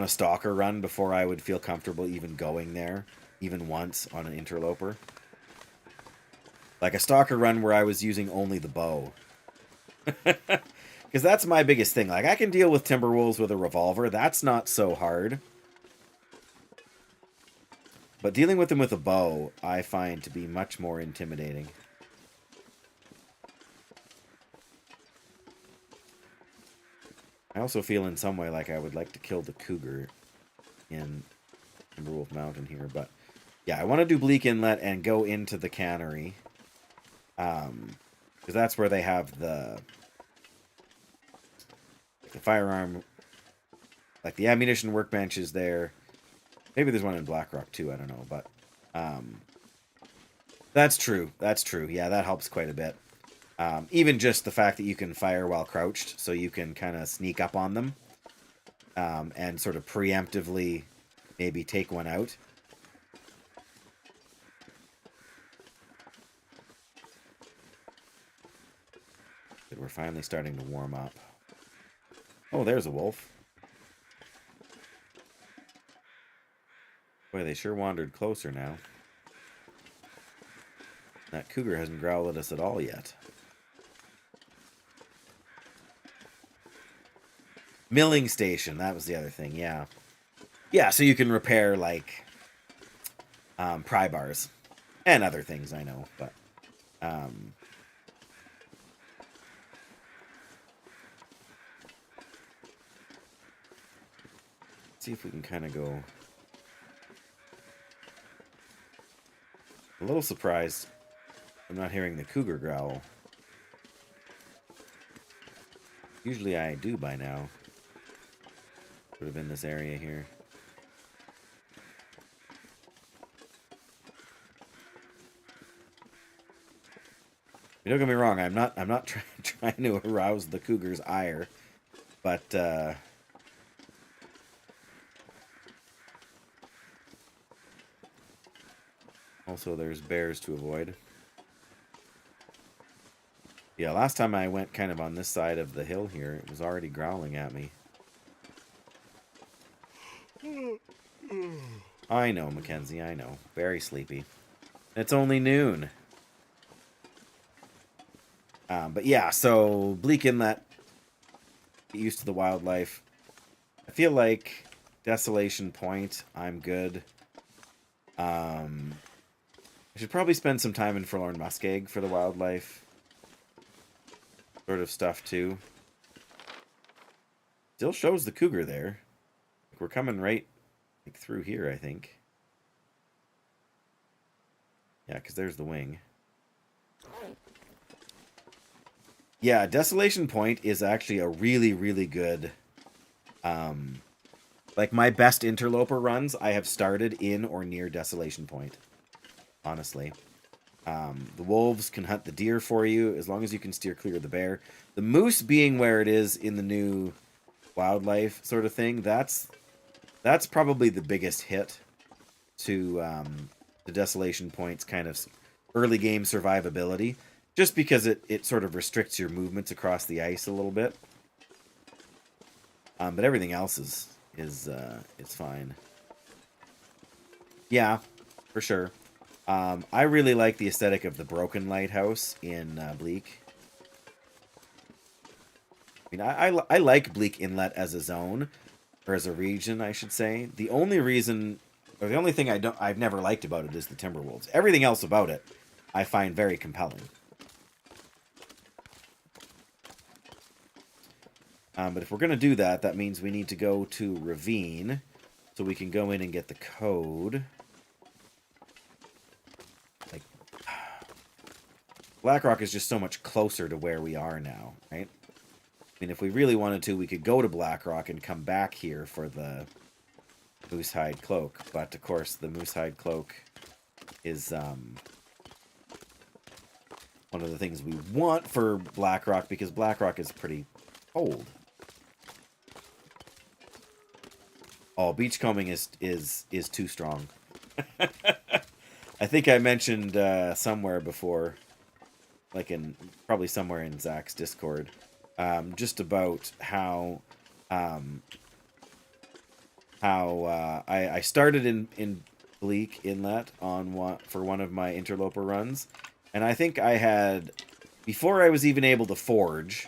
Speaker 1: stalker run before I would feel comfortable even going there, even once on an interloper. Like a stalker run where I was using only the bow. Because that's my biggest thing. Like, I can deal with Timberwolves with a revolver. That's not so hard. But dealing with them with a bow, I find to be much more intimidating. I also feel in some way like I would like to kill the cougar in Timberwolf Mountain here. But, yeah, I want to do Bleak Inlet and go into the cannery. Because that's where they have the firearm, like the ammunition workbench is there. Maybe there's one in Blackrock too, I don't know, but that's true. That's true. Yeah, that helps quite a bit. Even just the fact that you can fire while crouched, so you can kind of sneak up on them and sort of preemptively maybe take one out. We're finally starting to warm up. Oh, there's a wolf. Boy, they sure wandered closer now. That cougar hasn't growled at us at all yet. Milling station, that was the other thing, yeah. Yeah, so you can repair, like, pry bars. And other things, I know, but... see if we can kind of go... A little surprised I'm not hearing the cougar growl. Usually I do by now. Sort of in this area here. Don't get me wrong, I'm not trying to arouse the cougar's ire, but also there's bears to avoid. Yeah, last time I went kind of on this side of the hill here, it was already growling at me. I know, Mackenzie, I know. Very sleepy. It's only noon. But yeah, so Bleak Inlet get used to the wildlife. I feel like Desolation Point, I'm good. I should probably spend some time in Forlorn Muskeg for the wildlife sort of stuff too. Still shows the cougar there. We're coming right through here, I think. Yeah, because there's the wing. Yeah, Desolation Point is actually a really, really good... like, my best interloper runs, I have started in or near Desolation Point. Honestly. The wolves can hunt the deer for you, as long as you can steer clear of the bear. The moose being where it is in the new wildlife sort of thing, that's probably the biggest hit to the Desolation Point's kind of early game survivability, just because it sort of restricts your movements across the ice a little bit. But everything else is it's fine. Yeah, for sure. I really like the aesthetic of the Broken Lighthouse in Bleak. I mean, I like Bleak Inlet as a zone, or as a region, I should say. The only reason, or the only thing I've never liked about it is the Timberwolves. Everything else about it, I find very compelling. But if we're going to do that, that means we need to go to Ravine, so we can go in and get the code. Like, Blackrock is just so much closer to where we are now, right? I mean, if we really wanted to, we could go to Blackrock and come back here for the Moosehide Cloak. But, of course, the Moosehide Cloak is one of the things we want for Blackrock, because Blackrock is pretty cold. Oh, beachcombing is too strong. I think I mentioned somewhere before, like probably somewhere in Zach's Discord, just about how I started in Bleak Inlet for one of my interloper runs, and I think I had, before I was even able to forge.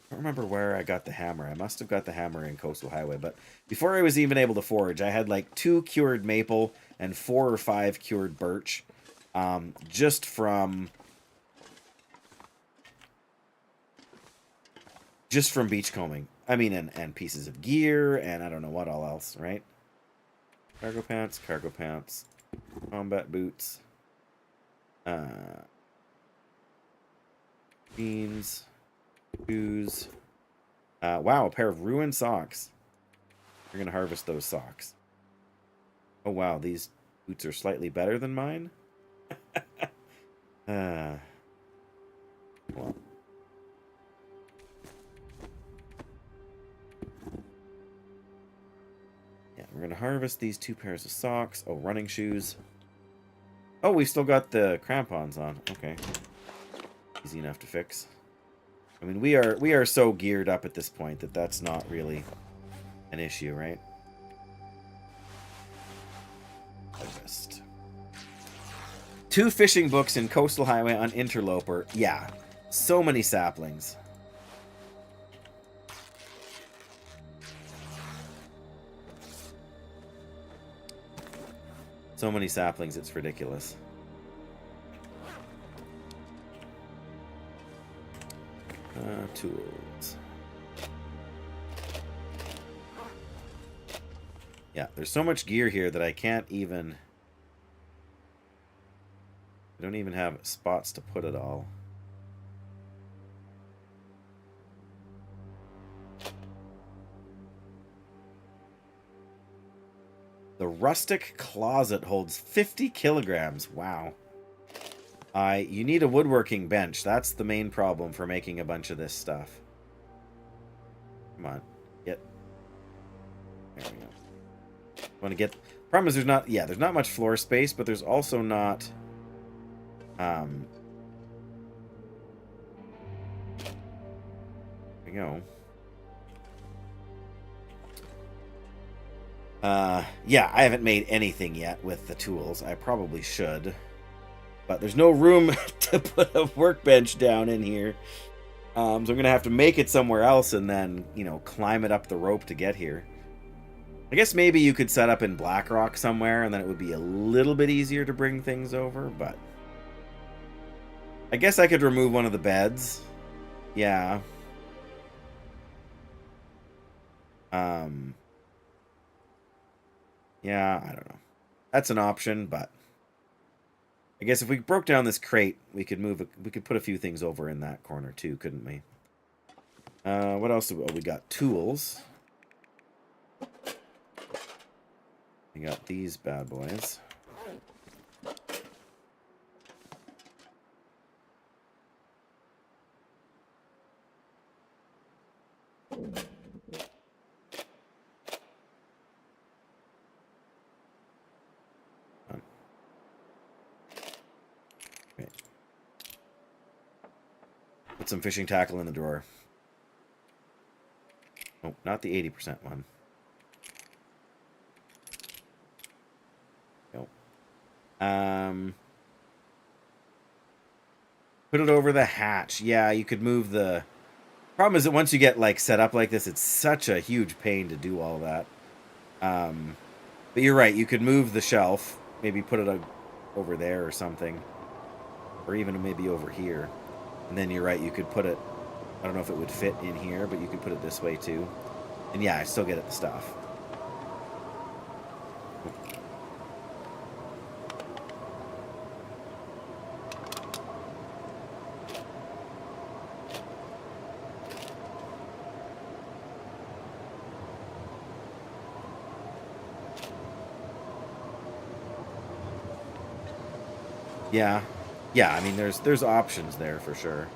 Speaker 1: I don't remember where I got the hammer. I must have got the hammer in Coastal Highway, but before I was even able to forge, I had like 2 cured maple and 4 or 5 cured birch, just from beachcombing. I mean, and pieces of gear, and I don't know what all else, right? Cargo pants, combat boots, jeans, shoes. Wow, a pair of ruined socks. We're going to harvest those socks. Oh, wow, these boots are slightly better than mine? Well. Yeah, we're going to harvest these 2 pairs of socks. Oh, running shoes. Oh, we still got the crampons on. Okay. Easy enough to fix. I mean, we are so geared up at this point that that's not really an issue, right? Harvest. 2 fishing books in Coastal Highway on Interloper. Yeah. So many saplings. So many saplings, it's ridiculous. Tools. Yeah, there's so much gear here that I can't even... I don't even have spots to put it all. The rustic closet holds 50 kilograms. Wow. You need a woodworking bench. That's the main problem for making a bunch of this stuff. Come on. Get. There we go. Want to get... Problem is there's not... Yeah, there's not much floor space, but there's also not... There we go. Yeah, I haven't made anything yet with the tools. I probably should. But there's no room to put a workbench down in here. So I'm going to have to make it somewhere else and then, climb it up the rope to get here. I guess maybe you could set up in Blackrock somewhere and then it would be a little bit easier to bring things over, but... I guess I could remove one of the beds. Yeah. Yeah, I don't know. That's an option, but... I guess if we broke down this crate, we could put a few things over in that corner too, couldn't we? What else do we... Oh, we got tools. We got these bad boys. Okay. Put some fishing tackle in the drawer. Oh, not the 80% one. Nope. Put it over the hatch. Yeah, you could move the... Problem is that once you get like set up like this, it's such a huge pain to do all that. But you're right. You could move the shelf, maybe put it over there or something, or even maybe over here. And then you're right. You could put it. I don't know if it would fit in here, but you could put it this way too. And yeah, I still get at the stuff. Yeah. Yeah, I mean, there's options there for sure.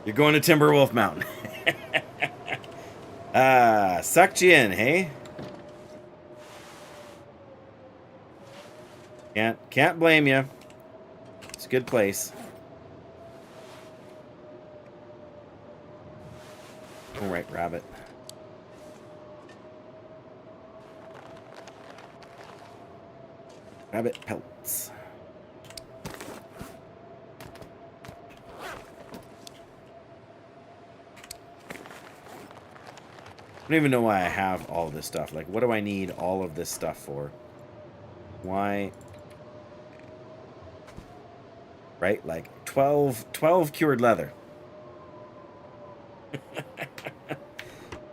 Speaker 1: You're going to Timberwolf Mountain. Sucked you in, hey? Can't blame you. It's a good place. All right, rabbit. Rabbit pelts. I don't even know why I have all this stuff. Like, what do I need all of this stuff for? Why? Right? Like, 12 cured leather.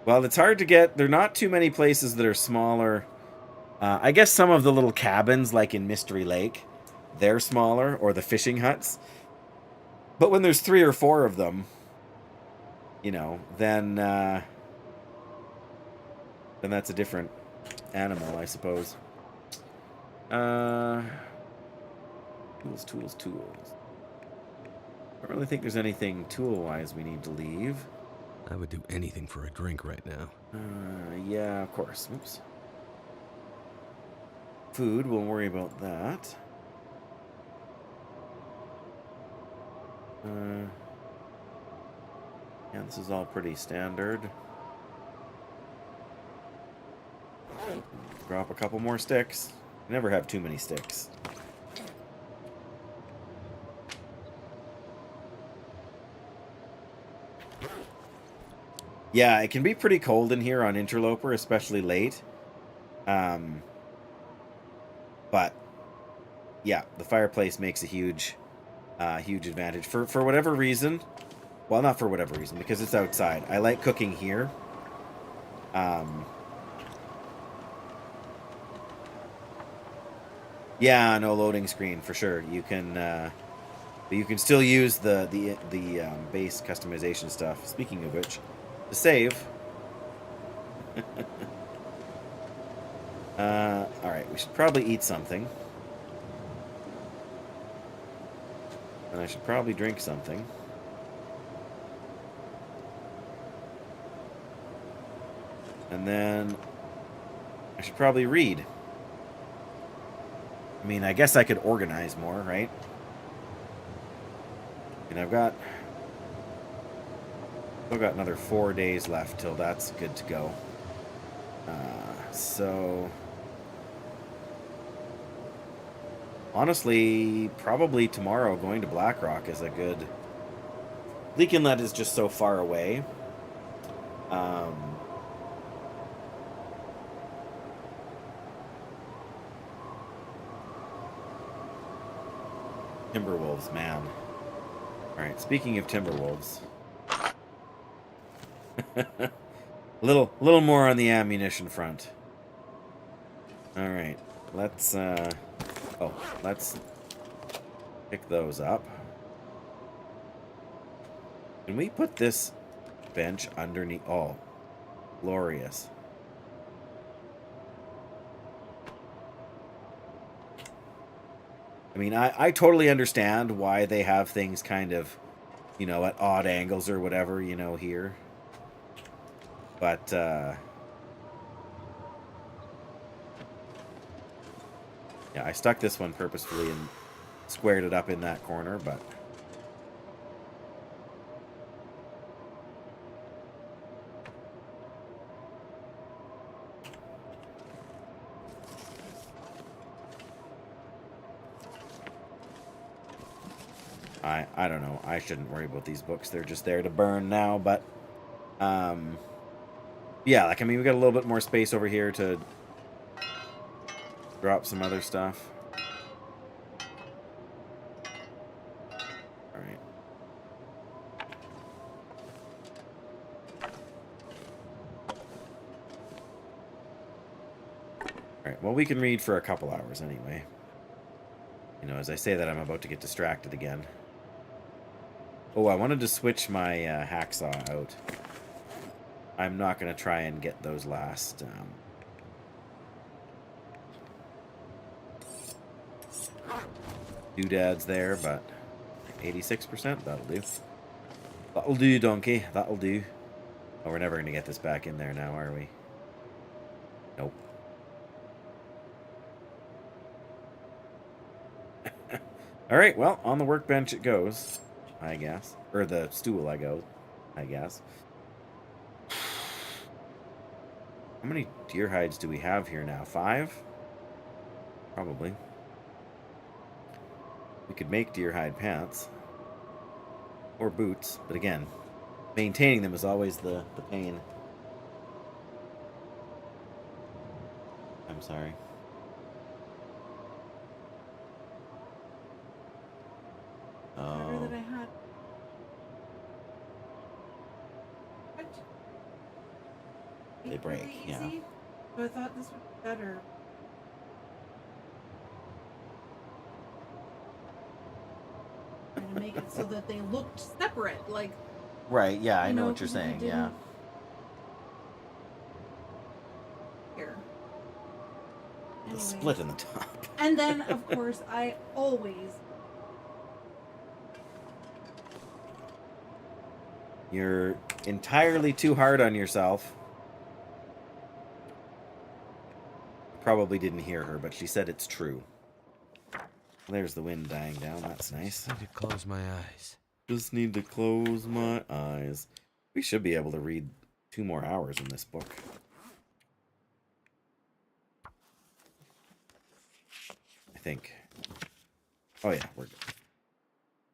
Speaker 1: Well, it's hard to get. There are not too many places that are smaller. I guess some of the little cabins, like in Mystery Lake, they're smaller, or the fishing huts. But when there's 3 or 4 of them, then that's a different animal, I suppose. Tools. I don't really think there's anything tool-wise we need to leave.
Speaker 2: I would do anything for a drink right now.
Speaker 1: Yeah, of course. Oops. Food, we'll worry about that. Yeah, this is all pretty standard. Drop a couple more sticks. Never have too many sticks. Yeah, it can be pretty cold in here on Interloper, especially late. But yeah, the fireplace makes a huge advantage for whatever reason. Well, not for whatever reason, because it's outside. I like cooking here. Yeah, no loading screen for sure. You can still use the base customization stuff. Speaking of which, to save. All right, we should probably eat something, and I should probably drink something. And then I should probably read. I mean, I guess I could organize more, right? And I've still got another 4 days left till that's good to go. So honestly, probably tomorrow going to Blackrock is a good... Leak Inlet is just so far away. Timberwolves, man. Alright, speaking of Timberwolves. a little more on the ammunition front. Alright, let's pick those up. Can we put this bench underneath? Oh, glorious. I mean, I totally understand why they have things kind of, you know, at odd angles or whatever, you know, here. But, yeah, I stuck this one purposefully and squared it up in that corner, but... I don't know. I shouldn't worry about these books. They're just there to burn now, but... yeah, like, I mean, we got a little bit more space over here to drop some other stuff. Alright. Alright, well, we can read for a couple hours anyway. You know, as I say that, I'm about to get distracted again. Oh, I wanted to switch my hacksaw out. I'm not going to try and get those last... doodads there, but 86%, that'll do. That'll do, donkey. That'll do. Oh, we're never going to get this back in there now, are we? Nope. Alright, well, on the workbench it goes, I guess. Or the stool I guess. How many deer hides do we have here now? 5? Probably. We could make deer hide pants. Or boots, but again, maintaining them is always the pain. I'm sorry.
Speaker 4: Remember that I had. What?
Speaker 1: They break,
Speaker 4: Really
Speaker 1: yeah.
Speaker 4: easy? So I thought this would be better. Trying to make it so that they looked separate, like.
Speaker 1: Right, yeah, I
Speaker 4: You
Speaker 1: know
Speaker 4: know,
Speaker 1: what you're
Speaker 4: 'cause I
Speaker 1: saying,
Speaker 4: didn't-
Speaker 1: yeah.
Speaker 4: Here.
Speaker 1: The
Speaker 4: Anyways.
Speaker 1: split in the top.
Speaker 4: And then, of course, I always.
Speaker 1: You're entirely too hard on yourself. Probably didn't hear her, but she said it's true. There's the wind dying down. That's nice.
Speaker 2: I need to close my eyes.
Speaker 1: Just need to close my eyes. We should be able to read 2 more hours in this book. I think. Oh yeah, we're good.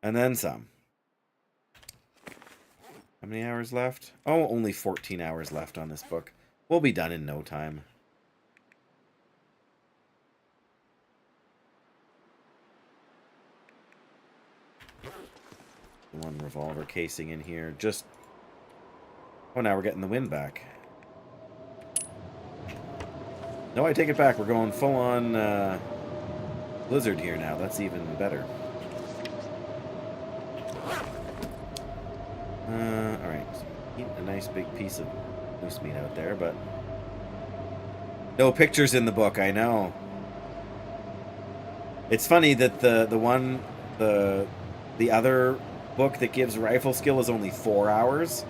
Speaker 1: And then some. How many hours left? Oh, only 14 hours left on this book. We'll be done in no time. One revolver casing in here. Just... Oh, now we're getting the wind back. No, I take it back. We're going full-on blizzard here now. That's even better. Alright. Eating a nice big piece of moose meat out there, but... No pictures in the book, I know. It's funny that the other book that gives rifle skill is only 4 hours.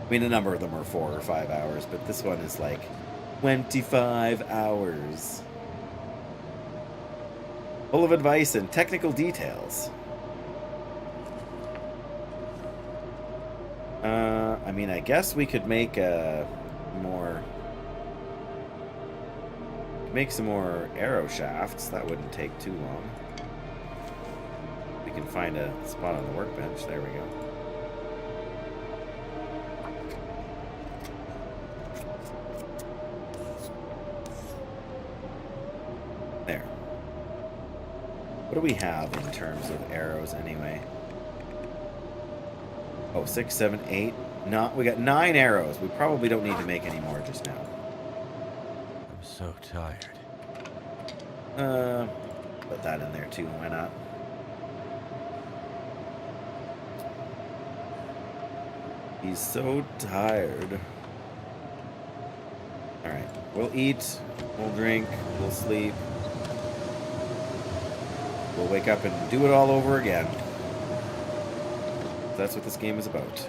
Speaker 1: I mean, a number of them are 4 or 5 hours, but this one is like 25 hours. Full of advice and technical details. I mean, I guess we could make some more arrow shafts. That wouldn't take too long. We can find a spot on the workbench. There we go. There. What do we have in terms of arrows anyway? Oh, 6, 7, 8. No, we got 9 arrows. We probably don't need to make any more just now.
Speaker 2: I'm so tired.
Speaker 1: Put that in there too. Why not? He's so tired. Alright. We'll eat. We'll drink. We'll sleep. We'll wake up and do it all over again. That's what this game is about.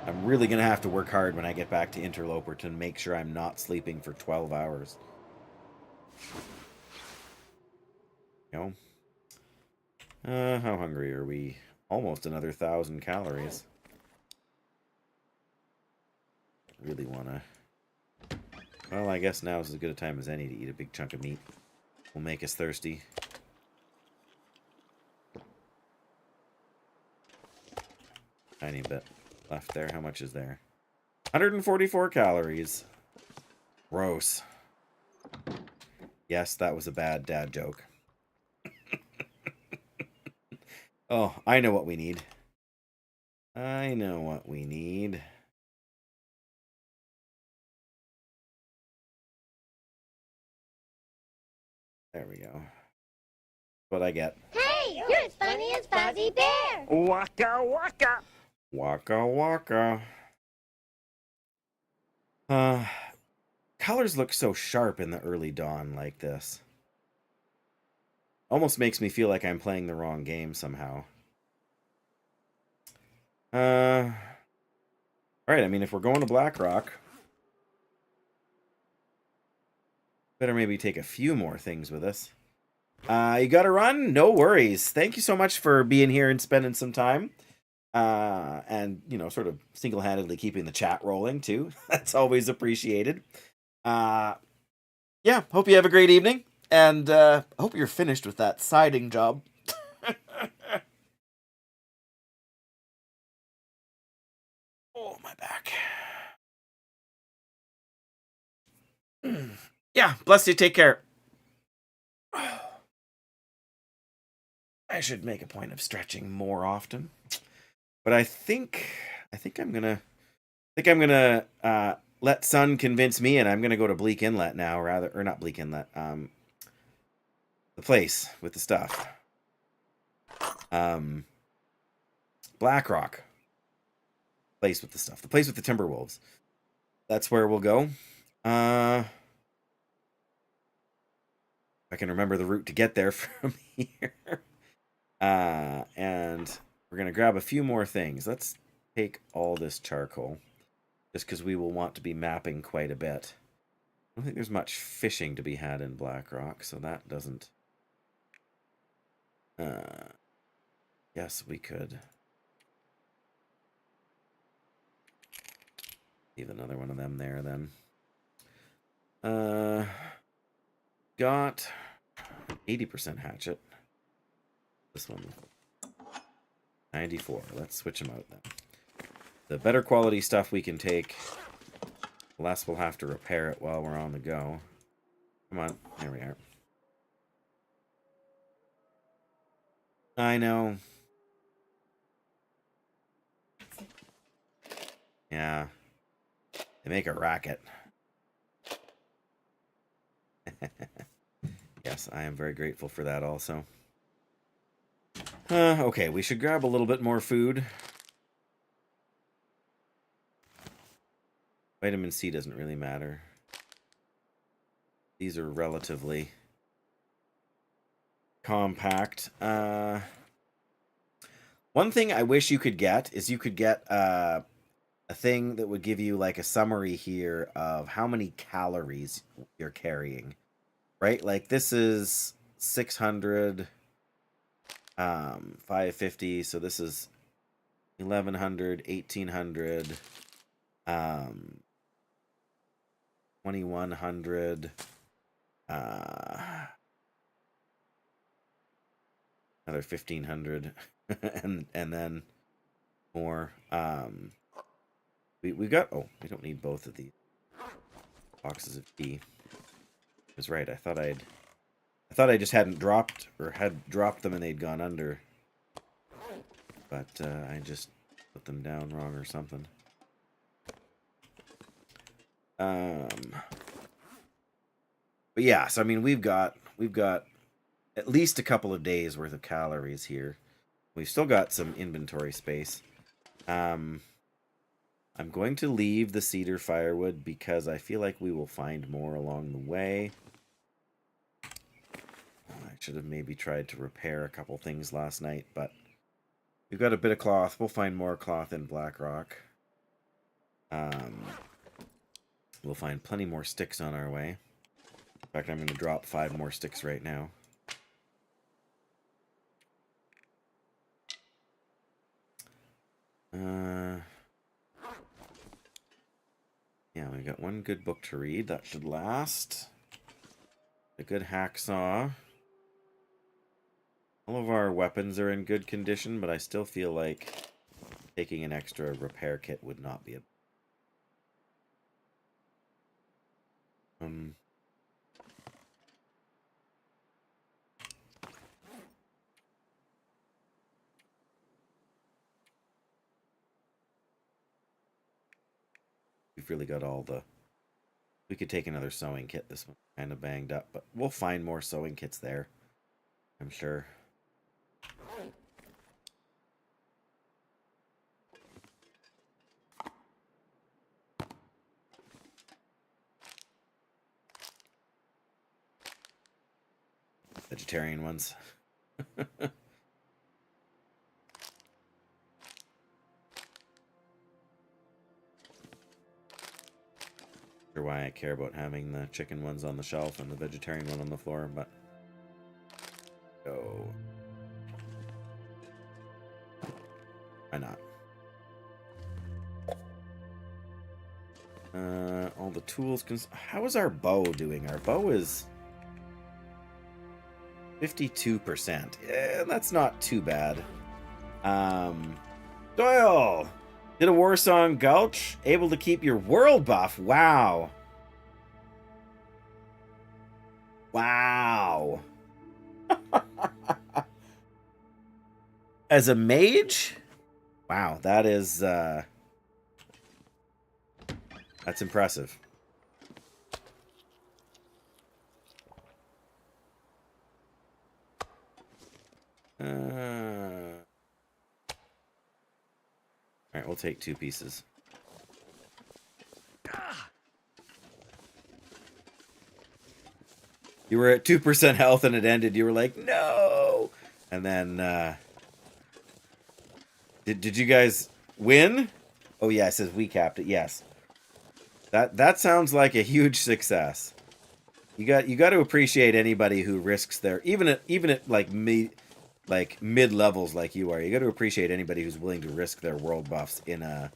Speaker 1: I'm really going to have to work hard when I get back to Interloper to make sure I'm not sleeping for 12 hours. You know? How hungry are we? Almost another 1,000 calories. Really want to... Well, I guess now is as good a time as any to eat a big chunk of meat. Will make us thirsty. Tiny bit left there. How much is there? 144 calories. Gross. Yes, that was a bad dad joke. Oh, I know what we need. I know what we need. There we go. What I get.
Speaker 5: Hey, you're as funny as Fuzzy Bear.
Speaker 2: Waka waka.
Speaker 1: Waka waka. Colors look so sharp in the early dawn like this. Almost makes me feel like I'm playing the wrong game somehow. Alright, I mean, if we're going to Blackrock, better maybe take a few more things with us. You gotta run? No worries. Thank you so much for being here and spending some time. And, you know, sort of single-handedly keeping the chat rolling, too. That's always appreciated. Yeah, hope you have a great evening. And hope you're finished with that siding job. Oh, my back. Yeah, bless you. Take care. I should make a point of stretching more often. But I think I'm gonna let Sun convince me, and I'm gonna go to Bleak Inlet now, or not Bleak Inlet. The place with the stuff. Blackrock. Place with the stuff. The place with the Timberwolves. That's where we'll go. I can remember the route to get there from here. And we're going to grab a few more things. Let's take all this charcoal. Just because we will want to be mapping quite a bit. I don't think there's much fishing to be had in Blackrock, so that doesn't... yes, we could. Leave another one of them there, then. Got 80% hatchet. This one, 94. Let's switch them out then. The better quality stuff we can take, the less we'll have to repair it while we're on the go. Come on, there we are. I know. Yeah. They make a racket. Yes, I am very grateful for that also. Okay, we should grab a little bit more food. Vitamin C doesn't really matter. These are relatively compact. One One thing I wish you could get is you could get a thing that would give you like a summary here of how many calories you're carrying, right? Like this is 600, 550. So this is 1100, 1800, 2100, another 1500, and then more. We got, oh, we don't need both of these boxes of tea. I was right. I thought I just hadn't dropped, or had dropped them and they'd gone under. But I just put them down wrong or something. But yeah, so I mean we've got at least a couple of days worth of calories here. We've still got some inventory space. I'm going to leave the cedar firewood because I feel like we will find more along the way. I should have maybe tried to repair a couple things last night, but we've got a bit of cloth. We'll find more cloth in Blackrock. We'll find plenty more sticks on our way. In fact, I'm going to drop 5 more sticks right now. Yeah, we got one good book to read. That should last. A good hacksaw. All of our weapons are in good condition, but I still feel like taking an extra repair kit would not be a... We've really got all the... We could take another sewing kit. This one's kind of banged up, but we'll find more sewing kits there, I'm sure. Vegetarian ones. Sure why I care about having the chicken ones on the shelf and the vegetarian one on the floor, but go. Why not? All the tools. How is our bow doing? Our bow is 52%. Yeah, that's not too bad. Doyle! Did a war song Gulch? Able to keep your world buff. Wow. Wow. As a mage? Wow, that is that's impressive. Alright, we'll take 2 pieces. You were at 2% health and it ended. You were like, no! And then, Did you guys win? Oh yeah, it says we capped it. Yes. That sounds like a huge success. You got to appreciate anybody who risks their even at like mid levels like you are. You got to appreciate anybody who's willing to risk their world buffs in a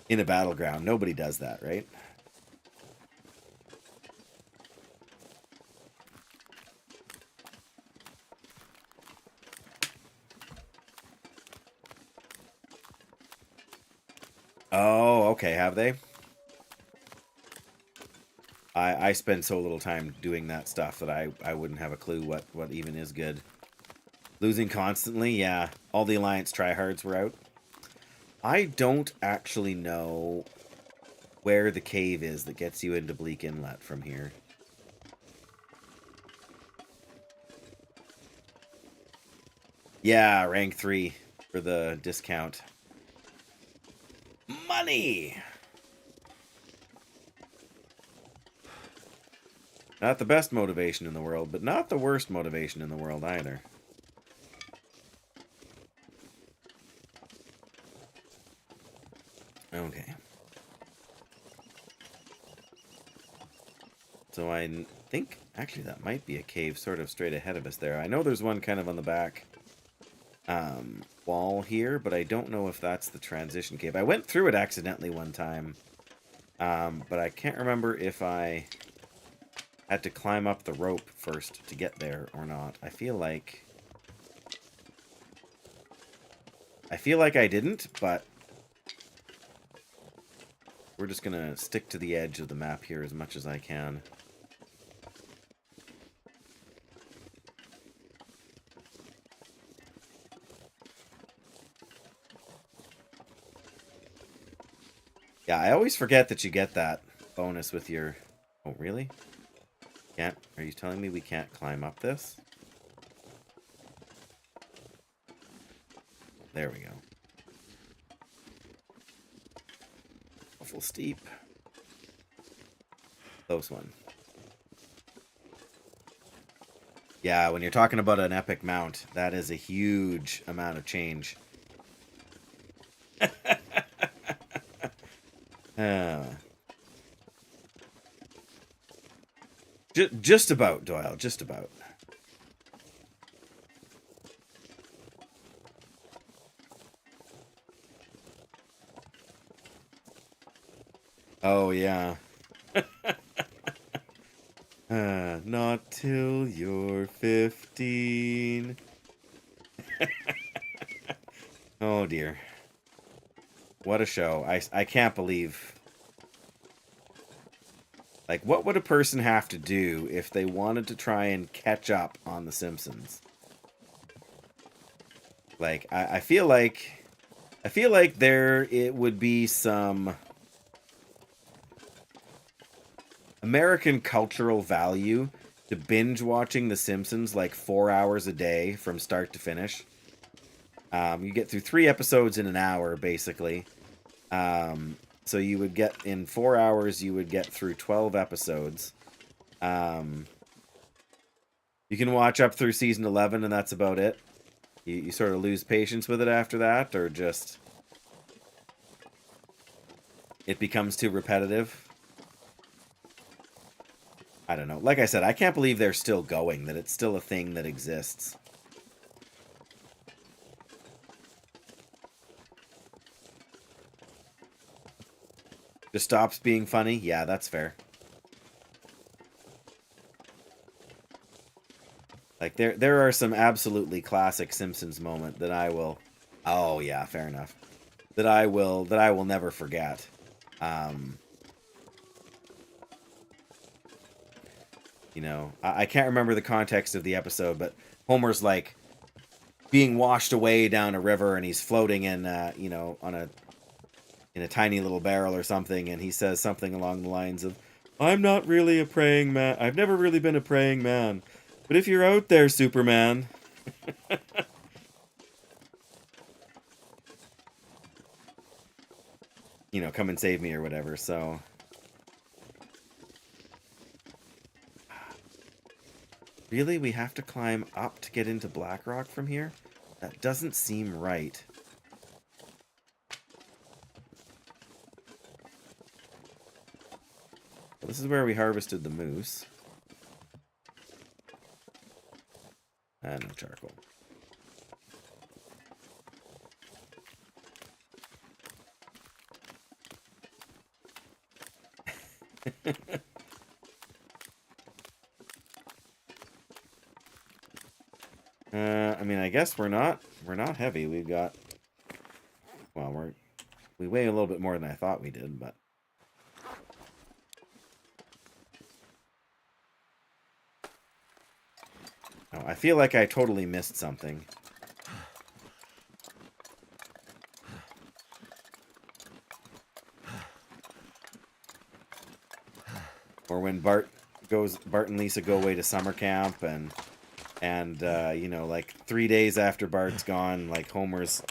Speaker 1: battleground. Nobody does that, right? Oh, okay, have they? I spend so little time doing that stuff that I wouldn't have a clue what even is good. Losing constantly, yeah. All the Alliance tryhards were out. I don't actually know where the cave is that gets you into Bleak Inlet from here. Yeah, rank 3 for the discount. Money! Not the best motivation in the world, but not the worst motivation in the world either. Okay. So I think, actually, that might be a cave sort of straight ahead of us there. I know there's one kind of on the back wall here, but I don't know if that's the transition cave. I went through it accidentally one time, but I can't remember if I had to climb up the rope first to get there or not. I feel like I didn't, but we're just gonna stick to the edge of the map here as much as I can. Yeah, I always forget that you get that bonus with your... Oh, really? Can't... Are you telling me we can't climb up this? There we go. Awful steep. Close one. Yeah, when you're talking about an epic mount, that is a huge amount of change. Just about, Doyle. Just about. Oh, yeah. Not till you're 15. Oh, dear. What a show. I can't believe... Like, what would a person have to do if they wanted to try and catch up on The Simpsons? Like, I feel like... I feel like it would be some... American cultural value to binge watching The Simpsons like 4 hours a day from start to finish. You get through 3 episodes in an hour, basically. So you would get, in 4 hours, you would get through 12 episodes. You can watch up through season 11, and that's about it. You sort of lose patience with it after that, or just... It becomes too repetitive. I don't know. Like I said, I can't believe they're still going, that it's still a thing that exists. Just stops being funny? Yeah, that's fair. Like, there are some absolutely classic Simpsons moment that I will... Oh, yeah, fair enough. That I will never forget. You know, I can't remember the context of the episode, but Homer's like being washed away down a river, and he's floating in, you know, in a tiny little barrel or something, and he says something along the lines of, "I'm not really a praying man. I've never really been a praying man. But if you're out there, Superman..." You know, come and save me or whatever, so... Really? We have to climb up to get into Blackrock from here? That doesn't seem right. Well, this is where we harvested the moose. And no charcoal. I mean, I guess we're not heavy. We've got, well, we weigh a little bit more than I thought we did, but oh, I feel like I totally missed something. Or when Bart and Lisa go away to summer camp, and you know, like 3 days after Bart's gone, like Homer's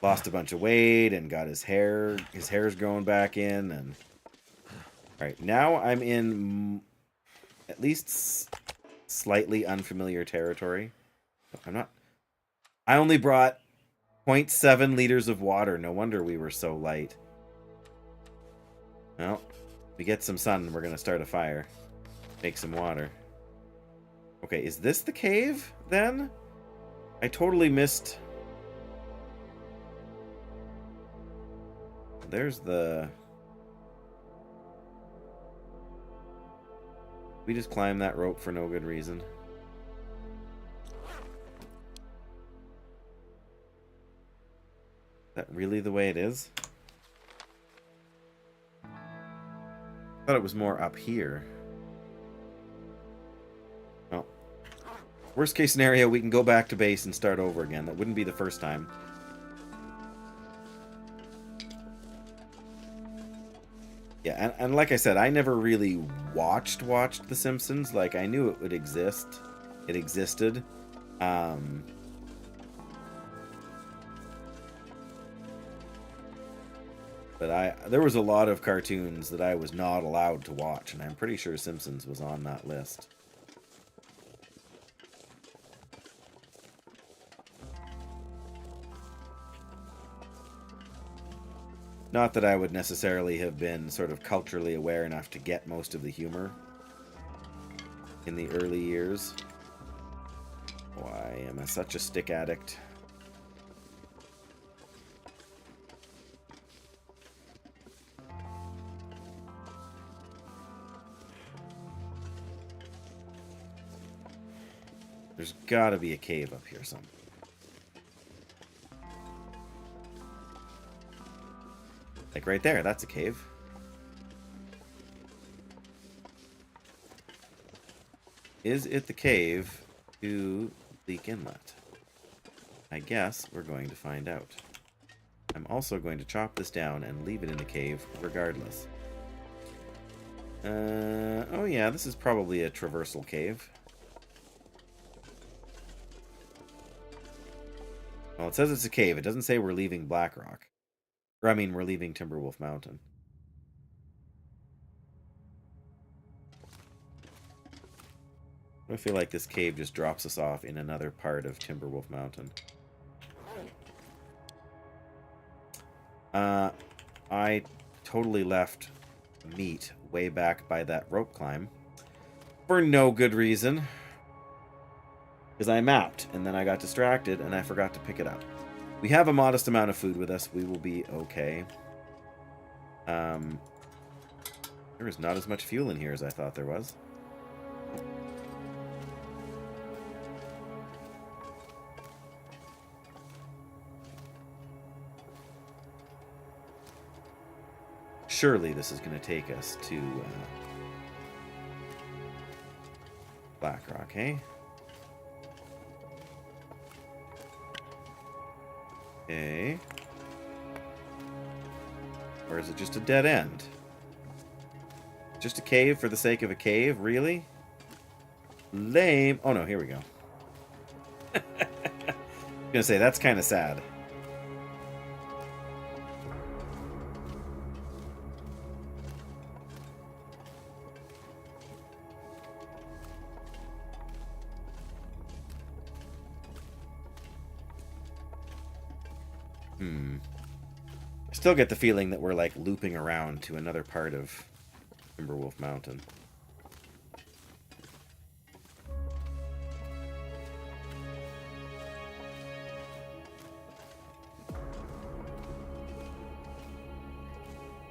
Speaker 1: lost a bunch of weight and got his hair's growing back in, and all right, now I'm in at least slightly unfamiliar territory. I only brought 0.7 liters of water. No wonder we were so light. Well, we get some sun, we're gonna start a fire. Make some water. Okay, is this the cave, then? I totally missed... There's the... We just climbed that rope for no good reason. Is that really the way it is? I thought it was more up here. Well, worst case scenario, we can go back to base and start over again. That wouldn't be the first time. Yeah, and like I said, I never really watched The Simpsons. Like, I knew it would exist. It existed. But there was a lot of cartoons that I was not allowed to watch, and I'm pretty sure Simpsons was on that list. Not that I would necessarily have been sort of culturally aware enough to get most of the humor in the early years. Why am I such a stick addict? There's gotta be a cave up here somewhere. Like right there, that's a cave. Is it the cave to Leak Inlet? I guess we're going to find out. I'm also going to chop this down and leave it in the cave regardless. Oh yeah, this is probably a traversal cave. Well, it says it's a cave. It doesn't say we're leaving Blackrock. Or, I mean, we're leaving Timberwolf Mountain. I feel like this cave just drops us off in another part of Timberwolf Mountain. I totally left meat way back by that rope climb. For no good reason. Because I mapped, and then I got distracted, and I forgot to pick it up. We have a modest amount of food with us. We will be okay. There is not as much fuel in here as I thought there was. Surely this is going to take us to Blackrock, eh? Okay. Or is it just a dead end? Just a cave for the sake of a cave? Really? Lame. Oh no, here we go. I was gonna say, that's kind of sad. Still get the feeling that we're like looping around to another part of Timberwolf Mountain.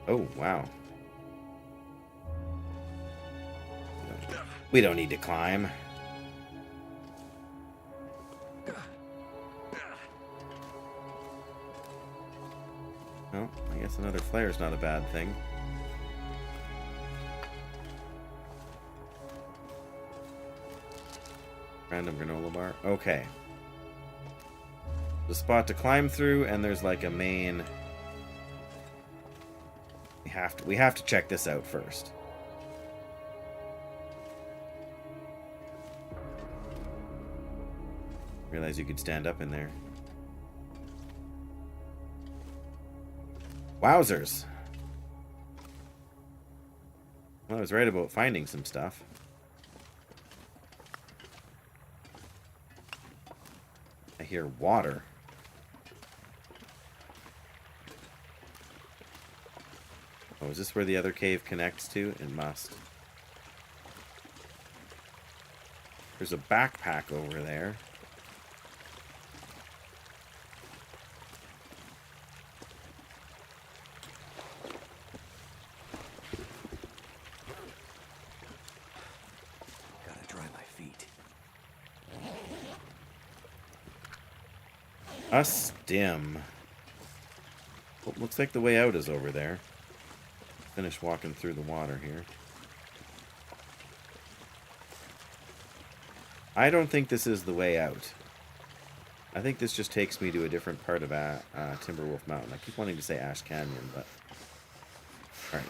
Speaker 1: Oh, wow. We don't need to climb. Well, I guess another flare is not a bad thing. Random granola bar. Okay. The spot to climb through, and there's like a main... We have to check this out first. Realize you could stand up in there. Wowzers. Well, I was right about finding some stuff. I hear water. Oh, is this where the other cave connects to? It must. There's a backpack over there.
Speaker 2: Gotta dry my feet.
Speaker 1: A stim. Well, looks like the way out is over there. Finish walking through the water here. I don't think this is the way out. I think this just takes me to a different part of Timberwolf Mountain. I keep wanting to say Ash Canyon, but... Alright.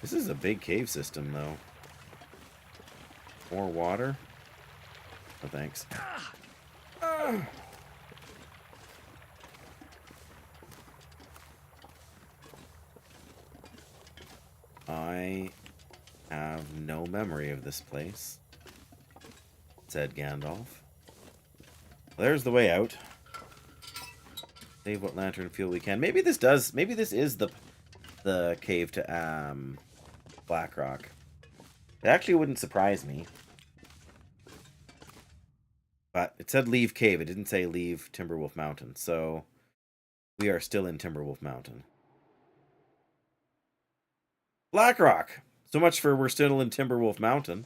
Speaker 1: This is a big cave system, though. More water? Oh, thanks. I have no memory of this place, said Gandalf. There's the way out. Save what lantern fuel we can. Maybe this is the cave to Blackrock. It actually wouldn't surprise me. But it said leave cave. It didn't say leave Timberwolf Mountain. So we are still in Timberwolf Mountain. Blackrock! So much for we're still in Timberwolf Mountain.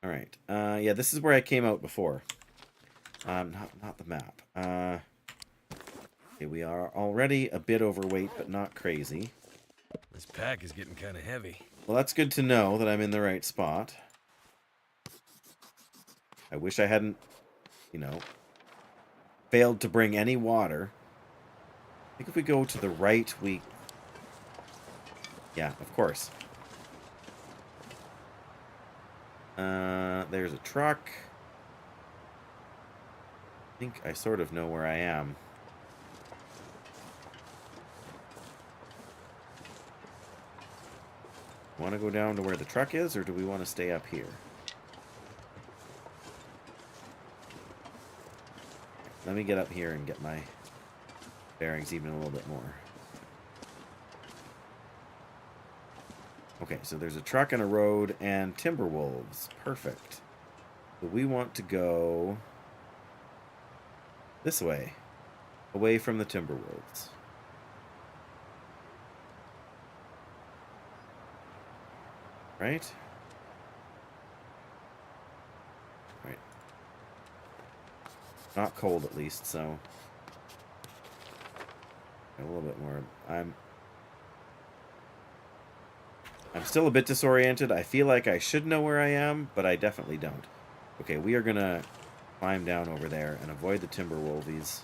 Speaker 1: Alright. Yeah, this is where I came out before. Not the map. Okay, we are already a bit overweight, but not crazy.
Speaker 2: This pack is getting kind of heavy.
Speaker 1: Well, that's good to know that I'm in the right spot. I wish I hadn't, failed to bring any water. I think if we go to the right, Yeah, of course. There's a truck. I think I sort of know where I am. Want to go down to where the truck is, or do we want to stay up here? Let me get up here and get my bearings even a little bit more. Okay, so there's a truck and a road and timber wolves. Perfect. So we want to go this way, away from the timber wolves. Right? Right. Not cold, at least, so... A little bit more. I'm still a bit disoriented. I feel like I should know where I am, but I definitely don't. Okay, we are gonna climb down over there and avoid the timber wolvies.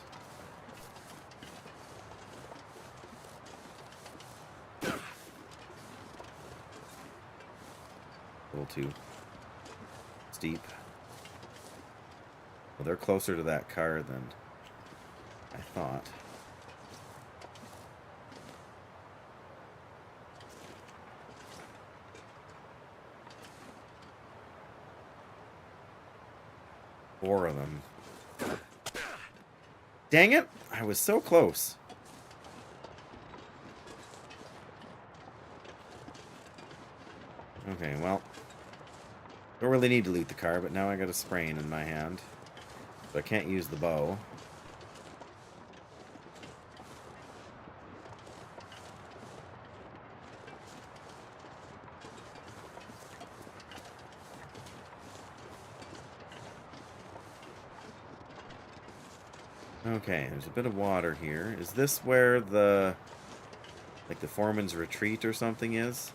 Speaker 1: A little too steep. Well, they're closer to that car than I thought. Four of them. Dang it! I was so close. Okay, well. Don't really need to loot the car, but now I got a sprain in my hand. So I can't use the bow. Okay, there's a bit of water here. Is this where the foreman's retreat or something is?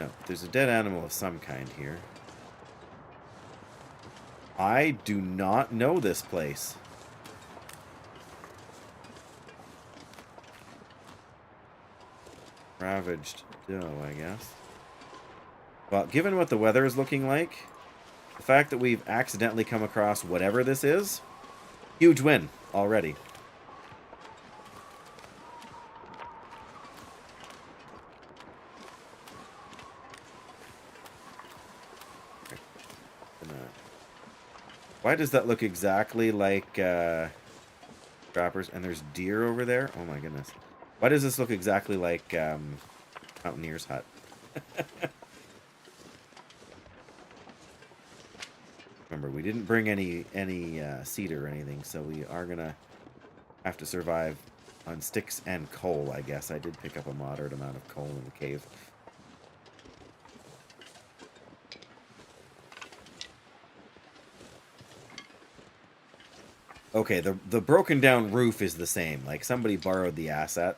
Speaker 1: No, there's a dead animal of some kind here. I do not know this place. Ravaged doe, I guess. Well, given what the weather is looking like, the fact that we've accidentally come across whatever this is, huge win already. Why does that look exactly like trappers? And there's deer over there? Oh my goodness. Why does this look exactly like Mountaineer's hut? Remember, we didn't bring any cedar or anything, so we are gonna have to survive on sticks and coal, I guess. I did pick up a moderate amount of coal in the cave. Okay, the broken down roof is the same. Like, somebody borrowed the asset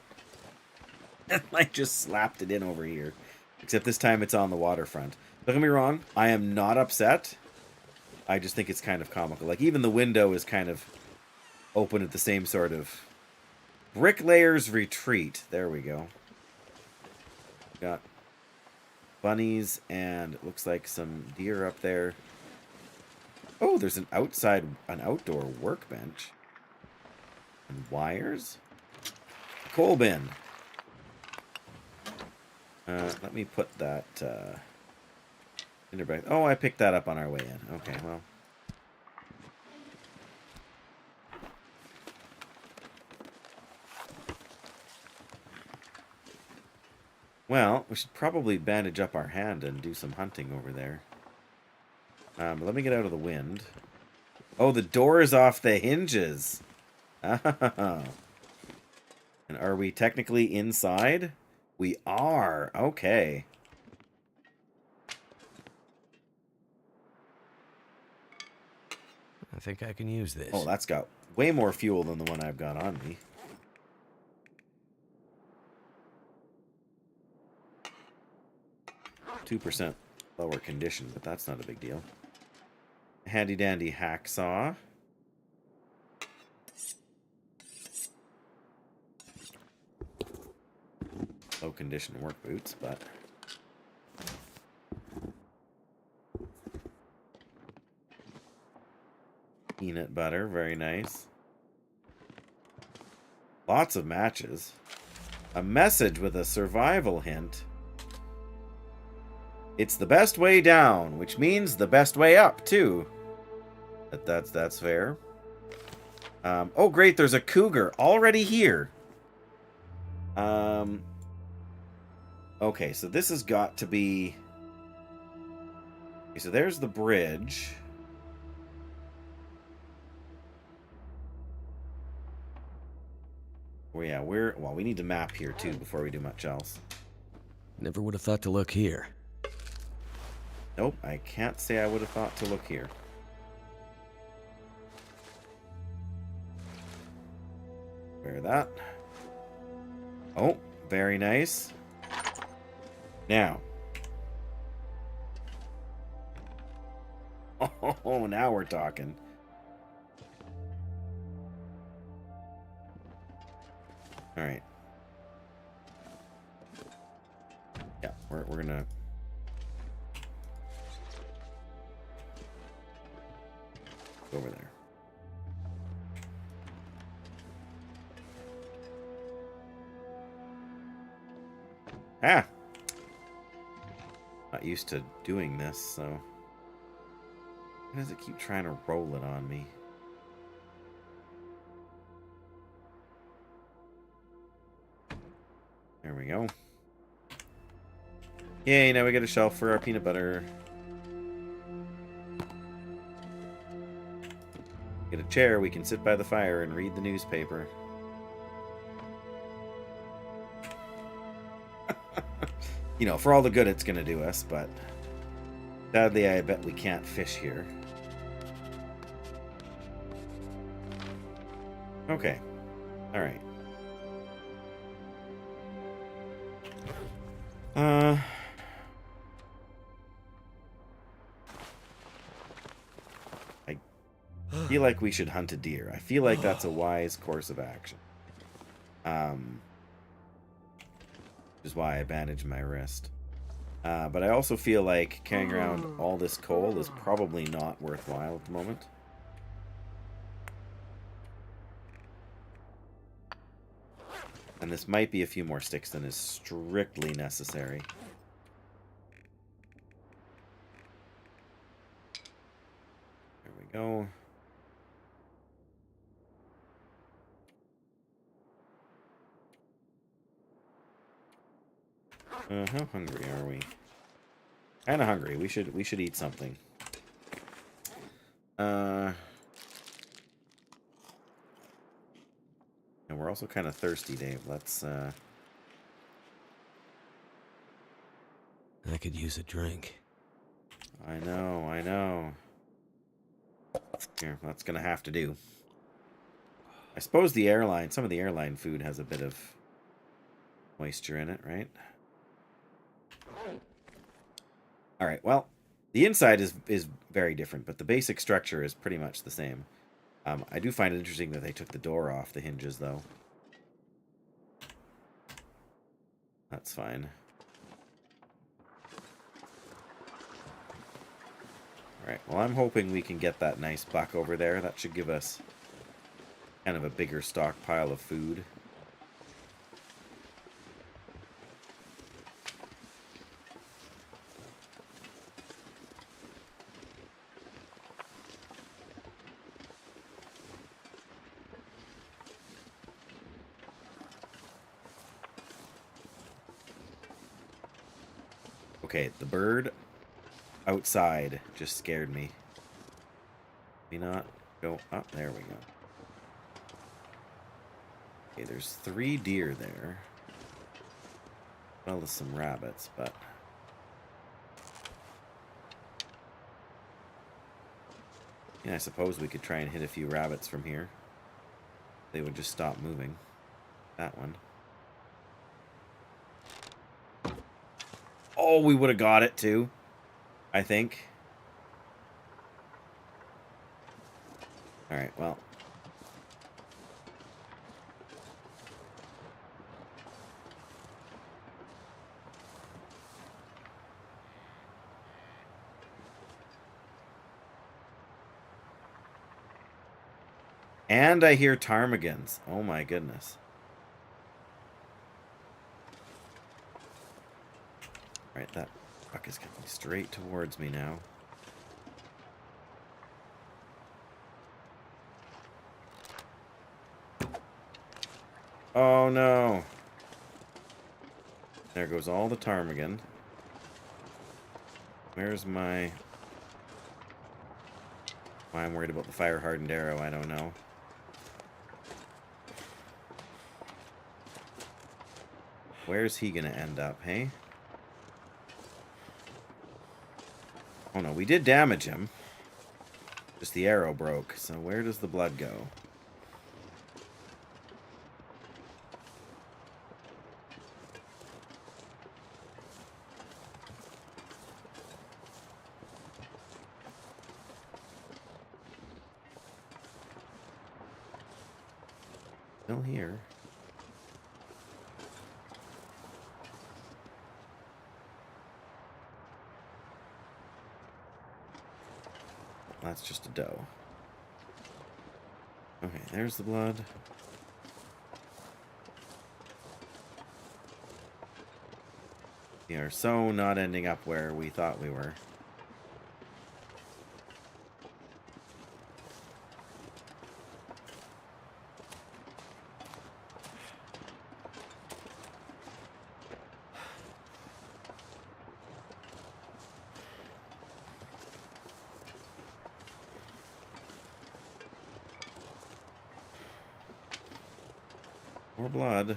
Speaker 1: and, like, just slapped it in over here. Except this time it's on the waterfront. Don't get me wrong, I am not upset. I just think it's kind of comical. Like, even the window is kind of open at the same sort of... Bricklayer's Retreat. There we go. Got bunnies and it looks like some deer up there. Oh, there's an outdoor workbench. And wires. Coal bin. Let me put that back. Oh, I picked that up on our way in. Okay, well. Well, we should probably bandage up our hand and do some hunting over there. Let me get out of the wind. Oh, the door is off the hinges. Oh. And are we technically inside? We are. Okay.
Speaker 2: I think I can use this.
Speaker 1: Oh, that's got way more fuel than the one I've got on me. %, lower condition, but that's not a big deal. Handy dandy hacksaw. Low condition work boots, but peanut butter, very nice. Lots of matches. A message with a survival hint. It's the best way down, which means the best way up, too. That's fair. Oh, great, there's a cougar already here. Okay, so this has got to be... Okay, so there's the bridge. Oh, yeah, well, we need to map here, too, before we do much else.
Speaker 2: Never would have thought to look here.
Speaker 1: Nope, I can't say I would have thought to look here. Bear that. Oh, very nice. Now. Oh, now we're talking. All right. Yeah, we're gonna... go over there. Ah! Not used to doing this, so... Why does it keep trying to roll it on me? There we go. Yay, now we get a shelf for our peanut butter. Get a chair, we can sit by the fire and read the newspaper. You know, for all the good it's going to do us, but sadly I bet we can't fish here. Okay. Alright. I feel like we should hunt a deer. I feel like that's a wise course of action. Which is why I bandaged my wrist. But I also feel like carrying around all this coal is probably not worthwhile at the moment. And this might be a few more sticks than is strictly necessary. There we go. How hungry are we? Kind of hungry. We should eat something. And we're also kind of thirsty, Dave. Let's
Speaker 2: I could use a drink.
Speaker 1: I know, I know. Here, that's gonna have to do. I suppose some of the airline food has a bit of moisture in it, right? All right, well, the inside is very different, but the basic structure is pretty much the same. I do find it interesting that they took the door off the hinges, though. That's fine. Alright, well, I'm hoping we can get that nice buck over there. That should give us kind of a bigger stockpile of food. Okay, the bird outside just scared me. Let me not go up. There we go. Okay, there's 3 deer there. Well, as some rabbits, but... yeah, I suppose we could try and hit a few rabbits from here. They would just stop moving. That one. Oh, we would have got it too, I think. Alright, well. And I hear ptarmigans. Oh my goodness. Alright, that buck is coming straight towards me now. Oh no. There goes all the ptarmigan. Where's my... why I'm worried about the fire-hardened arrow, I don't know. Where's he gonna end up, hey? Oh no, we did damage him. Just the arrow broke, so where does the blood go? Still here. That's just a doe. Okay, there's the blood. We are so not ending up where we thought we were. More blood.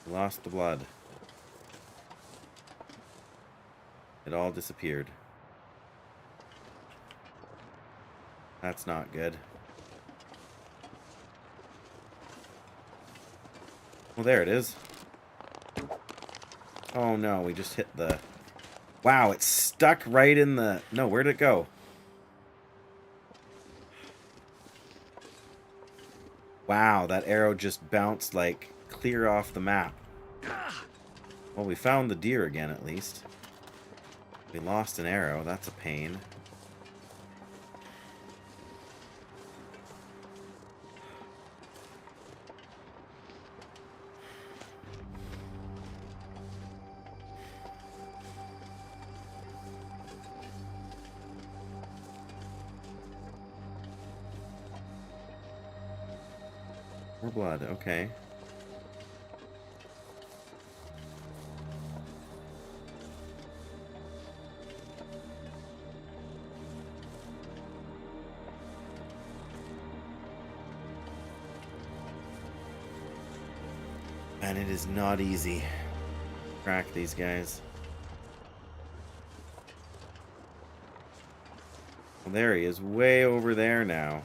Speaker 1: Lost the blood. It all disappeared. That's not good. Well, there it is. Oh no, we just hit the... wow, it's stuck right in the... no, where'd it go? Wow, that arrow just bounced, like, clear off the map. Well, we found the deer again, at least. We lost an arrow. That's a pain. More blood, okay. And it is not easy to track these guys. Well, there he is, way over there now.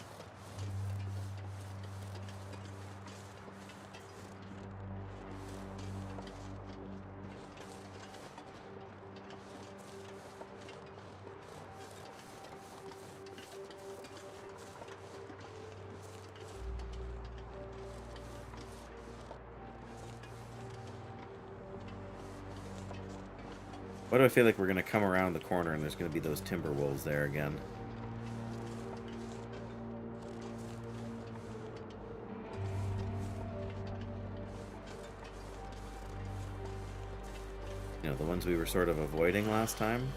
Speaker 1: Why do I feel like we're going to come around the corner and there's going to be those timber wolves there again? You know, the ones we were sort of avoiding last time.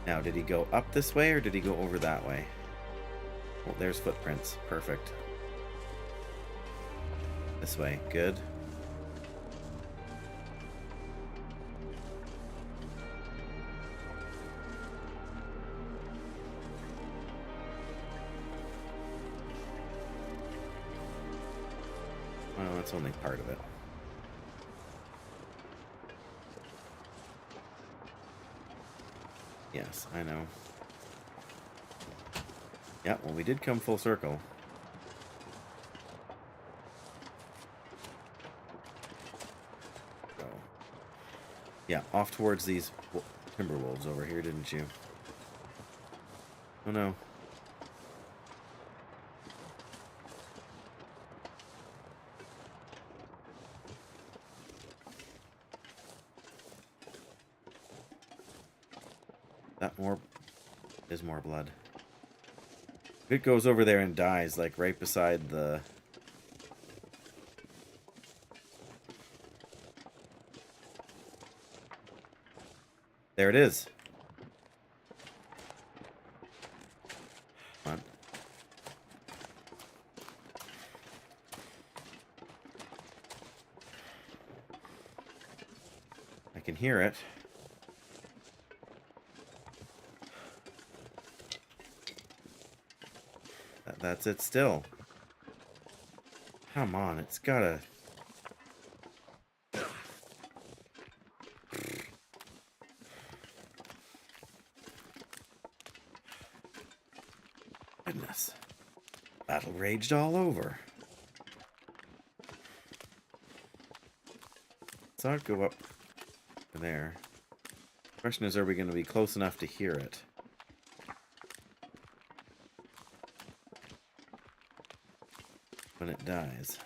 Speaker 1: Now, did he go up this way or did he go over that way? Well, there's footprints. Perfect. This way. Good. Well, that's only part of it. Yes, I know. Yeah, well, we did come full circle. So, yeah, off towards these timber wolves over here, didn't you? Oh no. That more is more blood. If it goes over there and dies, like right beside the... There it is. Come on. I can hear it. That's it still. Come on, it's gotta... Goodness. Battle raged all over. Saw it go up there. Question is, are we going to be close enough to hear it? When it dies.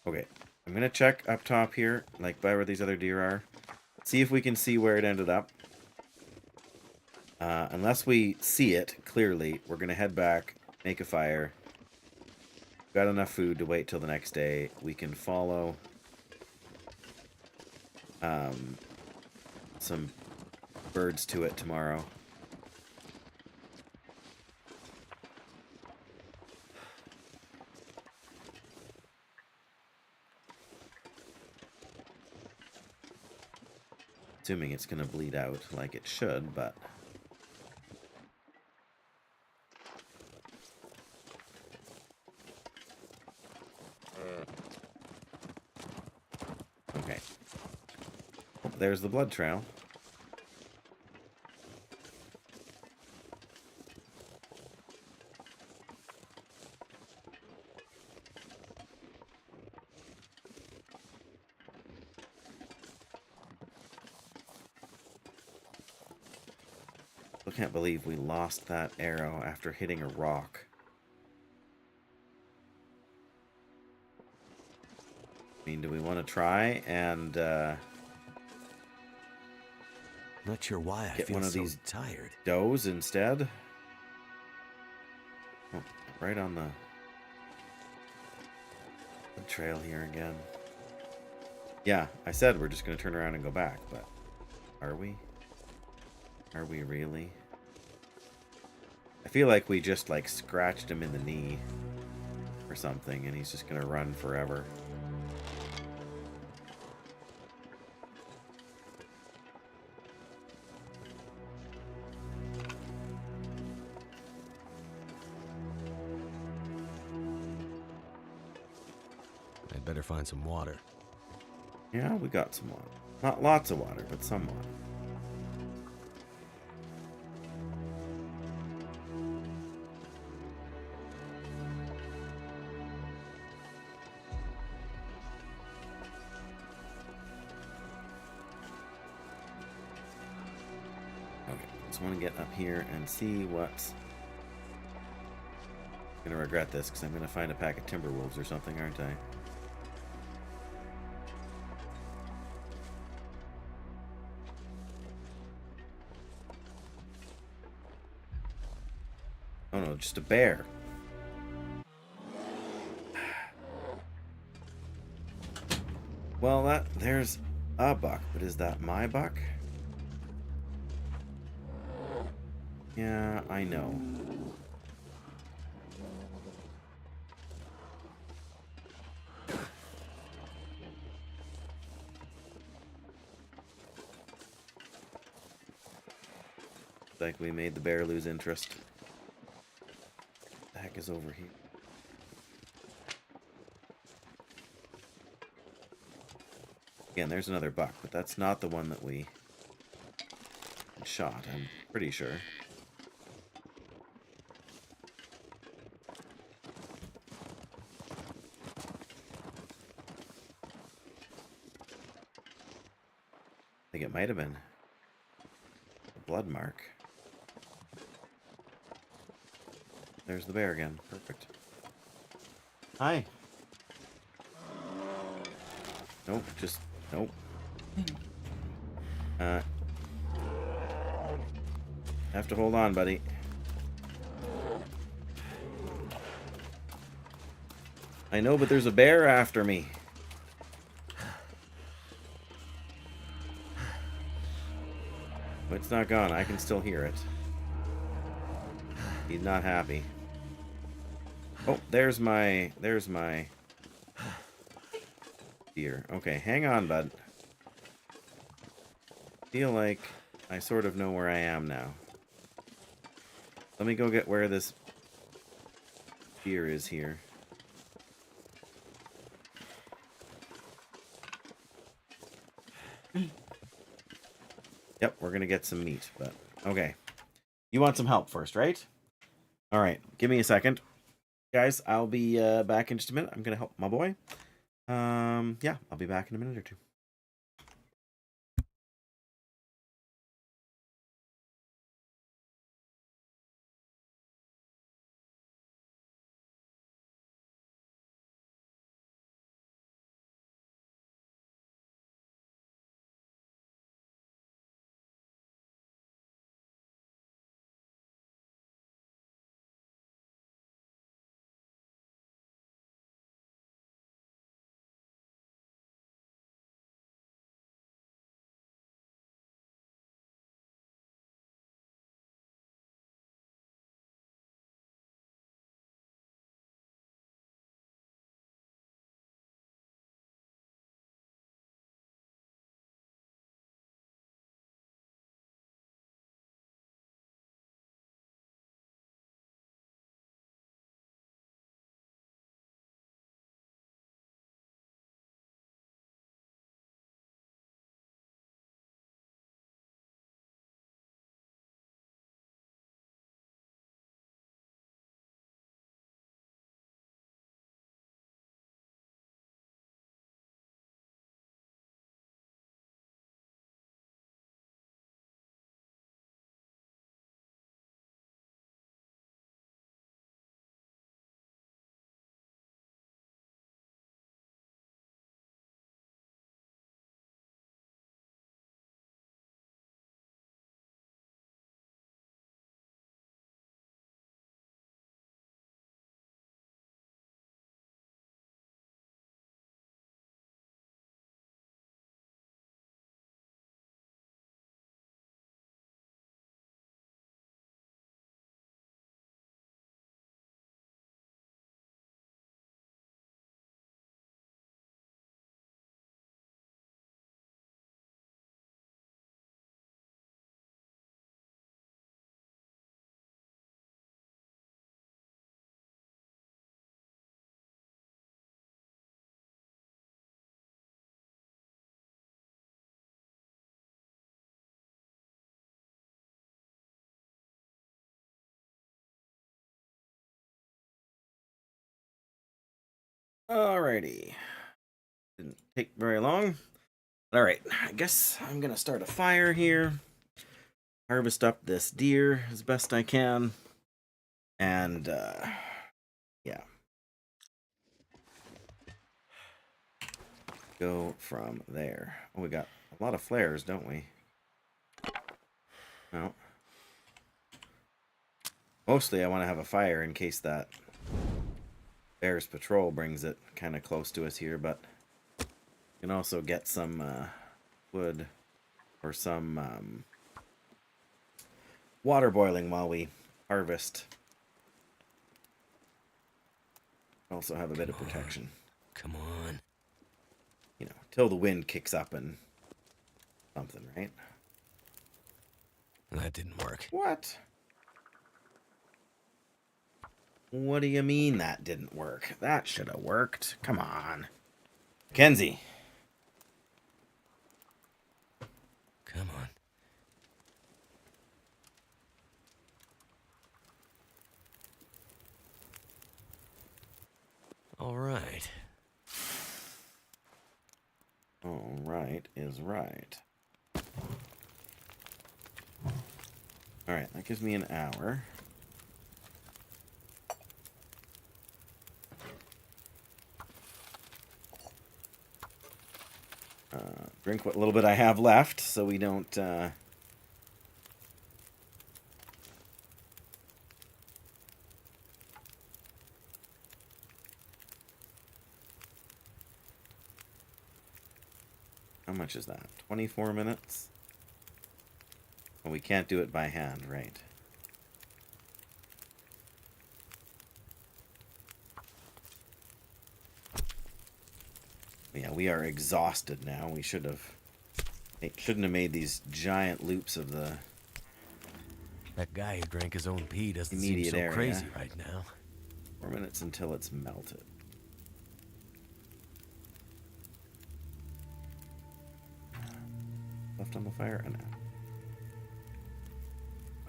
Speaker 1: Okay, I'm gonna check up top here, like by where these other deer are. See if we can see where it ended up. Unless we see it clearly, we're gonna head back, make a fire. Got enough food to wait till the next day. We can follow some birds to it tomorrow. Assuming it's going to bleed out like it should, but... Okay. Oh, there's the blood trail. I can't believe we lost that arrow after hitting a rock. I mean, do we want to try and
Speaker 2: Not sure why I
Speaker 1: get
Speaker 2: feel
Speaker 1: one of
Speaker 2: so
Speaker 1: these
Speaker 2: tired.
Speaker 1: does instead? Oh, right on the trail here again. Yeah, I said we're just going to turn around and go back, but are we? Are we really? I feel like we just, like, scratched him in the knee or something, and he's just gonna run forever.
Speaker 2: I'd better find some water.
Speaker 1: Yeah, we got some water. Not lots of water, but some water. Okay, just want to get up here and see what's... I'm gonna regret this because I'm gonna find a pack of timber wolves or something, aren't I? Oh no, just a bear. Well, there's a buck, but is that my buck? Yeah, I know. Like we made the bear lose interest. What the heck is over here? Again, there's another buck, but that's not the one that we shot, I'm pretty sure. I think it might have been a blood mark. There's the bear again. Perfect. Hi. Nope, just... Nope. Have to hold on, buddy. I know, but there's a bear after me. It's not gone. I can still hear it. He's not happy. Oh, there's my deer. Okay, hang on, bud. Feel like I sort of know where I am now. Let me go get where this deer is here. Yep, we're gonna get some meat, but okay. You want some help first, right? All right, give me a second. Guys, I'll be back in just a minute. I'm gonna help my boy. Yeah, I'll be back in a minute or two. Alrighty. Didn't take very long. Alright, I guess I'm gonna start a fire here. Harvest up this deer as best I can. And, yeah. Go from there. Oh, we got a lot of flares, don't we? No. Mostly I want to have a fire in case that Bear's Patrol brings it kind of close to us here, but you can also get some wood or some water boiling while we harvest. Also have a bit of protection.
Speaker 2: Come on.
Speaker 1: You know, till the wind kicks up and something, right?
Speaker 2: That didn't work.
Speaker 1: What? What do you mean that didn't work? That should have worked. Come on. Kenzie.
Speaker 2: Come on. All right.
Speaker 1: All right is right. All right, that gives me an hour. Drink what little bit I have left so we don't how much is that? 24 minutes? Well, we can't do it by hand, right? Yeah, we are exhausted now. We shouldn't have made these giant loops of the
Speaker 2: That guy who drank his own pee doesn't seem
Speaker 1: immediate
Speaker 2: so
Speaker 1: area.
Speaker 2: crazy right now.
Speaker 1: 4 minutes until it's melted. Left on the fire? No.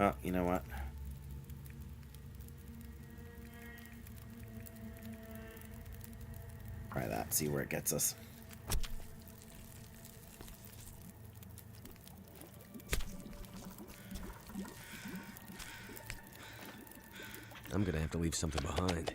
Speaker 1: Oh, you know what? Try that, see where it gets us.
Speaker 2: I'm gonna have to leave something behind.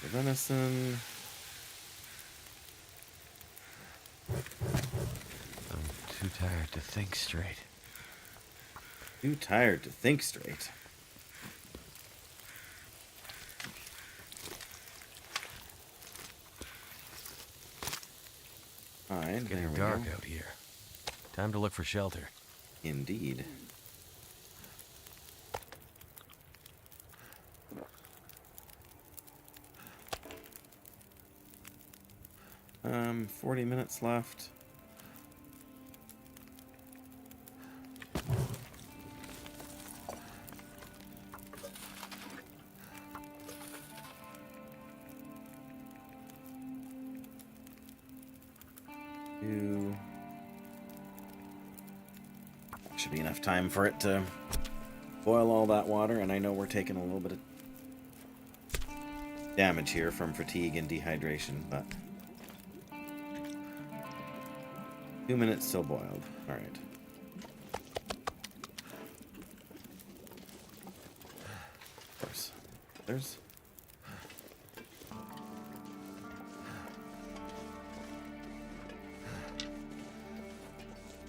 Speaker 1: The venison.
Speaker 2: I'm too tired to think straight.
Speaker 1: Too tired to think straight. Fine,
Speaker 2: It's
Speaker 1: there
Speaker 2: getting
Speaker 1: we
Speaker 2: dark
Speaker 1: go.
Speaker 2: out here. Time to look for shelter.
Speaker 1: Indeed. 40 minutes left. Two. Should be enough time for it to boil all that water, and I know we're taking a little bit of damage here from fatigue and dehydration, but 2 minutes still boiled. All right. Of course. There's.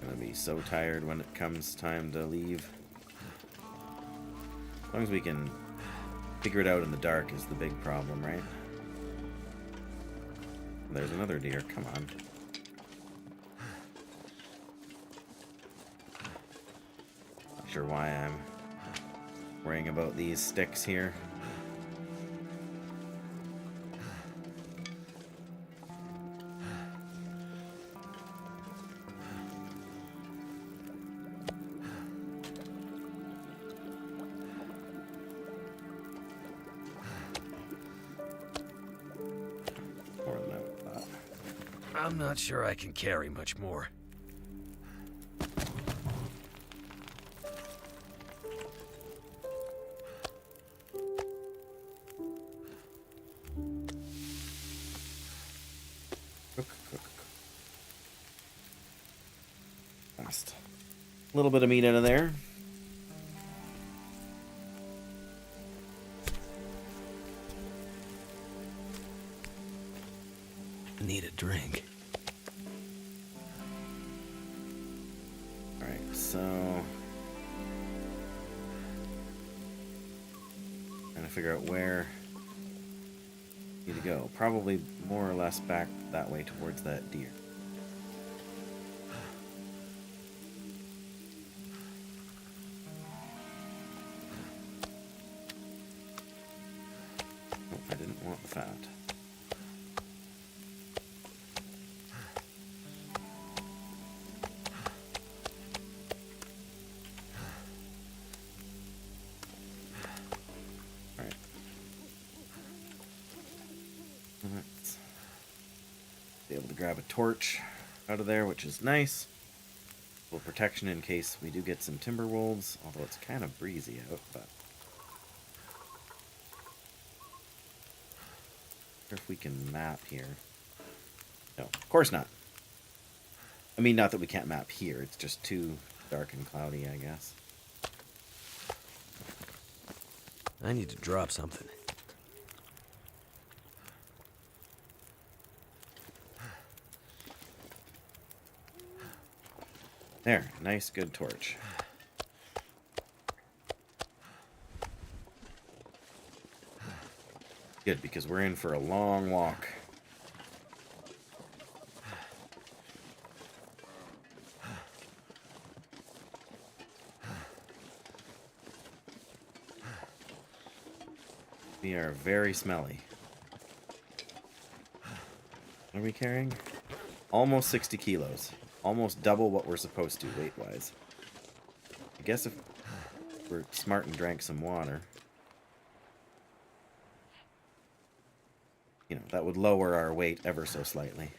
Speaker 1: Gonna be so tired when it comes time to leave. As long as we can figure it out in the dark is the big problem, right? There's another deer. Come on. Not sure why I'm worrying about these sticks here.
Speaker 2: I'm not sure I can carry much more.
Speaker 1: Cook. Fast. A little bit of meat out of there.
Speaker 2: Need a drink.
Speaker 1: Alright, so... trying to figure out where we need to go. Probably more or less back that way towards that deer. Oh, I didn't want the fat. Let's be able to grab a torch out of there, which is nice. A little protection in case we do get some timber wolves, although it's kind of breezy out, but... if we can map here. No, of course not. I mean, not that we can't map here, it's just too dark and cloudy, I guess.
Speaker 2: I need to drop something.
Speaker 1: There, nice, good torch. Good, because we're in for a long walk. We are very smelly. What are we carrying? Almost 60 kilos. Almost double what we're supposed to, weight-wise. I guess if we're smart and drank some water, you know, that would lower our weight ever so slightly.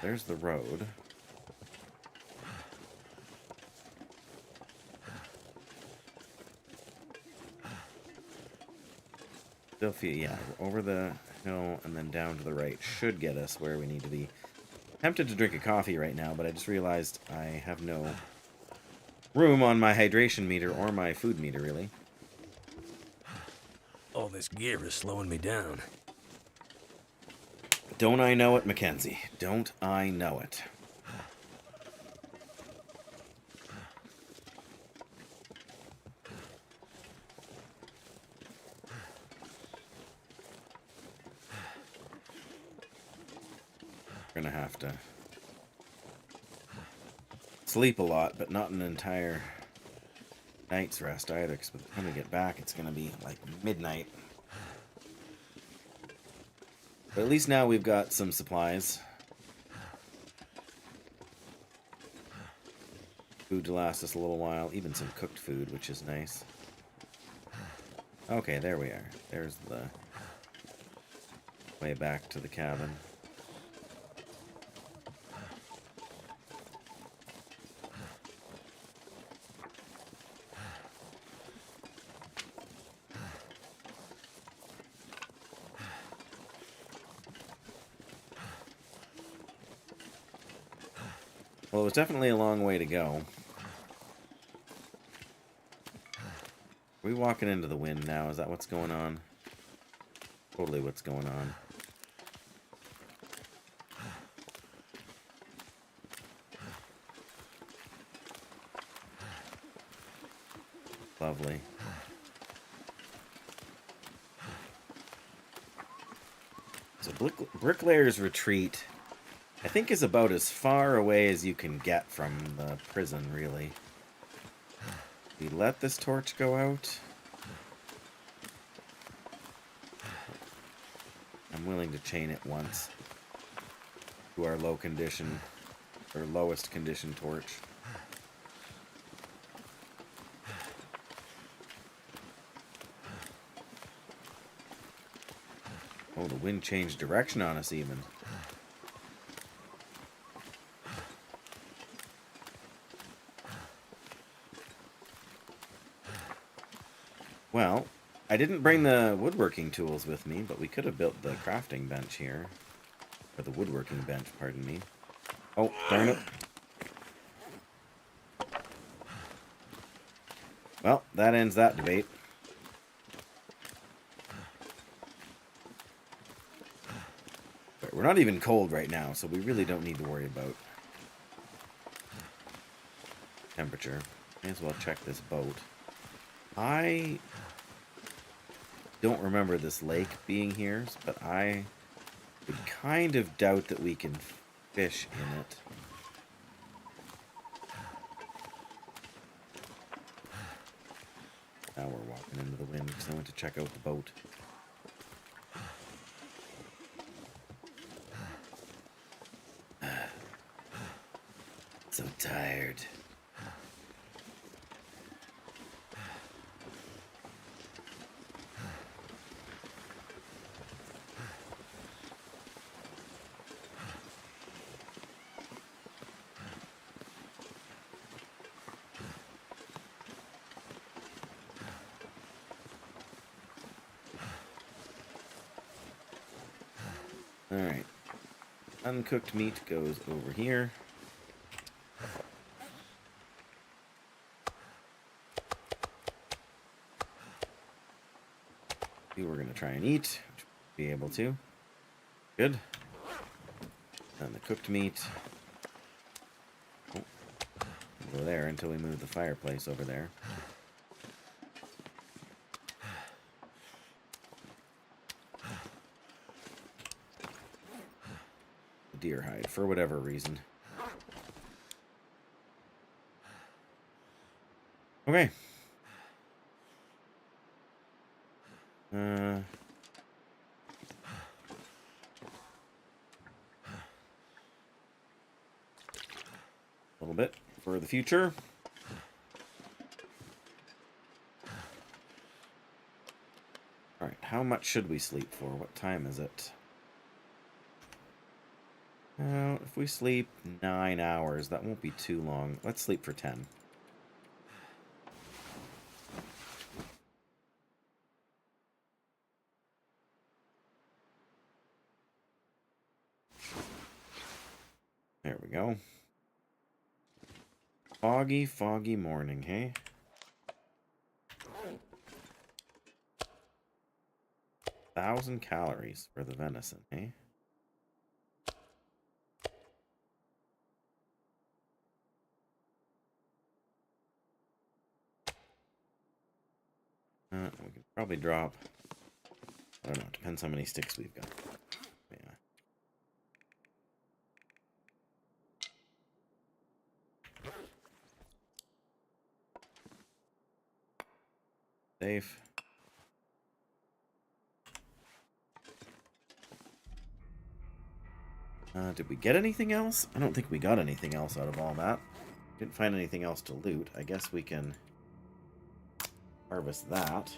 Speaker 1: There's the road. Still feel, yeah, over the hill and then down to the right should get us where we need to be. Tempted to drink a coffee right now, but I just realized I have no room on my hydration meter or my food meter, really.
Speaker 2: All this gear is slowing me down.
Speaker 1: Don't I know it, Mackenzie? Don't I know it? Gonna have to sleep a lot, but not an entire night's rest either, because by the time we get back, it's gonna be like midnight. But at least now we've got some supplies. Food to last us a little while, even some cooked food, which is nice. Okay, there we are. There's the way back to the cabin. Well, it was definitely a long way to go. Are we walking into the wind now? Is that what's going on? Totally what's going on. Lovely. So Bricklayer's Retreat, I think, is about as far away as you can get from the prison, really. We let this torch go out. I'm willing to chain it once. to our low condition, or lowest condition torch. Oh, the wind changed direction on us even. Well, I didn't bring the woodworking tools with me, but we could have built the crafting bench here. Or the woodworking bench, pardon me. Oh, darn it. Well, that ends that debate. But we're not even cold right now, so we really don't need to worry about temperature. May as well check this boat. I don't remember this lake being here, but I would kind of doubt that we can fish in it. Now we're walking into the wind because I went to check out the boat. So tired. Alright. Uncooked meat goes over here. We're going to try and eat. Be able to. Good. And the cooked meat. Oh. Go there until we move the fireplace over there. Deer hide, for whatever reason. Okay. A little bit for the future. Alright, how much should we sleep for? What time is it? If we sleep 9 hours, that won't be too long. Let's sleep for 10. There we go. Foggy, foggy morning, hey? $1,000 calories for the venison, hey? We can probably drop. I don't know. Depends how many sticks we've got. Yeah. Safe. Did we get anything else? I don't think we got anything else out of all that. Didn't find anything else to loot. I guess we can harvest that.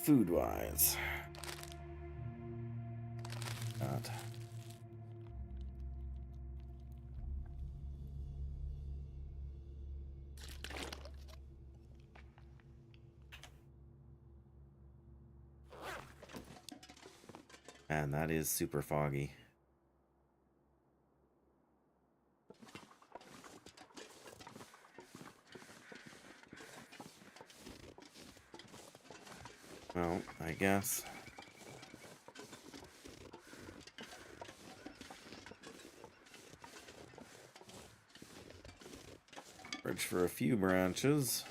Speaker 1: Food-wise. Got. And that is super foggy. Well, I guess. Bridge for a few branches.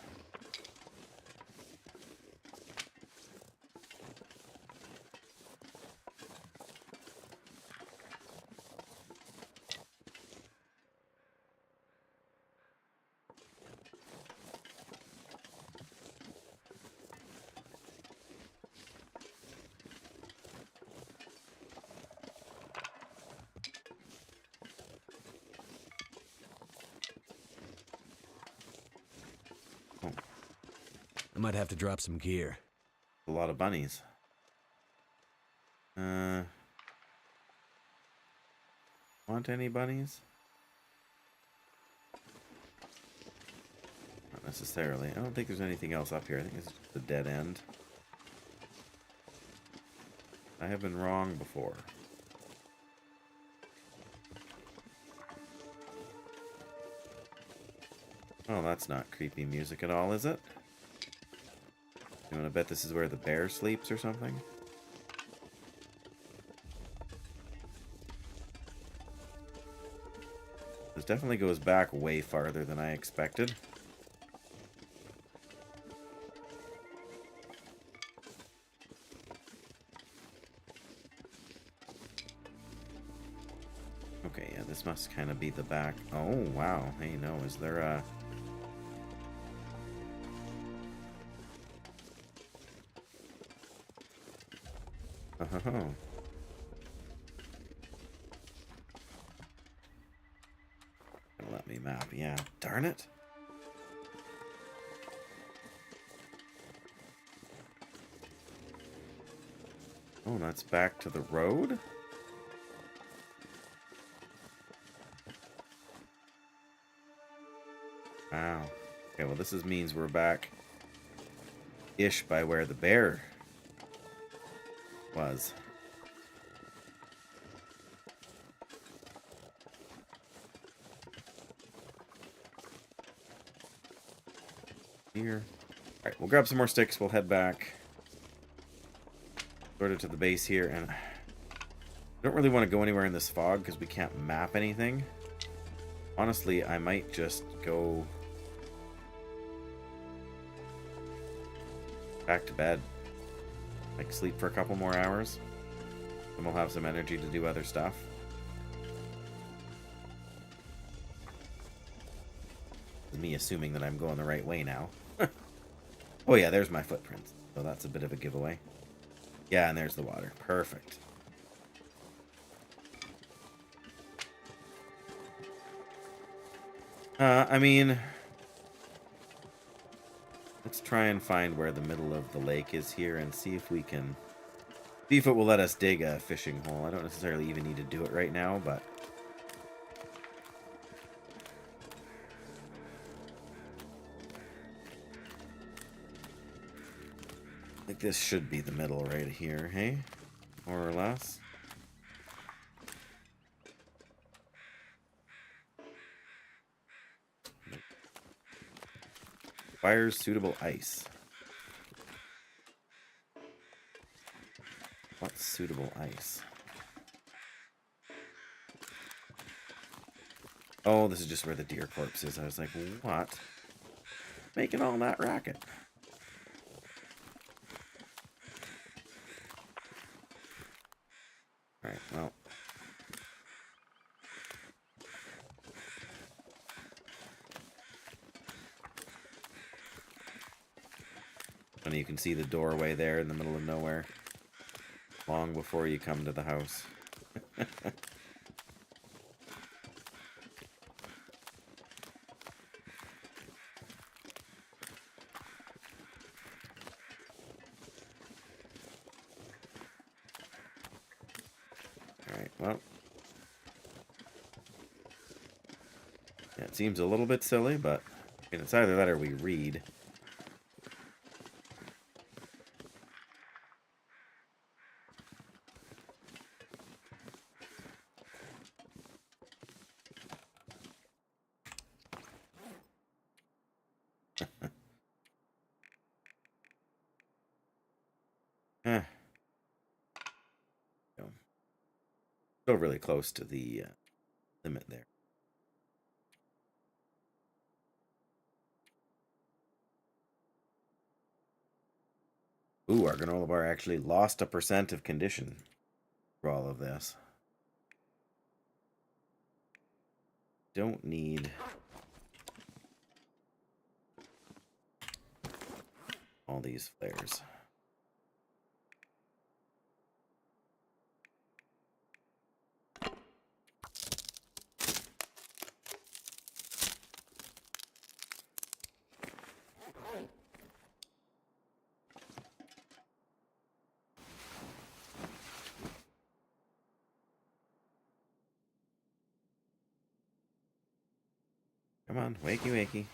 Speaker 2: I might have to drop some gear.
Speaker 1: A lot of bunnies. Want any bunnies? Not necessarily. I don't think there's anything else up here. I think this is just a dead end. I have been wrong before. Oh, that's not creepy music at all, is it? You want to bet this is where the bear sleeps or something? This definitely goes back way farther than I expected. Okay, yeah, this must kind of be the back. Oh, wow. Hey, no, is there a... Oh. Let me map. Yeah, darn it. Oh, that's back to the road? Wow. Okay, well, means we're back-ish by where the bear was. Here. Alright, we'll grab some more sticks, we'll head back. Sort of to the base here, and I don't really want to go anywhere in this fog because we can't map anything. Honestly, I might just go back to bed. Like, sleep for a couple more hours. And we'll have some energy to do other stuff. Me assuming that I'm going the right way now. Oh yeah, there's my footprints. So that's a bit of a giveaway. Yeah, and there's the water. Perfect. I mean... Let's try and find where the middle of the lake is here and see if we can... See if it will let us dig a fishing hole. I don't necessarily even need to do it right now, but... I think this should be the middle right here, hey? More or less. Requires suitable ice. What's suitable ice? Oh, this is just where the deer corpse is. I was like, what? Making all that racket. Alright, well. And you can see the doorway there in the middle of nowhere. Long before you come to the house. Alright, well. Yeah, it seems a little bit silly, but I mean, it's either that or we read. Eh. Still really close to the limit there. Ooh, our granola bar actually lost a % of condition for all of this. Don't need all these flares. Come on, wakey wakey.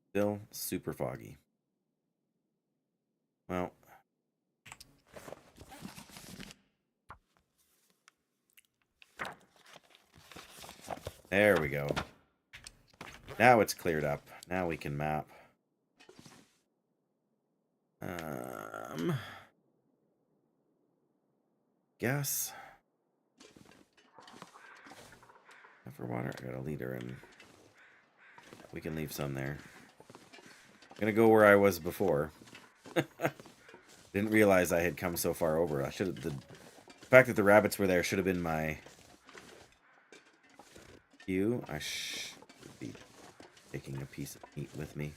Speaker 1: Still super foggy. Well. There we go. Now it's cleared up. Now we can map. Guess. For water, I got a liter and we can leave some there. I'm gonna go where I was before. Didn't realize I had come so far over. I should have. The fact that the rabbits were there should have been my cue. I should be taking a piece of meat with me.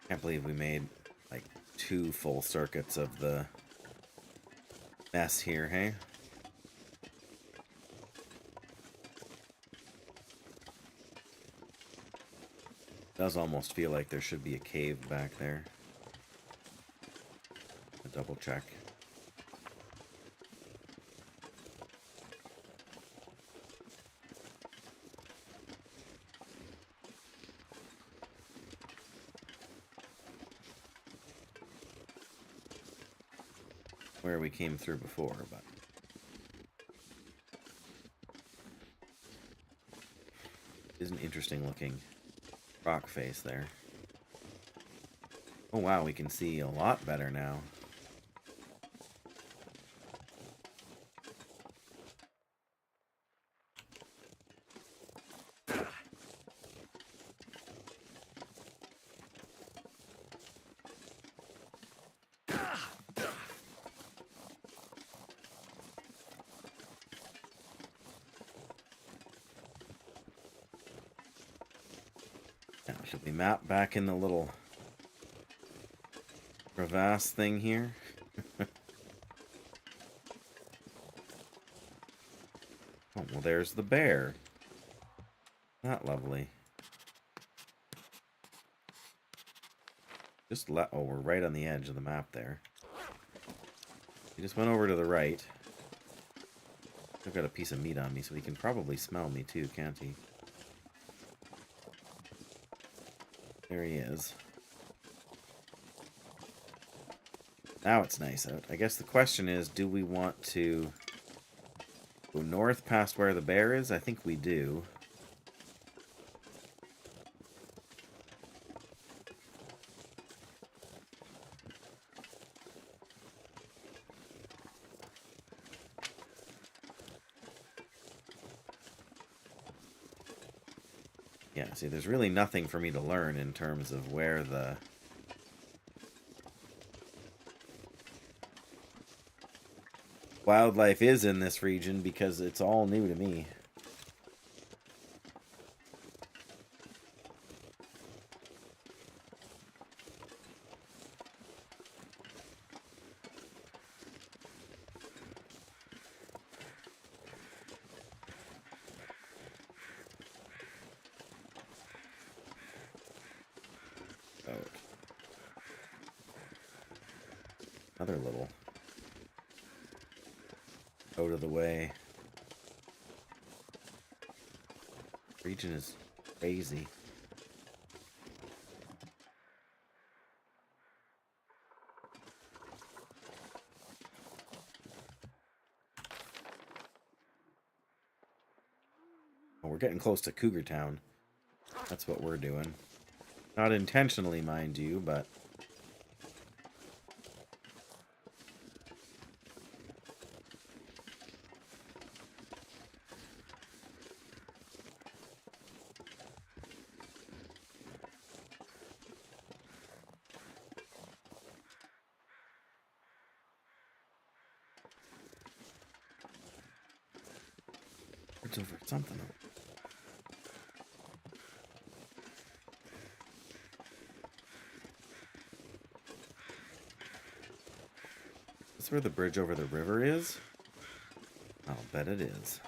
Speaker 1: Can't believe we made like 2 full circuits of the mess here, hey? Does almost feel like there should be a cave back there. A double check. Where we came through before, but is an interesting looking rock face there. Oh wow, we can see a lot better now. Now, should we map back in the little crevasse thing here? Oh, well, there's the bear. Not lovely. Oh, we're right on the edge of the map there. He just went over to the right. I've got a piece of meat on me, so he can probably smell me too, can't he? There he is. Now it's nice out. I guess the question is, do we want to go north past where the bear is? I think we do. Yeah, see, there's really nothing for me to learn in terms of where the wildlife is in this region because it's all new to me. Another little out of the way. Region is crazy. Oh, we're getting close to Cougar Town. That's what we're doing. Not intentionally, mind you, but it's over something. this where the bridge over the river is? I'll bet it is.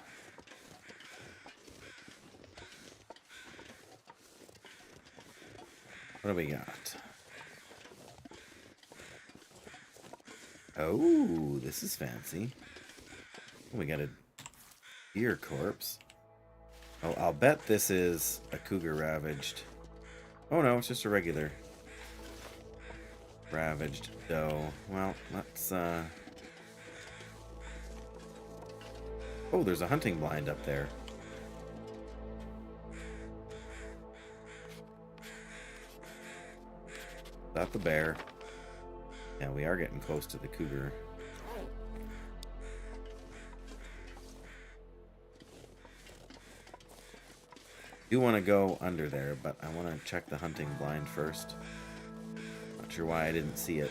Speaker 1: What do we got? Oh, this is fancy. We got a deer corpse. Oh, I'll bet this is a cougar ravaged. Oh no, it's just a regular ravaged doe. Well, let's oh, there's a hunting blind up there. Is that the bear? Yeah, we are getting close to the cougar. I do want to go under there, but I want to check the hunting blind first. Not sure why I didn't see it.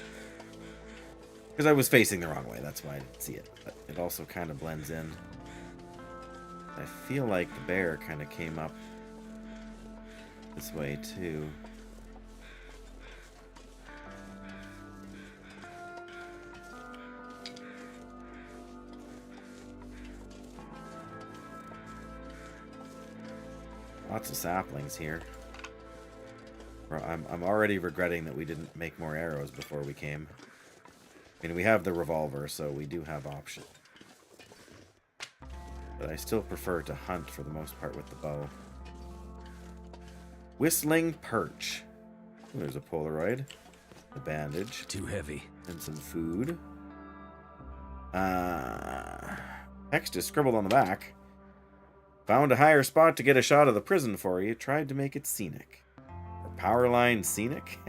Speaker 1: Because I was facing the wrong way, that's why I didn't see it. But it also kind of blends in. I feel like the bear kind of came up this way too. Lots of saplings here. I'm already regretting that we didn't make more arrows before we came. I mean, we have the revolver, so we do have options. But I still prefer to hunt for the most part with the bow. Whistling perch. Ooh, there's a Polaroid. A bandage.
Speaker 2: Too heavy.
Speaker 1: And some food. Text is scribbled on the back. Found a higher spot to get a shot of the prison for you. Tried to make it scenic. Or power line scenic?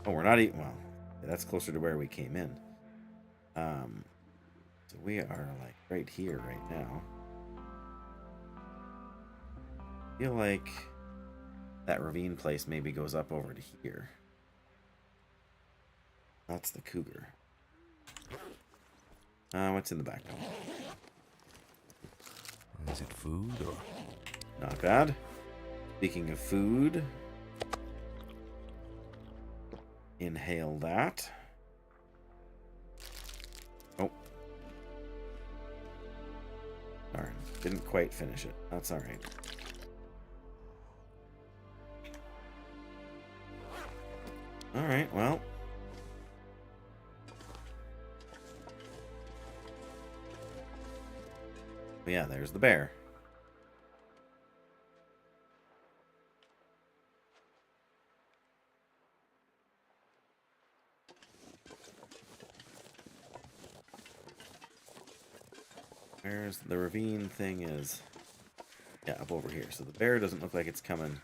Speaker 1: Oh, we're not even... Well, that's closer to where we came in. So we are, like, right here right now. I feel like that ravine place maybe goes up over to here. That's the cougar. What's in the backpack?
Speaker 2: Is it food or...
Speaker 1: Not bad. Speaking of food, inhale that. Oh. Darn. Didn't quite finish it. That's alright. Alright, well. Yeah, there's the bear. Where's the ravine thing is? Yeah, up over here. So the bear doesn't look like it's coming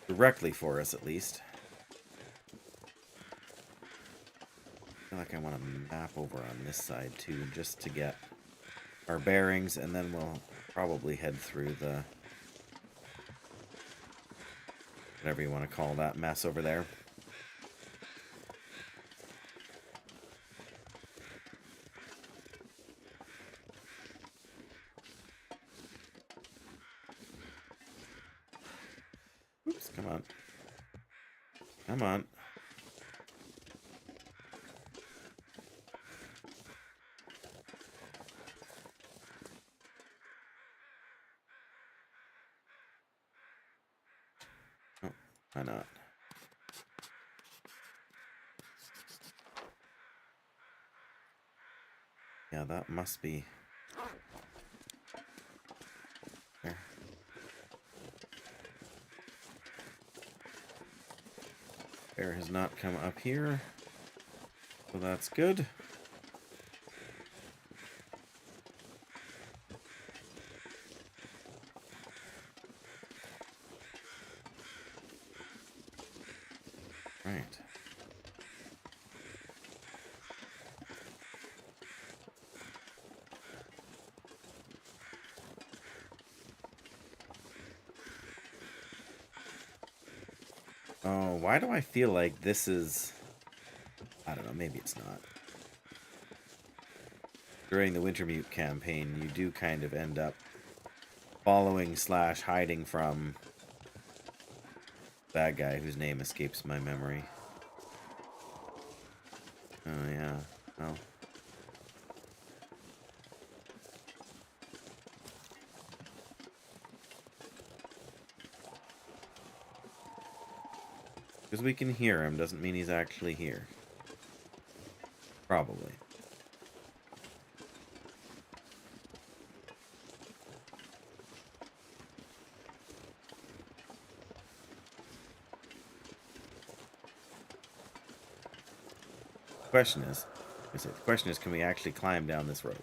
Speaker 1: directly for us, at least. I feel like I want to map over on this side, too, just to get our bearings, and then we'll probably head through the... whatever you want to call that mess over there. Oops, come on. Come on. Oh, why not? Yeah, that must be... there. Bear has not come up here, so that's good. Right. Oh, why do I feel like this is... I don't know, maybe it's not. During the Wintermute campaign, you do kind of end up following / hiding from bad guy whose name escapes my memory. Oh, yeah. Well. Because we can hear him doesn't mean he's actually here. Probably. The question is, can we actually climb down this rope?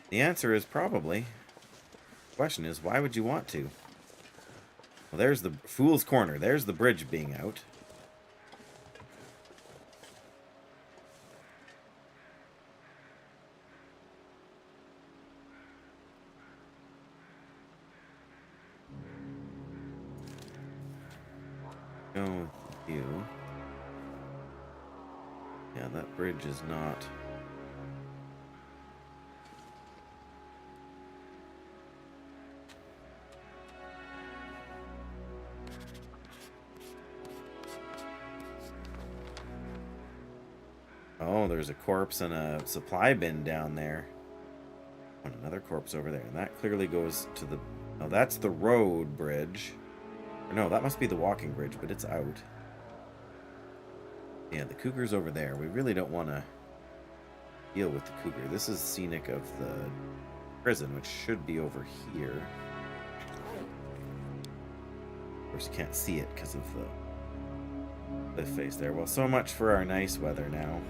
Speaker 1: The answer is probably. The question is, why would you want to? Well, there's the Fool's Corner. There's the bridge being out. Go with you. Yeah, that bridge is not... Oh, there's a corpse and a supply bin down there. And another corpse over there. And that clearly goes to the... Oh, that's the road bridge. Or no, that must be the walking bridge, but it's out. Yeah, the cougar's over there. We really don't want to deal with the cougar. This is scenic of the prison, which should be over here. Of course, you can't see it because of the face there. Well, so much for our nice weather now.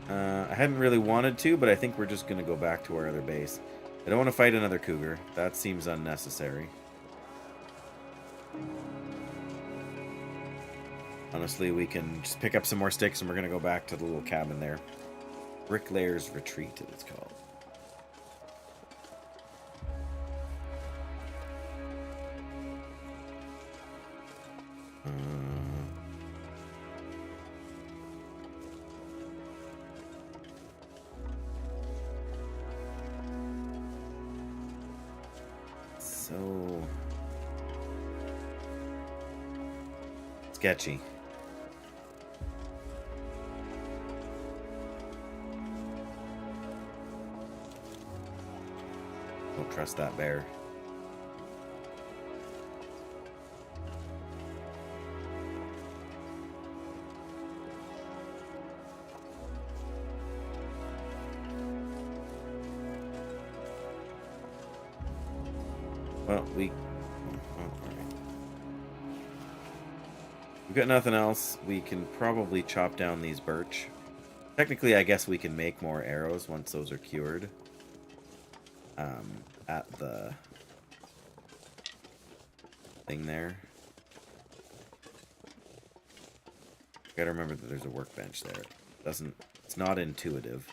Speaker 1: I hadn't really wanted to, but I think we're just going to go back to our other base. I don't want to fight another cougar. That seems unnecessary. Honestly, we can just pick up some more sticks and we're going to go back to the little cabin there. Bricklayer's Retreat, it's called. So sketchy. Don't trust that bear. Well, we've got nothing else. We can probably chop down these birch. Technically, I guess we can make more arrows once those are cured. At the thing there. Gotta remember that there's a workbench there. It's not intuitive.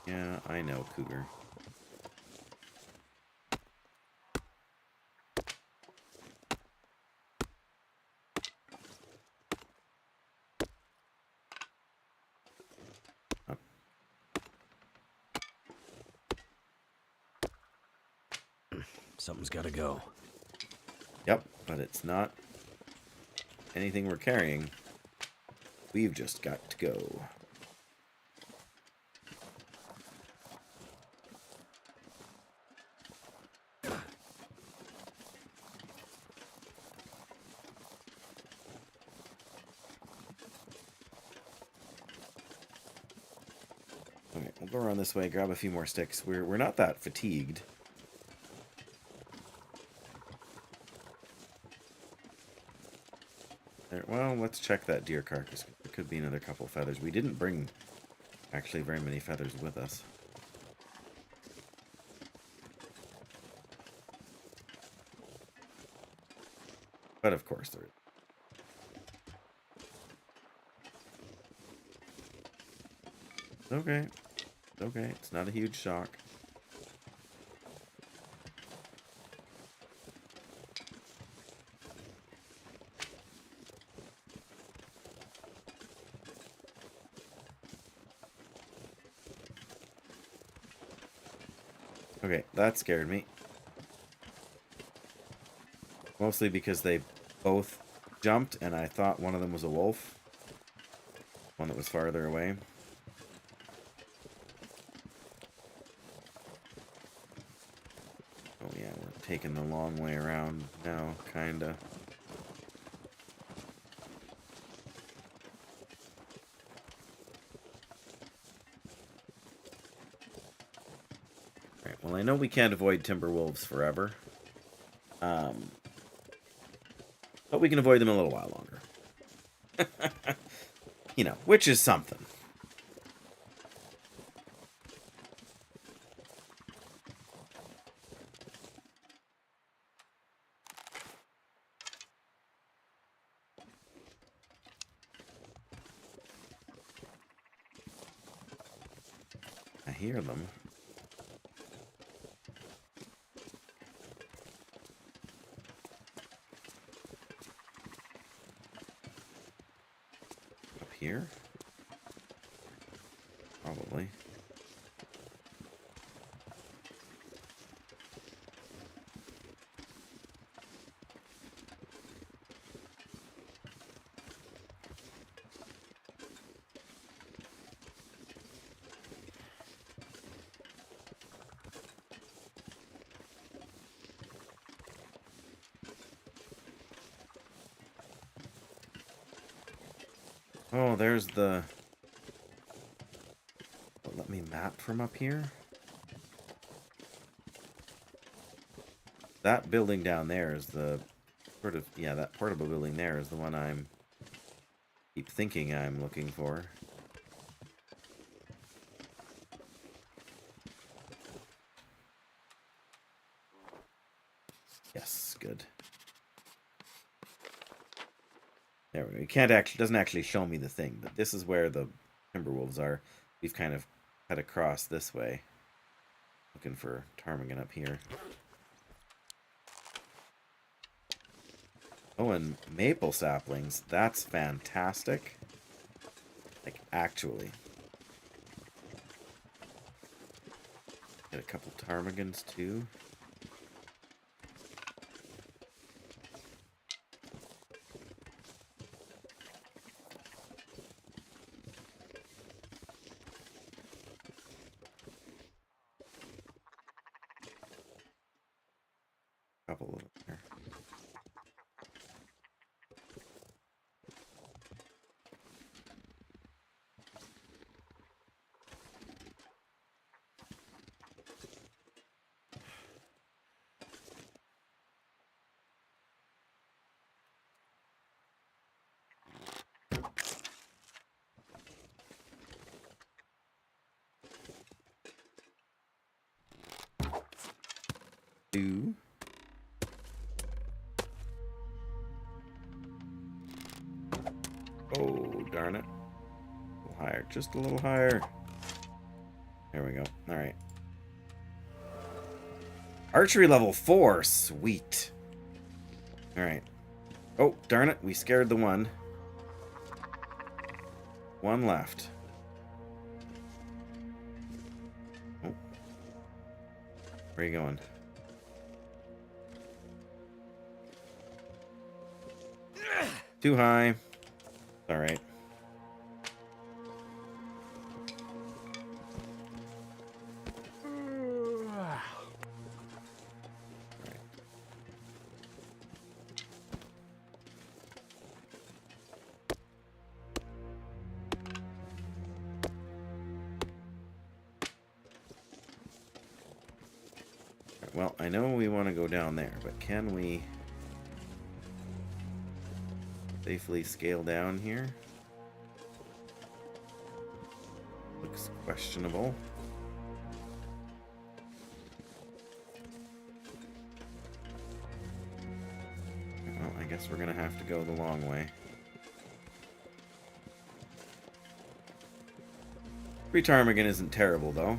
Speaker 1: Yeah, I know, cougar.
Speaker 2: Something's gotta go.
Speaker 1: Yep, but it's not anything we're carrying. We've just got to go. Okay, we'll go around this way, grab a few more sticks. We're not that fatigued. There, well, let's check that deer carcass. There could be another couple feathers. We didn't bring actually very many feathers with us. But of course there is. Okay. Okay, it's not a huge shock. Okay, that scared me. Mostly because they both jumped, and I thought one of them was a wolf. One that was farther away. Oh yeah, we're taking the long way around now, kinda. Alright, well I know we can't avoid timber wolves forever. But we can avoid them a little while longer. You know, which is something. I hear them. Up here? Probably. Oh, there's the... Let me map from up here. That building down there is the sort of... Yeah, that portable building there is the one I'm... keep thinking I'm looking for. Yes, good. There we go. You can't actually, doesn't actually show me the thing, but this is where the Timberwolves are. We've kind of cut across this way. Looking for ptarmigan up here. Oh, and maple saplings. That's fantastic. Like, actually. Get a couple ptarmigans, too. Couple of them there. Two. Oh, darn it. A little higher. Just a little higher. There we go. Alright. Archery level 4. Sweet. Alright. Oh, darn it. We scared the one. One left. Oh. Where are you going? Too high. Alright. Well, I know we want to go down there, but can we safely scale down here? Looks questionable. Well, I guess we're gonna have to go the long way. Free ptarmigan isn't terrible, though.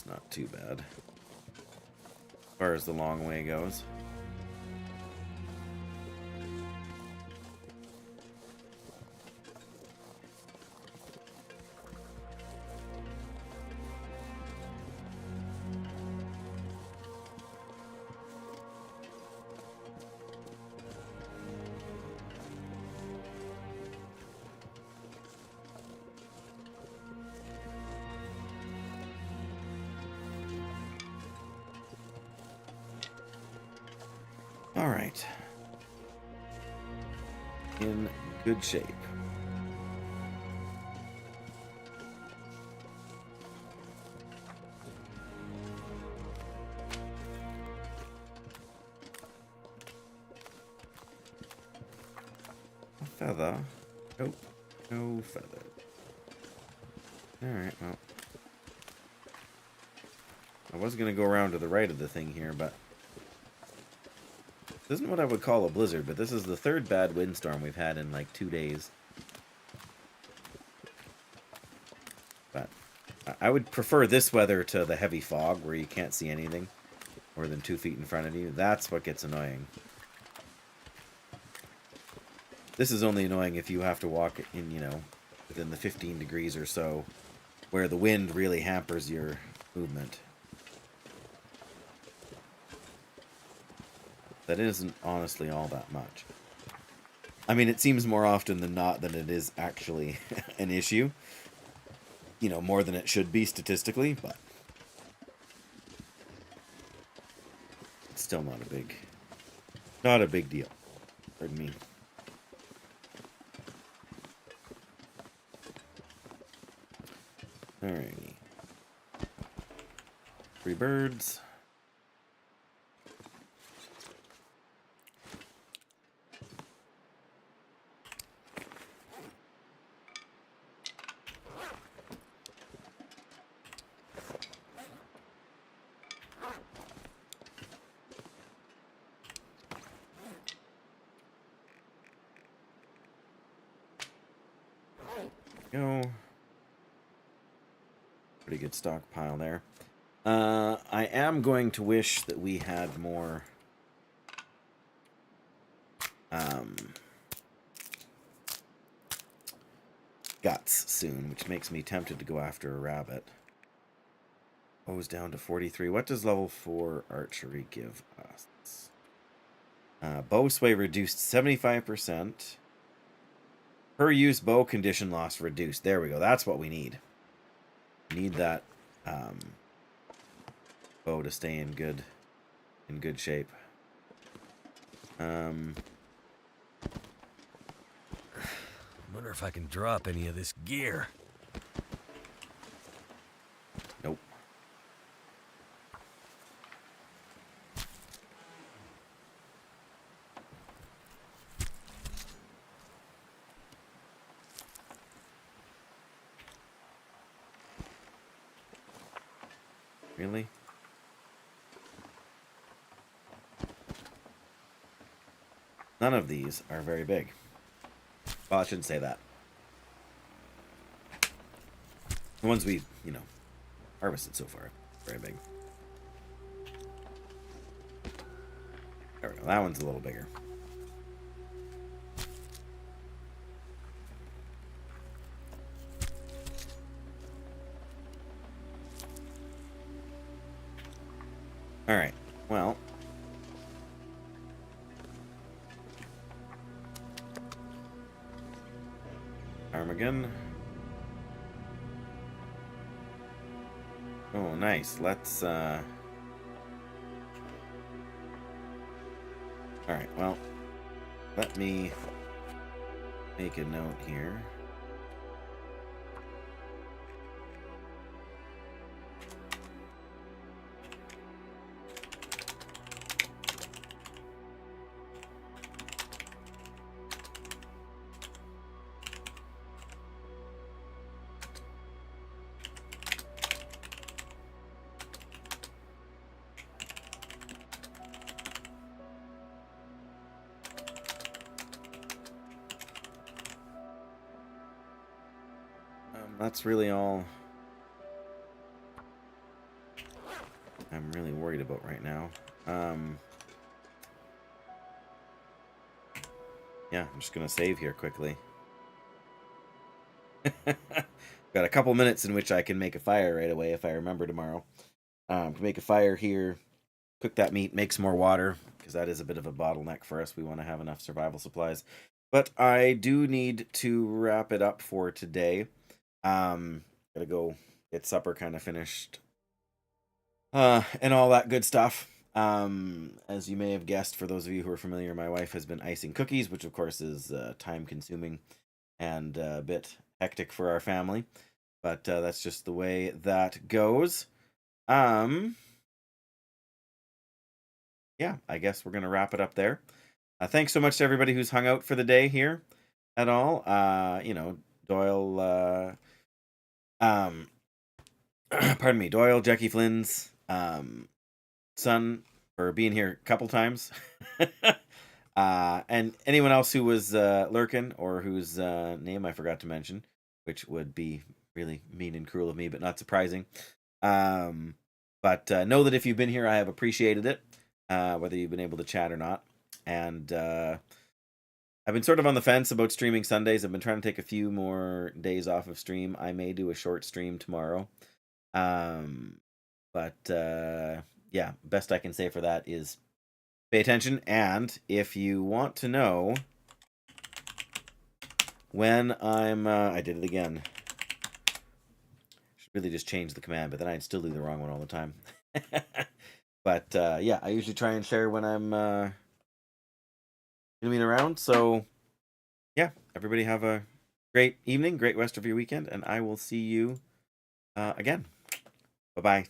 Speaker 1: Not too bad as far as the long way goes. All right. In good shape. A feather. Nope. No feather. Alright, well. I was going to go around to the right of the thing here, but... This isn't what I would call a blizzard, but this is the third bad windstorm we've had in like 2 days. But I would prefer this weather to the heavy fog where you can't see anything more than 2 feet in front of you. That's what gets annoying. This is only annoying if you have to walk in, you know, within the 15 degrees or so, where the wind really hampers your movement. That isn't honestly all that much. I mean, it seems more often than not that it is actually an issue. You know, more than it should be statistically, but it's still not a big deal. Pardon me. Alrighty. 3 birds. Go. Pretty good stockpile there. I am going to wish that we had more guts soon, which makes me tempted to go after a rabbit. Bows down to 43. What does level 4 archery give us? Bow sway reduced 75%. Per use bow condition loss reduced. There we go. That's what we need. We need that bow to stay in good shape.
Speaker 2: Wonder if I can drop any of this gear.
Speaker 1: Nope. Really? None of these are very big. Well, I shouldn't say that. The ones we, you know, harvested so far, very big. There we go. That one's a little bigger. All right. Well. Armageddon. Oh, nice. Let's, Alright, well, let me make a note here. That's really all I'm really worried about right now. Yeah, I'm just gonna save here quickly. Got a couple minutes in which I can make a fire right away if I remember tomorrow. Can make a fire here, cook that meat, make some more water, because that is a bit of a bottleneck for us. We want to have enough survival supplies. But I do need to wrap it up for today. Gotta go get supper kind of finished. And all that good stuff. As you may have guessed, for those of you who are familiar, my wife has been icing cookies, which of course is time consuming and a bit hectic for our family. But that's just the way that goes. Yeah, I guess we're going to wrap it up there. Thanks so much to everybody who's hung out for the day here at all. Doyle, pardon me, Doyle, Jackie Flynn's son for being here a couple times. And anyone else who was lurking or whose name I forgot to mention, which would be really mean and cruel of me, but not surprising. But know that if you've been here, I have appreciated it, whether you've been able to chat or not. And I've been sort of on the fence about streaming Sundays. I've been trying to take a few more days off of stream. I may do a short stream tomorrow. But yeah, best I can say for that is pay attention. And if you want to know when I'm... I did it again. Should really just change the command, but then I'd still do the wrong one all the time. But yeah, I usually try and share when I'm going to be around. So yeah, everybody have a great evening, great rest of your weekend, and I will see you again. Bye-bye.